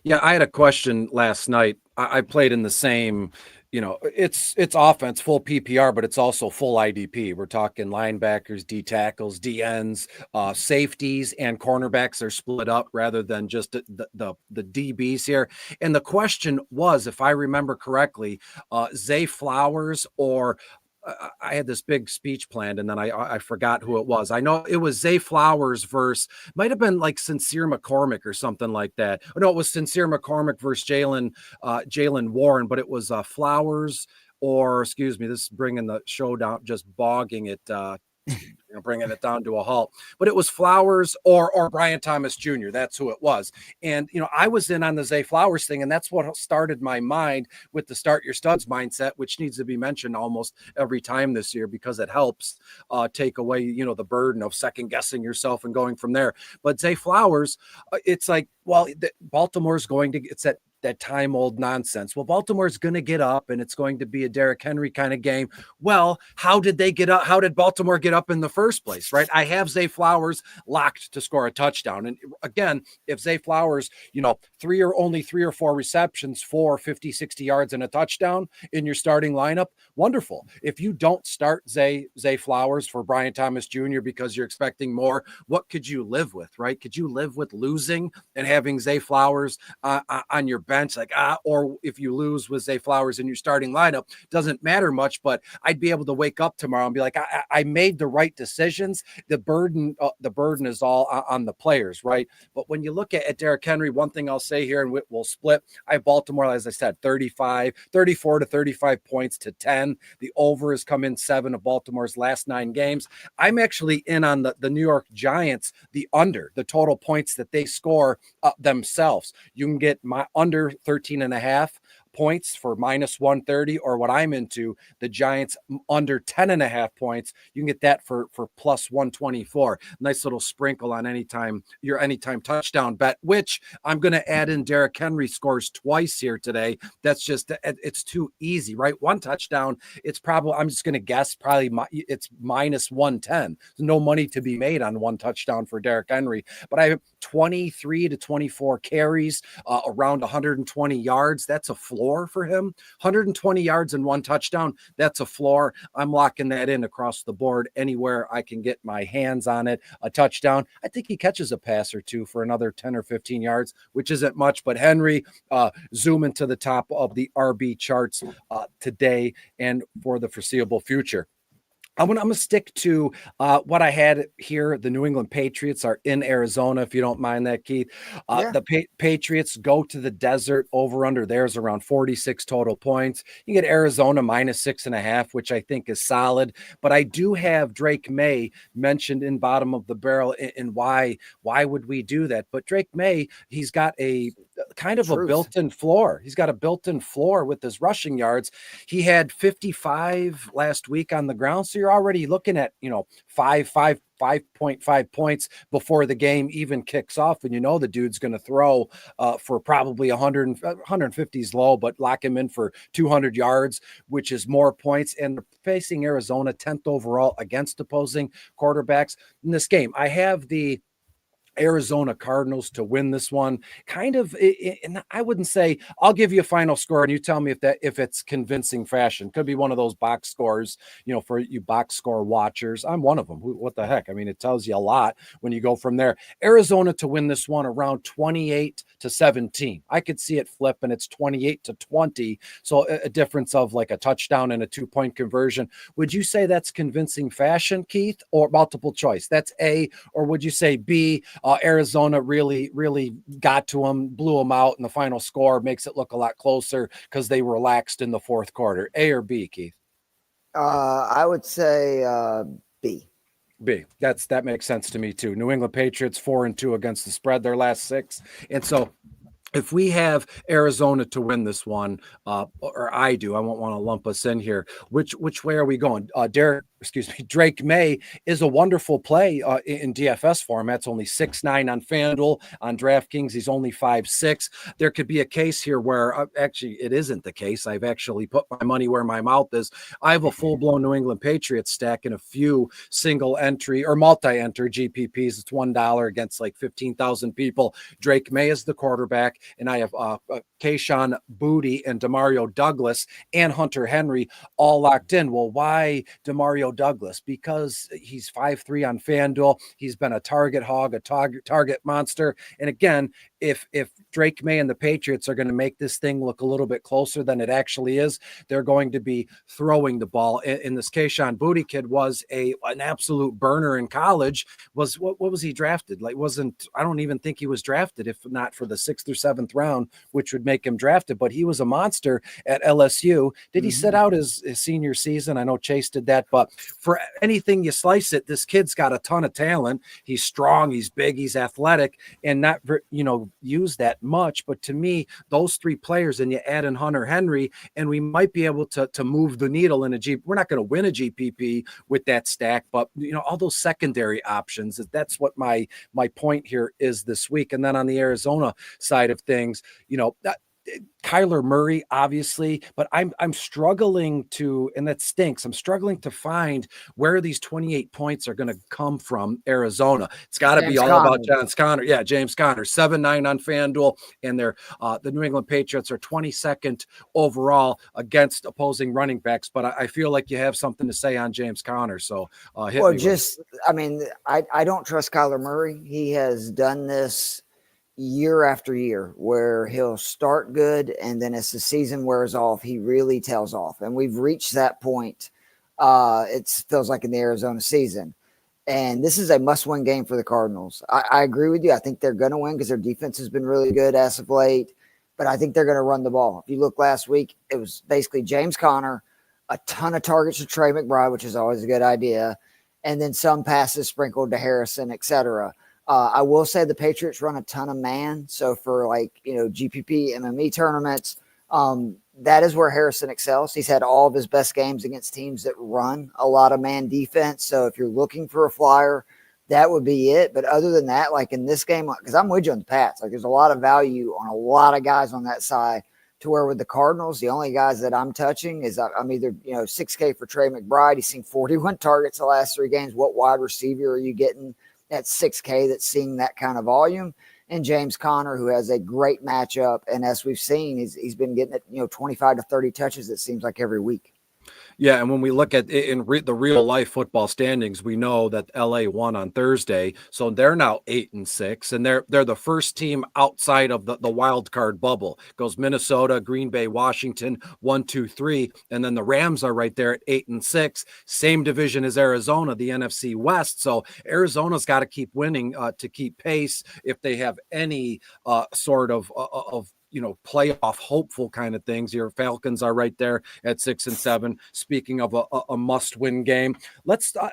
Yeah, I had a question last night. I played in the same, it's offense, full PPR, but it's also full IDP. We're talking linebackers, D tackles, DNs, safeties, and cornerbacks are split up rather than just the DBs here. And the question was, if I remember correctly, Zay Flowers or I had this big speech planned and then I forgot who it was. I know it was Zay Flowers versus, might have been like Sincere McCormick or something like that. Oh, no, it was Sincere McCormick versus Jalen Warren, but it was Flowers, or excuse me, this is bringing the show down, just bogging it, bringing it down to a halt. But it was Flowers or Brian Thomas Jr. That's who it was. And, I was in on the Zay Flowers thing, and that's what started my mind with the start your studs mindset, which needs to be mentioned almost every time this year because it helps take away, the burden of second guessing yourself and going from there. But Zay Flowers, it's like, well, Baltimore's going to, it's that time old nonsense. Well, Baltimore's going to get up and it's going to be a Derrick Henry kind of game. Well, how did they get up? How did Baltimore get up in the first place, right? I have Zay Flowers locked to score a touchdown. And again, if Zay Flowers, only three or four receptions for 50, 60 yards and a touchdown in your starting lineup, wonderful. If you don't start Zay Flowers for Brian Thomas Jr. because you're expecting more, what could you live with, right? Could you live with losing and having Zay Flowers on your bench? Or if you lose with Zay Flowers in your starting lineup, doesn't matter much, but I'd be able to wake up tomorrow and be like, I made the right decisions. The burden is all on the players, right? But when you look at Derrick Henry, one thing I'll say here, and we'll split, I have Baltimore, as I said, 34 to 35 points to 10. The over has come in 7 of Baltimore's last 9 games. I'm actually in on the New York Giants, the under, the total points that they score themselves. You can get my under 13.5 points for minus 130, or what I'm into, the Giants under 10.5 points. You can get that for plus 124. Nice little sprinkle on your anytime touchdown bet, which I'm going to add in. Derrick Henry scores twice here today. That's just, it's too easy, right? One touchdown, it's probably, I'm just going to guess, it's minus 110. There's no money to be made on one touchdown for Derrick Henry, but I have 23 to 24 carries, around 120 yards. That's a floor for him. 120 yards and 1 touchdown. That's a floor. I'm locking that in across the board anywhere I can get my hands on it. A touchdown. I think he catches a pass or two for another 10 or 15 yards, which isn't much, but Henry zooming to the top of the RB charts today and for the foreseeable future. I'm gonna stick to what I had here. The New England Patriots are in Arizona, if you don't mind that, Keith. The Patriots go to the desert. Over under there's around 46 total points. You get Arizona minus 6.5, which I think is solid. But I do have Drake May mentioned in bottom of the barrel. And why would we do that? But Drake May, he's got a kind of a built-in floor. He's got a built-in floor with his rushing yards. He had 55 last week on the ground. So you're already looking at, 5.5 points before the game even kicks off. And the dude's going to throw for probably 150 is low, but lock him in for 200 yards, which is more points. And facing Arizona 10th overall against opposing quarterbacks in this game. I have the Arizona Cardinals to win this one. Kind of, and I wouldn't say, I'll give you a final score and you tell me if it's convincing fashion. Could be one of those box scores, for you box score watchers. I'm one of them. What the heck? I mean, it tells you a lot when you go from there. Arizona to win this one around 28-17. I could see it flip and it's 28-20. So a difference of like a touchdown and a 2-point conversion. Would you say that's convincing fashion, Keith, or multiple choice? That's A, or would you say B? Arizona really got to them, blew them out, and the final score makes it look a lot closer because they relaxed in the fourth quarter. A or B, Keith? I would say B. B. That makes sense to me too. New England Patriots 4-2 against the spread their last 6, and so if we have Arizona to win this one, or I do, I won't want to lump us in here. Which way are we going? Drake May is a wonderful play in DFS formats. Only 6'9" on FanDuel. On DraftKings, he's only 5'6". There could be a case here where actually it isn't the case. I've actually put my money where my mouth is. I have a full-blown New England Patriots stack and a few single entry or multi-enter GPPs. It's $1 against like 15,000 people. Drake May is the quarterback, and I have Kayshon Boutte and Demario Douglas and Hunter Henry all locked in. Well, why Demario Douglas? Because he's 5'3" on FanDuel. He's been a target hog, a target monster. And again, if Drake May and the Patriots are going to make this thing look a little bit closer than it actually is, they're going to be throwing the ball. In this Kayshon Boutte kid was an absolute burner in college. What was he drafted? I don't even think he was drafted if not for the 6th or 7th round, which would make him drafted, but he was a monster at LSU. Did he sit out his senior season? I know Chase did that, but for anything you slice it, this kid's got a ton of talent. He's strong, he's big, he's athletic, and not, use that much. But to me, those three players, and you add in Hunter Henry, and we might be able to move the needle in a G. We're not going to win a GPP with that stack, but all those secondary options, that's what my point here is this week. And then on the Arizona side of things, Kyler Murray, obviously, but I'm struggling to, and that stinks. I'm struggling to find where these 28 points are going to come from Arizona. It's got to be all about James Conner. Yeah, James Conner, 7-9 on FanDuel, and they're the New England Patriots are 22nd overall against opposing running backs. But I feel like you have something to say on James Conner. So, I don't trust Kyler Murray. He has done this year after year where he'll start good, and then as the season wears off, he really tails off. And we've reached that point. It feels like in the Arizona season. And this is a must-win game for the Cardinals. I agree with you. I think they're going to win because their defense has been really good as of late, but I think they're going to run the ball. If you look last week, it was basically James Conner, a ton of targets to Trey McBride, which is always a good idea, and then some passes sprinkled to Harrison, etc. I will say the Patriots run a ton of man. So for GPP, MME tournaments, that is where Harrison excels. He's had all of his best games against teams that run a lot of man defense. So if you're looking for a flyer, that would be it. But other than that, like in this game, because I'm with you on the Pats, there's a lot of value on a lot of guys on that side, to where with the Cardinals, the only guys that I'm touching is I'm either, $6K for Trey McBride. He's seen 41 targets the last 3 games. What wide receiver are you getting at 6K that's seeing that kind of volume? And James Conner, who has a great matchup. And as we've seen, he's been getting it, 25 to 30 touches, it seems like, every week. Yeah, and when we look at the real life football standings, we know that LA won on Thursday, so they're now 8-6, and they're the first team outside of the wild card bubble. It goes Minnesota, Green Bay, Washington, 1, 2, 3, and then the Rams are right there at 8-6. Same division as Arizona, the NFC West. So Arizona's got to keep winning to keep pace if they have any sort of playoff hopeful kind of things. Your Falcons are right there at 6-7. Speaking of a must-win game,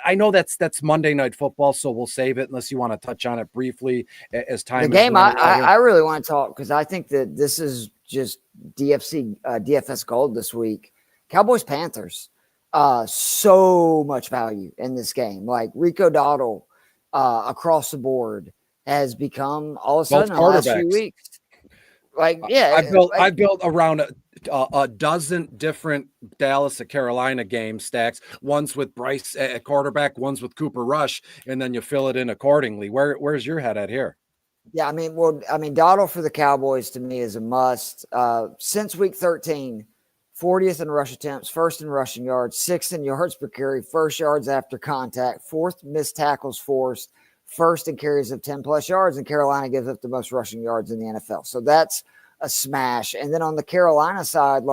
I know that's Monday Night Football, so we'll save it unless you want to touch on it briefly as time. The game I really want to talk, because I think that this is just DFS gold this week. Cowboys Panthers, so much value in this game. Like Rico Dowdle across the board has become all of a sudden in the last few weeks. I built around a dozen different Dallas and Carolina game stacks, ones with Bryce at quarterback, ones with Cooper Rush, and then you fill it in accordingly. Where's your head at here? Yeah, Dowdle for the Cowboys to me is a must. Since week 13, 40th in rush attempts, 1st in rushing yards, 6th in yards per carry, 1st yards after contact, 4th missed tackles forced, 1st in carries of 10+ yards, and Carolina gives up the most rushing yards in the NFL. So that's a smash. And then on the Carolina side,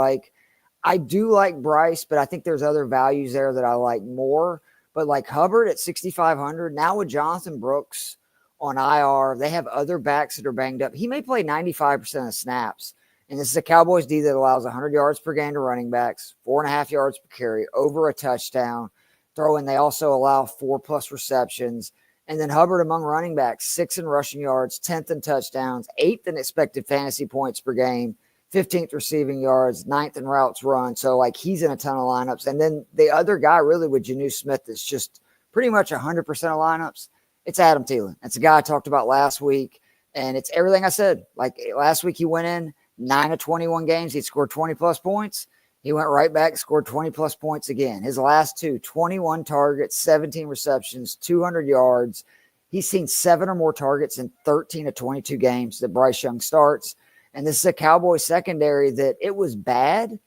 I do like Bryce, but I think there's other values there that I like more. But like Hubbard at 6,500, now with Jonathan Brooks on IR, they have other backs that are banged up. He may play 95% of snaps. And this is a Cowboys D that allows 100 yards per game to running backs, 4.5 yards per carry, over a touchdown. They also allow 4+ receptions. And then Hubbard among running backs, 6th in rushing yards, 10th in touchdowns, 8th in expected fantasy points per game, 15th receiving yards, 9th in routes run. So like he's in a ton of lineups. And then the other guy really with Janu Smith is just pretty much 100% of lineups. It's Adam Thielen. It's a guy I talked about last week. And it's everything I said. Like last week he went in 9 of 21 games. He scored 20 plus points. He went right back, scored 20 plus points again. His last two, 21 targets, 17 receptions, 200 yards. He's seen 7 or more targets in 13 of 22 games that Bryce Young starts. And this is a Cowboys secondary that it was bad,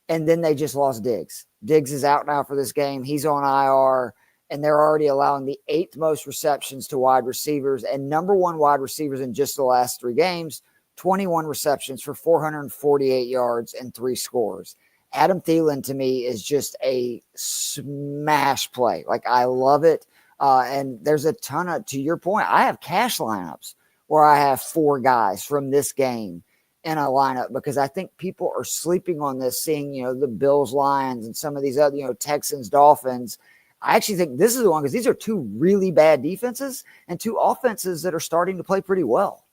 and then they just lost Diggs. Diggs is out now for this game. He's on IR, and they're already allowing the 8th most receptions to wide receivers and number 1 wide receivers in just the last 3 games, 21 receptions for 448 yards and 3 scores. Adam Thielen, to me, is just a smash play. Like, I love it. And there's a ton of, to your point, I have cash lineups where I have 4 guys from this game in a lineup because I think people are sleeping on this, seeing, the Bills, Lions, and some of these other, Texans, Dolphins. I actually think this is the one because these are 2 really bad defenses and 2 offenses that are starting to play pretty well.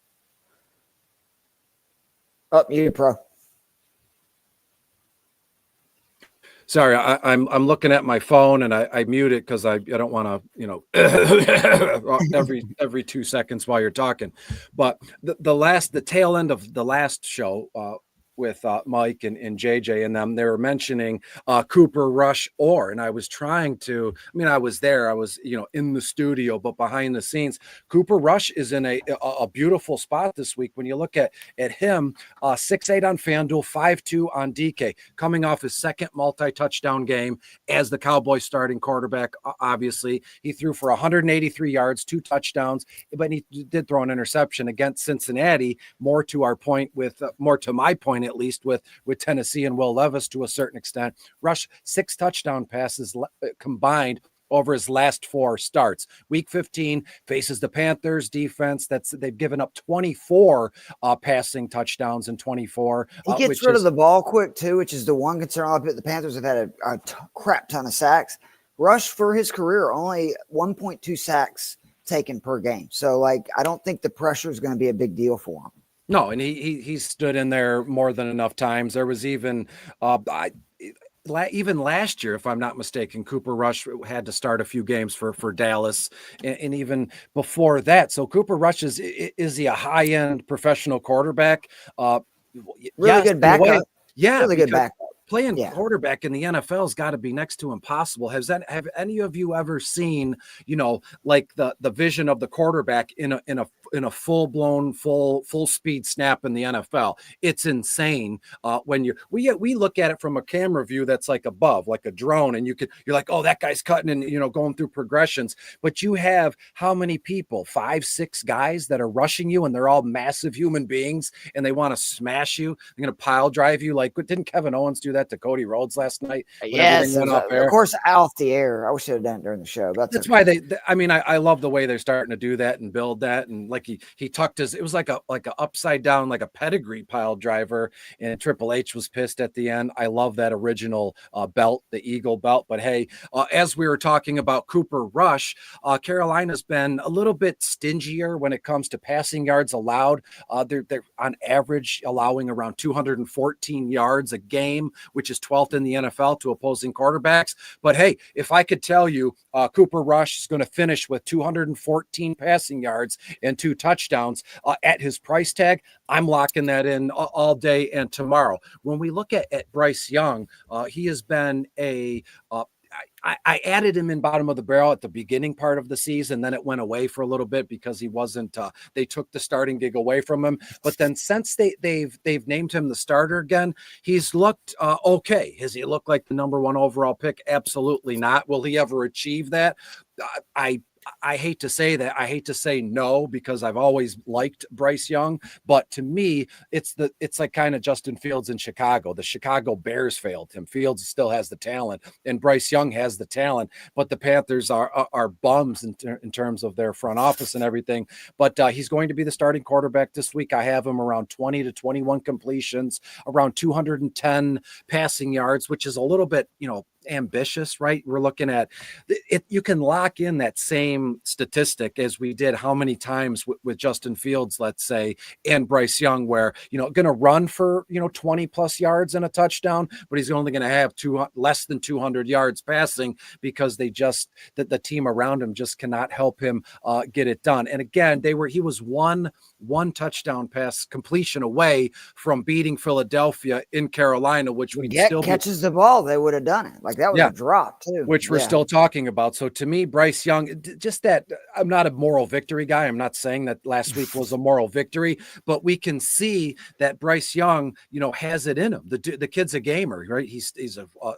You pro. Sorry, I'm looking at my phone and I mute it because I don't want to, every 2 seconds while you're talking. But the tail end of the last show with Mike and JJ and them, they were mentioning Cooper Rush and I was trying to, I was there, I was, in the studio, but behind the scenes, Cooper Rush is in a beautiful spot this week. When you look at him, 6'8" on FanDuel, 5'2" on DK, coming off his second multi-touchdown game as the Cowboys starting quarterback. Obviously, he threw for 183 yards, 2 touchdowns, but he did throw an interception against Cincinnati, more to my point, at least with Tennessee and Will Levis to a certain extent. Rush 6 touchdown passes combined over his last 4 starts. Week 15 faces the Panthers defense. They've given up 24 passing touchdowns in 24. He gets rid of the ball quick too, which is the one concern. The Panthers have had a crap ton of sacks. Rush for his career only 1.2 sacks taken per game. So I don't think the pressure is going to be a big deal for him. No, and he stood in there more than enough times. There was even even last year, if I'm not mistaken, Cooper Rush had to start a few games for Dallas, and even before that. So Cooper Rush is he a high-end professional quarterback? Really good backup. Really good backup. Playing quarterback in the NFL has got to be next to impossible. Have any of you ever seen, like the vision of the quarterback in a full-blown, full speed snap in the NFL? It's insane. When we look at it from a camera view that's like above, like a drone, and you're like, oh, that guy's cutting and going through progressions. But you have how many people? 5, 6 guys that are rushing you, and they're all massive human beings, and they want to smash you. They're going to pile drive you. Like, didn't Kevin Owens do that to Cody Rhodes last night? Yes, of course, off the air. I wish I had done it during the show. That's why I love the way they're starting to do that and build that. And like he tucked it was like a upside down, like a pedigree pile driver, and Triple H was pissed at the end. I love that original belt, the Eagle belt. But hey, as we were talking about Cooper Rush, Carolina's been a little bit stingier when it comes to passing yards allowed. They're on average allowing around 214 yards a game, which is 12th in the NFL to opposing quarterbacks. But hey, if I could tell you Cooper Rush is going to finish with 214 passing yards and 2 touchdowns at his price tag, I'm locking that in all day and tomorrow. When we look at Bryce Young, he has been I added him in bottom of the barrel at the beginning part of the season. Then it went away for a little bit because he wasn't, they took the starting gig away from him. But then since they've named him the starter again, he's looked okay. Has he looked like the number 1 overall pick? Absolutely not. Will he ever achieve that? I hate to say that. I hate to say no, because I've always liked Bryce Young, but to me, it's like kind of Justin Fields in Chicago. The Chicago Bears failed him. Fields still has the talent, and Bryce Young has the talent, but the Panthers are bums in terms of their front office and everything. But he's going to be the starting quarterback this week. I have him around 20 to 21 completions, around 210 passing yards, which is a little bit, ambitious, right? We're looking at it. You can lock in that same statistic as we did how many times with Justin Fields, let's say, and Bryce Young, where, going to run for, 20 plus yards and a touchdown, but he's only going to have less than 200 yards passing because the team around him just cannot help him get it done. And again, he was one touchdown pass completion away from beating Philadelphia in Carolina, which we'd still catches the ball, they would have done it. Like that was a drop too, which we're still talking about. So to me, Bryce Young, just that, I'm not a moral victory guy. I'm not saying that last week was a moral victory, but we can see that Bryce Young, has it in him. The kid's a gamer, right? He's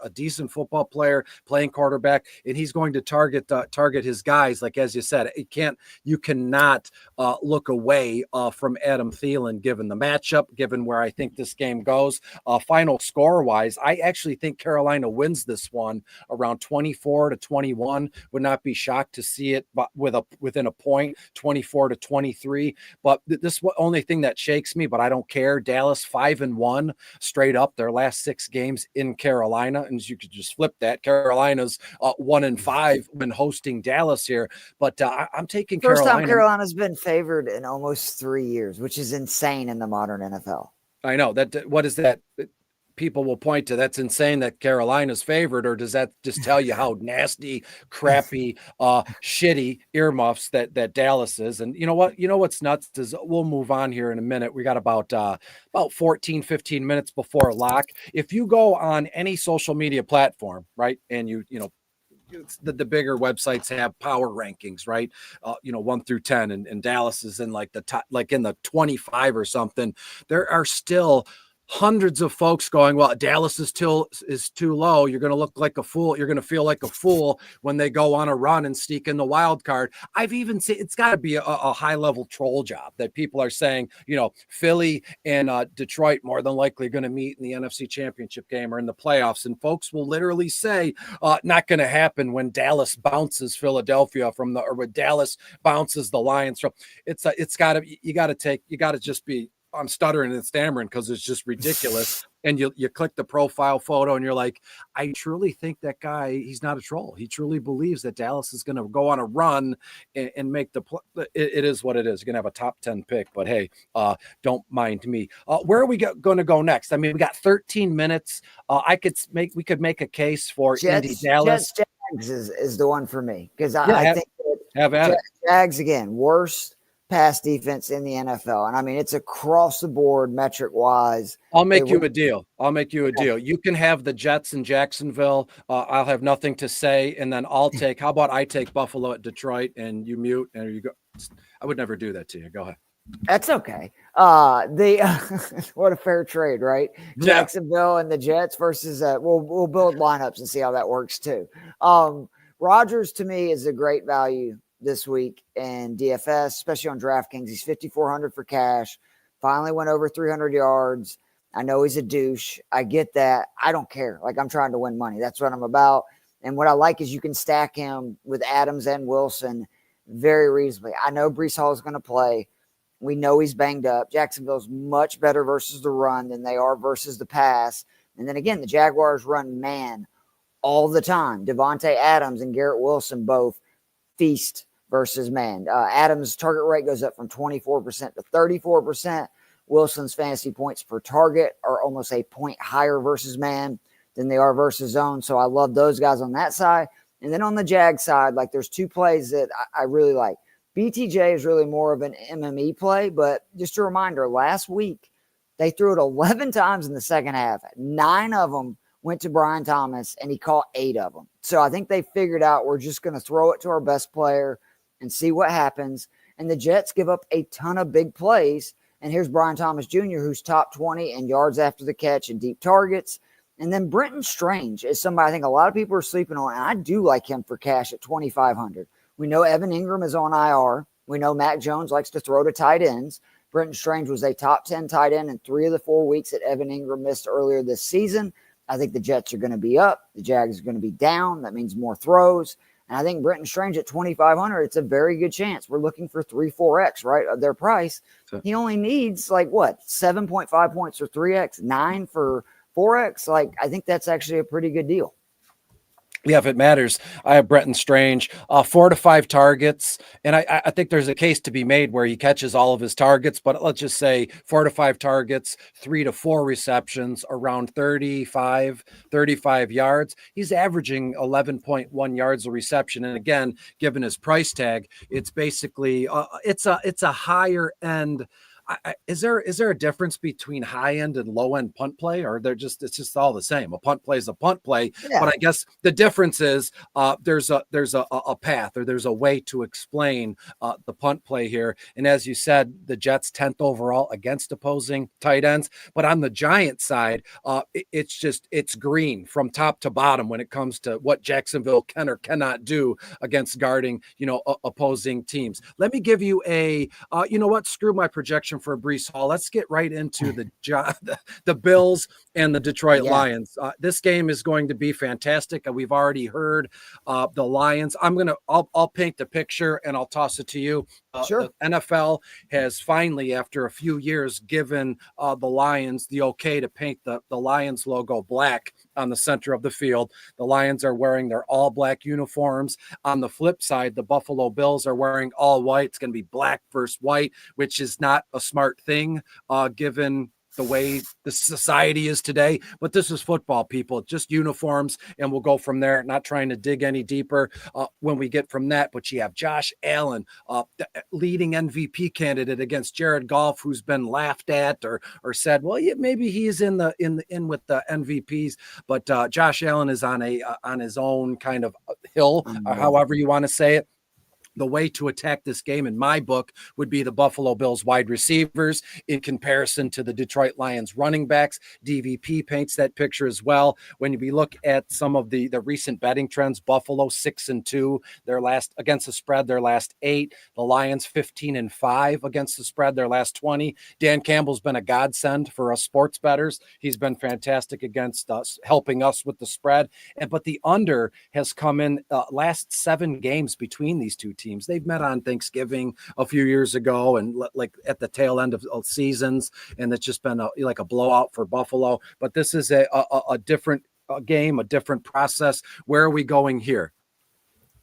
a decent football player, playing quarterback, and he's going to target his guys. Like, as you said, you cannot look away from Adam Thielen, given the matchup, given where I think this game goes. Final score wise, I actually think Carolina wins this one around 24-21. Would not be shocked to see it within a point, 24-23. But this only thing that shakes me, but I don't care. Dallas 5-1 straight up their last 6 games in Carolina, and you could just flip that. Carolina's 1-5 when hosting Dallas here, but I'm taking First Carolina. time Carolina's been favored in almost 3 years, which is insane in the modern NFL. I know that. What is that? People will point to that's insane that Carolina's favored, or does that just tell you how nasty, crappy, shitty earmuffs that Dallas is? And you know what's nuts is, we'll move on here in a minute. We got about 14, 15 minutes before lock. If you go on any social media platform, right, and the bigger websites have power rankings, right? 1 through 10, and Dallas is in like the top, like in the 25 or something. There are still hundreds of folks going, well, Dallas is too low. You're going to look like a fool. You're going to feel like a fool when they go on a run and sneak in the wild card. I've even seen, it's got to be a high level troll job that people are saying, Philly and Detroit more than likely going to meet in the NFC Championship game or in the playoffs. And folks will literally say, not going to happen when Dallas bounces Philadelphia or when Dallas bounces the Lions from. You got to just be, I'm stuttering and stammering because it's just ridiculous. And you click the profile photo and you're like, I truly think that guy, he's not a troll. He truly believes that Dallas is going to go on a run and make the play. It is what it is. You're going to have a top 10 pick, but hey, don't mind me. Where are we going to go next? I mean, we got 13 minutes. We could make a case for Indy Dallas. Jags is the one for me, because I think Jags again, worst pass defense in the NFL. And I mean, it's across the board metric wise. I'll make you a deal. You can have the Jets in Jacksonville. I'll have nothing to say. And then how about I take Buffalo at Detroit and you mute and you go. I would never do that to you. Go ahead. That's okay. What a fair trade, right? Yeah. Jacksonville and the Jets versus we'll build lineups and see how that works too. Rodgers to me is a great value this week in DFS, especially on DraftKings. He's 5,400 for cash. Finally went over 300 yards. I know he's a douche. I get that. I don't care. Like, I'm trying to win money. That's what I'm about. And what I like is you can stack him with Adams and Wilson very reasonably. I know Breece Hall is going to play. We know he's banged up. Jacksonville's much better versus the run than they are versus the pass. And then again, the Jaguars run man all the time. Devontae Adams and Garrett Wilson both feast versus man. Adams' target rate goes up from 24% to 34%. Wilson's fantasy points per target are almost a point higher versus man than they are versus zone. So I love those guys on that side. And then on the Jag side, like, there's 2 plays that I really like. BTJ is really more of an MME play, but just a reminder, last week they threw it 11 times in the second half. 9 of them went to Brian Thomas, and he caught 8 of them. So I think they figured out we're just going to throw it to our best player and see what happens. And the Jets give up a ton of big plays. And here's Brian Thomas Jr., who's top 20 in yards after the catch and deep targets. And then Brenton Strange is somebody I think a lot of people are sleeping on, and I do like him for cash at 2,500. We know Evan Ingram is on IR. We know Mac Jones likes to throw to tight ends. Brenton Strange was a top 10 tight end in 3 of the 4 weeks that Evan Ingram missed earlier this season. I think the Jets are going to be up. The Jags are going to be down. That means more throws. And I think Brenton Strange at 2,500, it's a very good chance. We're looking for 3-4x, right, of their price. So he only needs 7.5 points for 3x, 9 for 4x. Like, I think that's actually a pretty good deal. Yeah, if it matters, I have Brenton Strange, 4 to 5 targets, and I think there's a case to be made where he catches all of his targets, but let's just say 4 to 5 targets, 3 to 4 receptions, around 35 yards. He's averaging 11.1 yards a reception, and again, given his price tag, it's basically it's a higher end. Is there a difference between high end and low end punt play, or it's just all the same? A punt play is a punt play, Yeah. but I guess the difference is there's a path, or there's a way to explain the punt play here. And as you said, the Jets 10th overall against opposing tight ends, but on the Giant side, it's green from top to bottom when it comes to what Jacksonville can or cannot do against guarding opposing teams. Let me give you screw my projection for Breece Hall. Let's get right into the Bills and the Detroit Lions. This game is going to be fantastic. We've already heard the Lions. I'll paint the picture and I'll toss it to you. Sure. The NFL has finally, after a few years, given the Lions the okay to paint the Lions logo black on the center of the field. The Lions are wearing their all black uniforms. On the flip side, the Buffalo Bills are wearing all white. It's going to be black versus white, which is not a smart thing given the way the society is today, but this is football, people, just uniforms, and we'll go from there, not trying to dig any deeper when we get from that. But you have Josh Allen, the leading MVP candidate against Jared Goff, who's been laughed at or said, well, yeah, maybe he's in with the MVPs, but Josh Allen is on his own kind of hill, however you want to say it. The way to attack this game, in my book, would be the Buffalo Bills wide receivers in comparison to the Detroit Lions running backs. DVP paints that picture as well. When we look at some of the recent betting trends, Buffalo 6-2, their last against the spread, their last 8. The Lions 15-5 against the spread, their last 20. Dan Campbell's been a godsend for us sports bettors. He's been fantastic against us, helping us with the spread. But the under has come in last 7 games between these two teams. They've met on Thanksgiving a few years ago and like at the tail end of seasons, and it's just been like a blowout for Buffalo. But this is a different game, a different process. Where are we going here?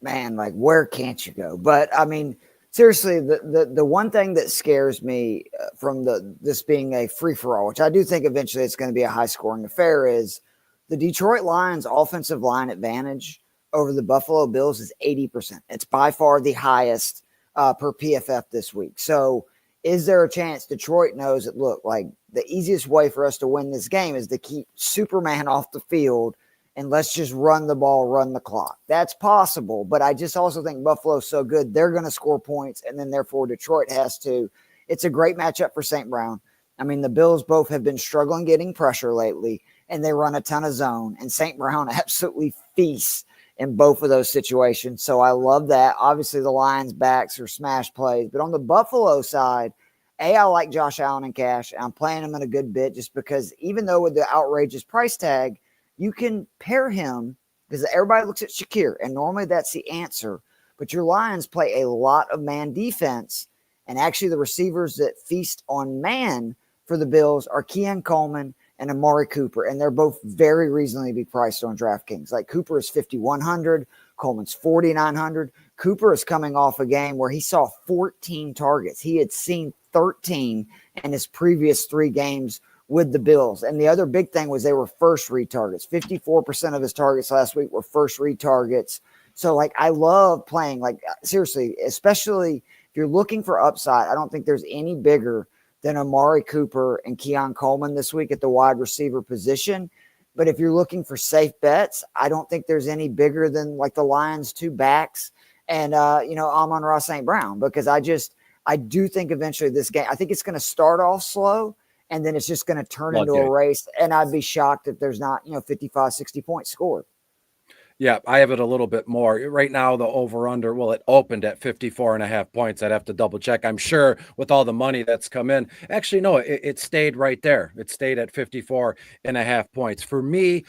Man, like where can't you go? But I mean, seriously, the one thing that scares me from this being a free-for-all, which I do think eventually it's going to be a high-scoring affair, is the Detroit Lions offensive line advantage over the Buffalo Bills is 80%. It's by far the highest per PFF this week. So is there a chance Detroit knows that, look, like the easiest way for us to win this game is to keep Superman off the field and let's just run the ball, run the clock. That's possible, but I just also think Buffalo's so good, they're going to score points, and then therefore Detroit has to. It's a great matchup for St. Brown. I mean, the Bills both have been struggling getting pressure lately, and they run a ton of zone, and St. Brown absolutely feasts in both of those situations. So I love that. Obviously, the Lions' backs are smash plays. But on the Buffalo side, I like Josh Allen in cash. I'm playing him in a good bit just because even though with the outrageous price tag, you can pair him because everybody looks at Shakir, and normally that's the answer. But your Lions play a lot of man defense, and actually the receivers that feast on man for the Bills are Keon Coleman and Amari Cooper, and they're both very reasonably priced on DraftKings. Like Cooper is 5,100, Coleman's 4,900. Cooper is coming off a game where he saw 14 targets. He had seen 13 in his previous 3 games with the Bills. And the other big thing was they were first read targets. 54% of his targets last week were first read targets. So, like, I love playing, like, seriously, especially if you're looking for upside. I don't think there's any bigger than Amari Cooper and Keon Coleman this week at the wide receiver position. But if you're looking for safe bets, I don't think there's any bigger than like the Lions' 2 backs and, Amon-Ra St. Brown, because I do think eventually this game, I think it's going to start off slow and then it's just going to turn into a race. And I'd be shocked if there's not, 55, 60 points scored. Yeah, I have it a little bit more. Right now, the over-under, well, it opened at 54.5 points. I'd have to double check. I'm sure with all the money that's come in. Actually, no, it stayed right there. It stayed at 54.5 points. For me,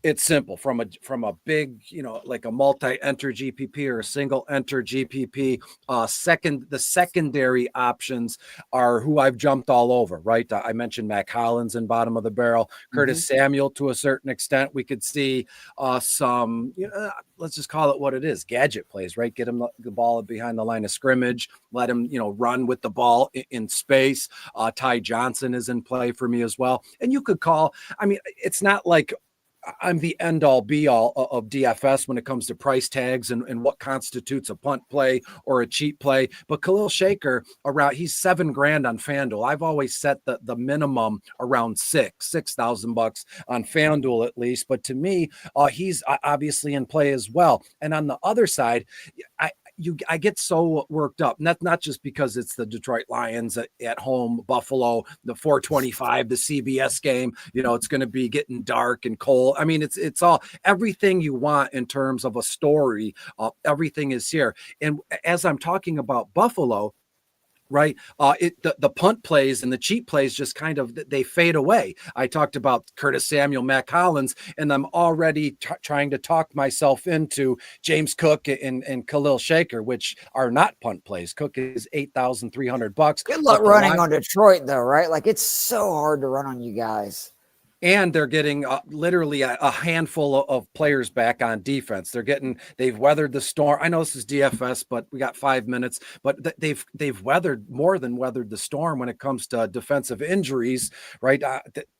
It's simple from a big, like a multi-enter GPP or a single enter GPP. The secondary options are who I've jumped all over, right? I mentioned Mac Hollins in bottom of the barrel, Curtis Samuel to a certain extent. We could see some, let's just call it what it is, gadget plays, right? Get him the ball behind the line of scrimmage, let him, run with the ball in space. Ty Johnson is in play for me as well. And you could call, it's not like I'm the end all be all of DFS when it comes to price tags and what constitutes a punt play or a cheap play. But Khalil Shaker he's $7,000 on FanDuel. I've always set the minimum around $6,000 on FanDuel at least. But to me, he's obviously in play as well. And on the other side, I get so worked up, not just because it's the Detroit Lions at home, Buffalo, the 425, the CBS game, it's going to be getting dark and cold. It's all everything you want in terms of a story. Everything is here. And as I'm talking about Buffalo, right? The punt plays and the cheap plays just kind of, they fade away. I talked about Curtis Samuel, Mac Hollins, and I'm already trying to talk myself into James Cook and Khalil Shaker, which are not punt plays. Cook is $8,300. Good luck running on Detroit though, right? Like it's so hard to run on you guys. And they're getting literally a handful of players back on defense. They've weathered the storm. I know this is DFS, but we got 5 minutes. But they've weathered more than weathered the storm when it comes to defensive injuries, right?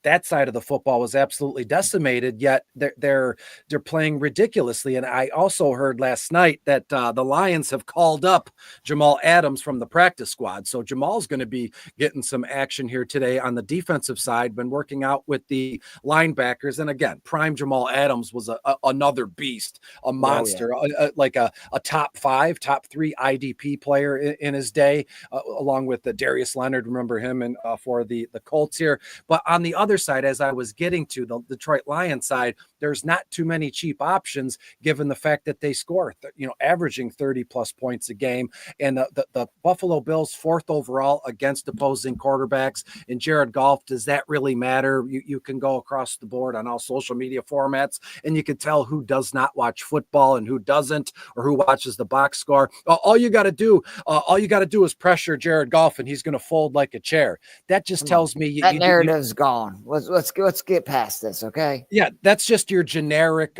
That side of the football was absolutely decimated. Yet they're playing ridiculously. And I also heard last night that the Lions have called up Jamal Adams from the practice squad. So Jamal's going to be getting some action here today on the defensive side. Been working out with the linebackers, and again, prime Jamal Adams was another beast, a monster, like a top 5, top 3 IDP player in his day, along with Darius Leonard. Remember him and for the Colts here. But on the other side, as I was getting to the Detroit Lions side, there's not too many cheap options given the fact that they score, averaging 30 plus points a game. And the Buffalo Bills 4th overall against opposing quarterbacks. And Jared Goff, does that really matter? You can go across the board on all social media formats, and you can tell who does not watch football and who doesn't, or who watches the box score. All you got to do is pressure Jared Goff, and he's going to fold like a chair. That just tells me that narrative's gone. Let's get past this, okay? Yeah, that's just your generic,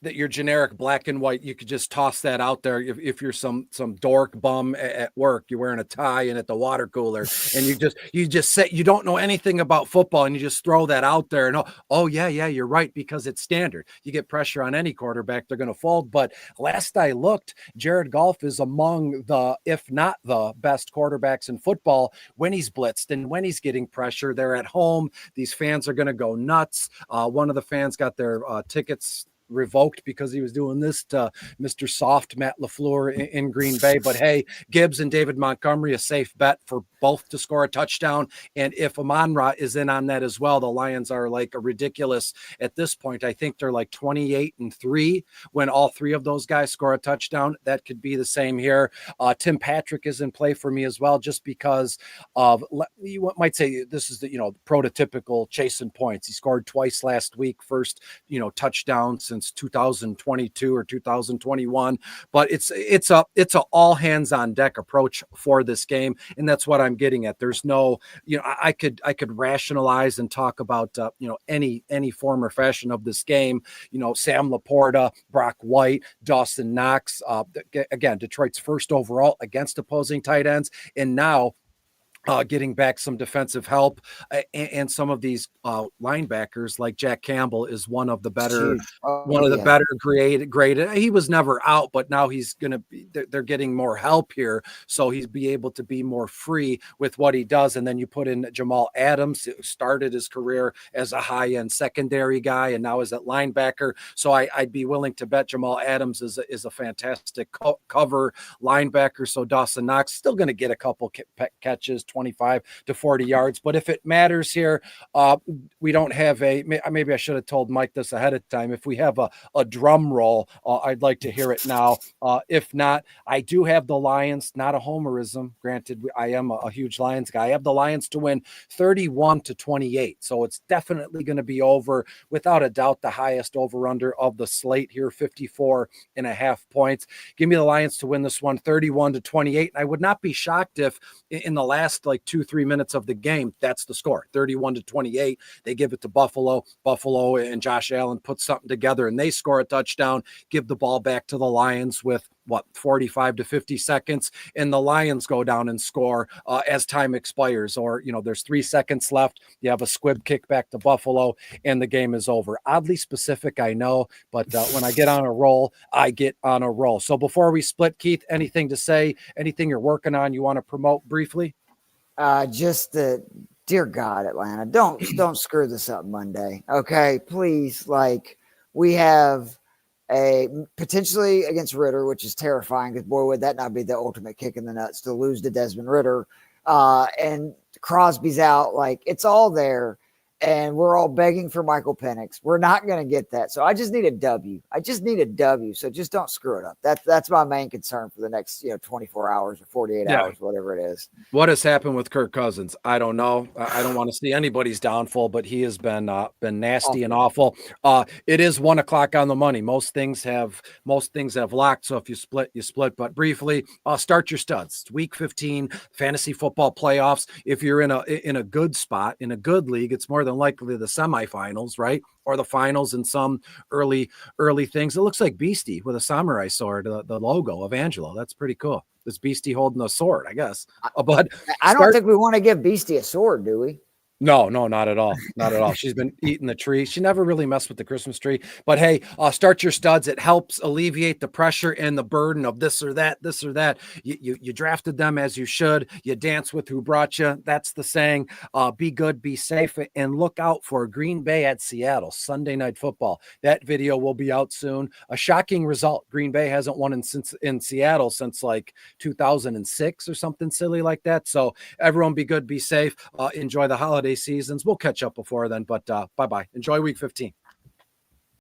that your generic black and white. You could just toss that out there. If you're some dork bum at work, you're wearing a tie and at the water cooler, and you just say you don't know anything about football, and you just throw that out there, and oh yeah, you're right, because it's standard. You get pressure on any quarterback, they're going to fold. But last I looked, Jared Goff is among the, if not the best quarterbacks in football when he's blitzed and when he's getting pressure. They're at home. These fans are going to go nuts. One of the fans got their tickets revoked because he was doing this to Mr. Soft Matt LaFleur in Green Bay. But hey, Gibbs and David Montgomery, a safe bet for both to score a touchdown. And if Amon-Ra is in on that as well, the Lions are like a ridiculous at this point. I think they're like 28-3 when all 3 of those guys score a touchdown. That could be the same here. Tim Patrick is in play for me as well, just because of, you might say this is the prototypical chasing points. He scored twice last week, first touchdown since 2022 or 2021, but it's a all hands on deck approach for this game, and that's what I'm getting at. There's no, I could rationalize and talk about any form or fashion of this game. Sam Laporta, Brock White, Dawson Knox. Again, Detroit's 1st overall against opposing tight ends, and now getting back some defensive help, and some of these linebackers like Jack Campbell is one of the better, better graded. He was never out, but now he's going to be, they're getting more help here. So he's be able to be more free with what he does. And then you put in Jamal Adams, who started his career as a high end secondary guy and now is at linebacker. So I'd be willing to bet Jamal Adams is a fantastic cover linebacker. So Dawson Knox still going to get a couple catches, 25 to 40 yards. But if it matters here, we don't have maybe I should have told Mike this ahead of time. If we have a drum roll, I'd like to hear it now. If not, I do have the Lions, not a homerism. Granted, I am a huge Lions guy. I have the Lions to win 31-28. So it's definitely going to be over, without a doubt, the highest over-under of the slate here, 54.5 points. Give me the Lions to win this one 31-28. I would not be shocked if in the last like 2-3 minutes of the game, that's the score, 31-28. They give it to Buffalo. Buffalo and Josh Allen put something together and they score a touchdown, give the ball back to the Lions with 45 to 50 seconds, and the Lions go down and score as time expires, or there's 3 seconds left, you have a squib kick back to Buffalo and the game is over. Oddly specific, I know, but when I get on a roll, I get on a roll. So before we split, Keith, anything to say, anything you're working on you want to promote briefly? Dear God, Atlanta, don't screw this up Monday. Okay, please. Like, we have a potentially against Ritter, which is terrifying because boy, would that not be the ultimate kick in the nuts to lose to Desmond Ritter. And Crosby's out. Like, it's all there. And we're all begging for Michael Penix. We're not going to get that. So I just need a W. So just don't screw it up. That's my main concern for the next 24 hours or 48 hours, whatever it is. What has happened with Kirk Cousins? I don't know. I don't want to see anybody's downfall, but he has been nasty and awful. It is 1 o'clock on the money. Most things have locked. So if you split, you split. But briefly, start your studs. It's week 15, fantasy football playoffs. If you're in a good spot, in a good league, it's more than likely the semifinals, right? Or the finals and some early things. It looks like Beastie with a samurai sword, the logo of Angelo. That's pretty cool. This Beastie holding a sword, I guess. But I don't think we want to give Beastie a sword, do we? No, not at all. Not at all. She's been eating the tree. She never really messed with the Christmas tree. But hey, start your studs. It helps alleviate the pressure and the burden of this or that. You drafted them as you should. You dance with who brought you. That's the saying. Be good, be safe, and look out for Green Bay at Seattle, Sunday Night Football. That video will be out soon. A shocking result. Green Bay hasn't won in Seattle since like 2006 or something silly like that. So everyone be good, be safe. Enjoy the holiday seasons. We'll catch up before then, but bye-bye. Enjoy week 15.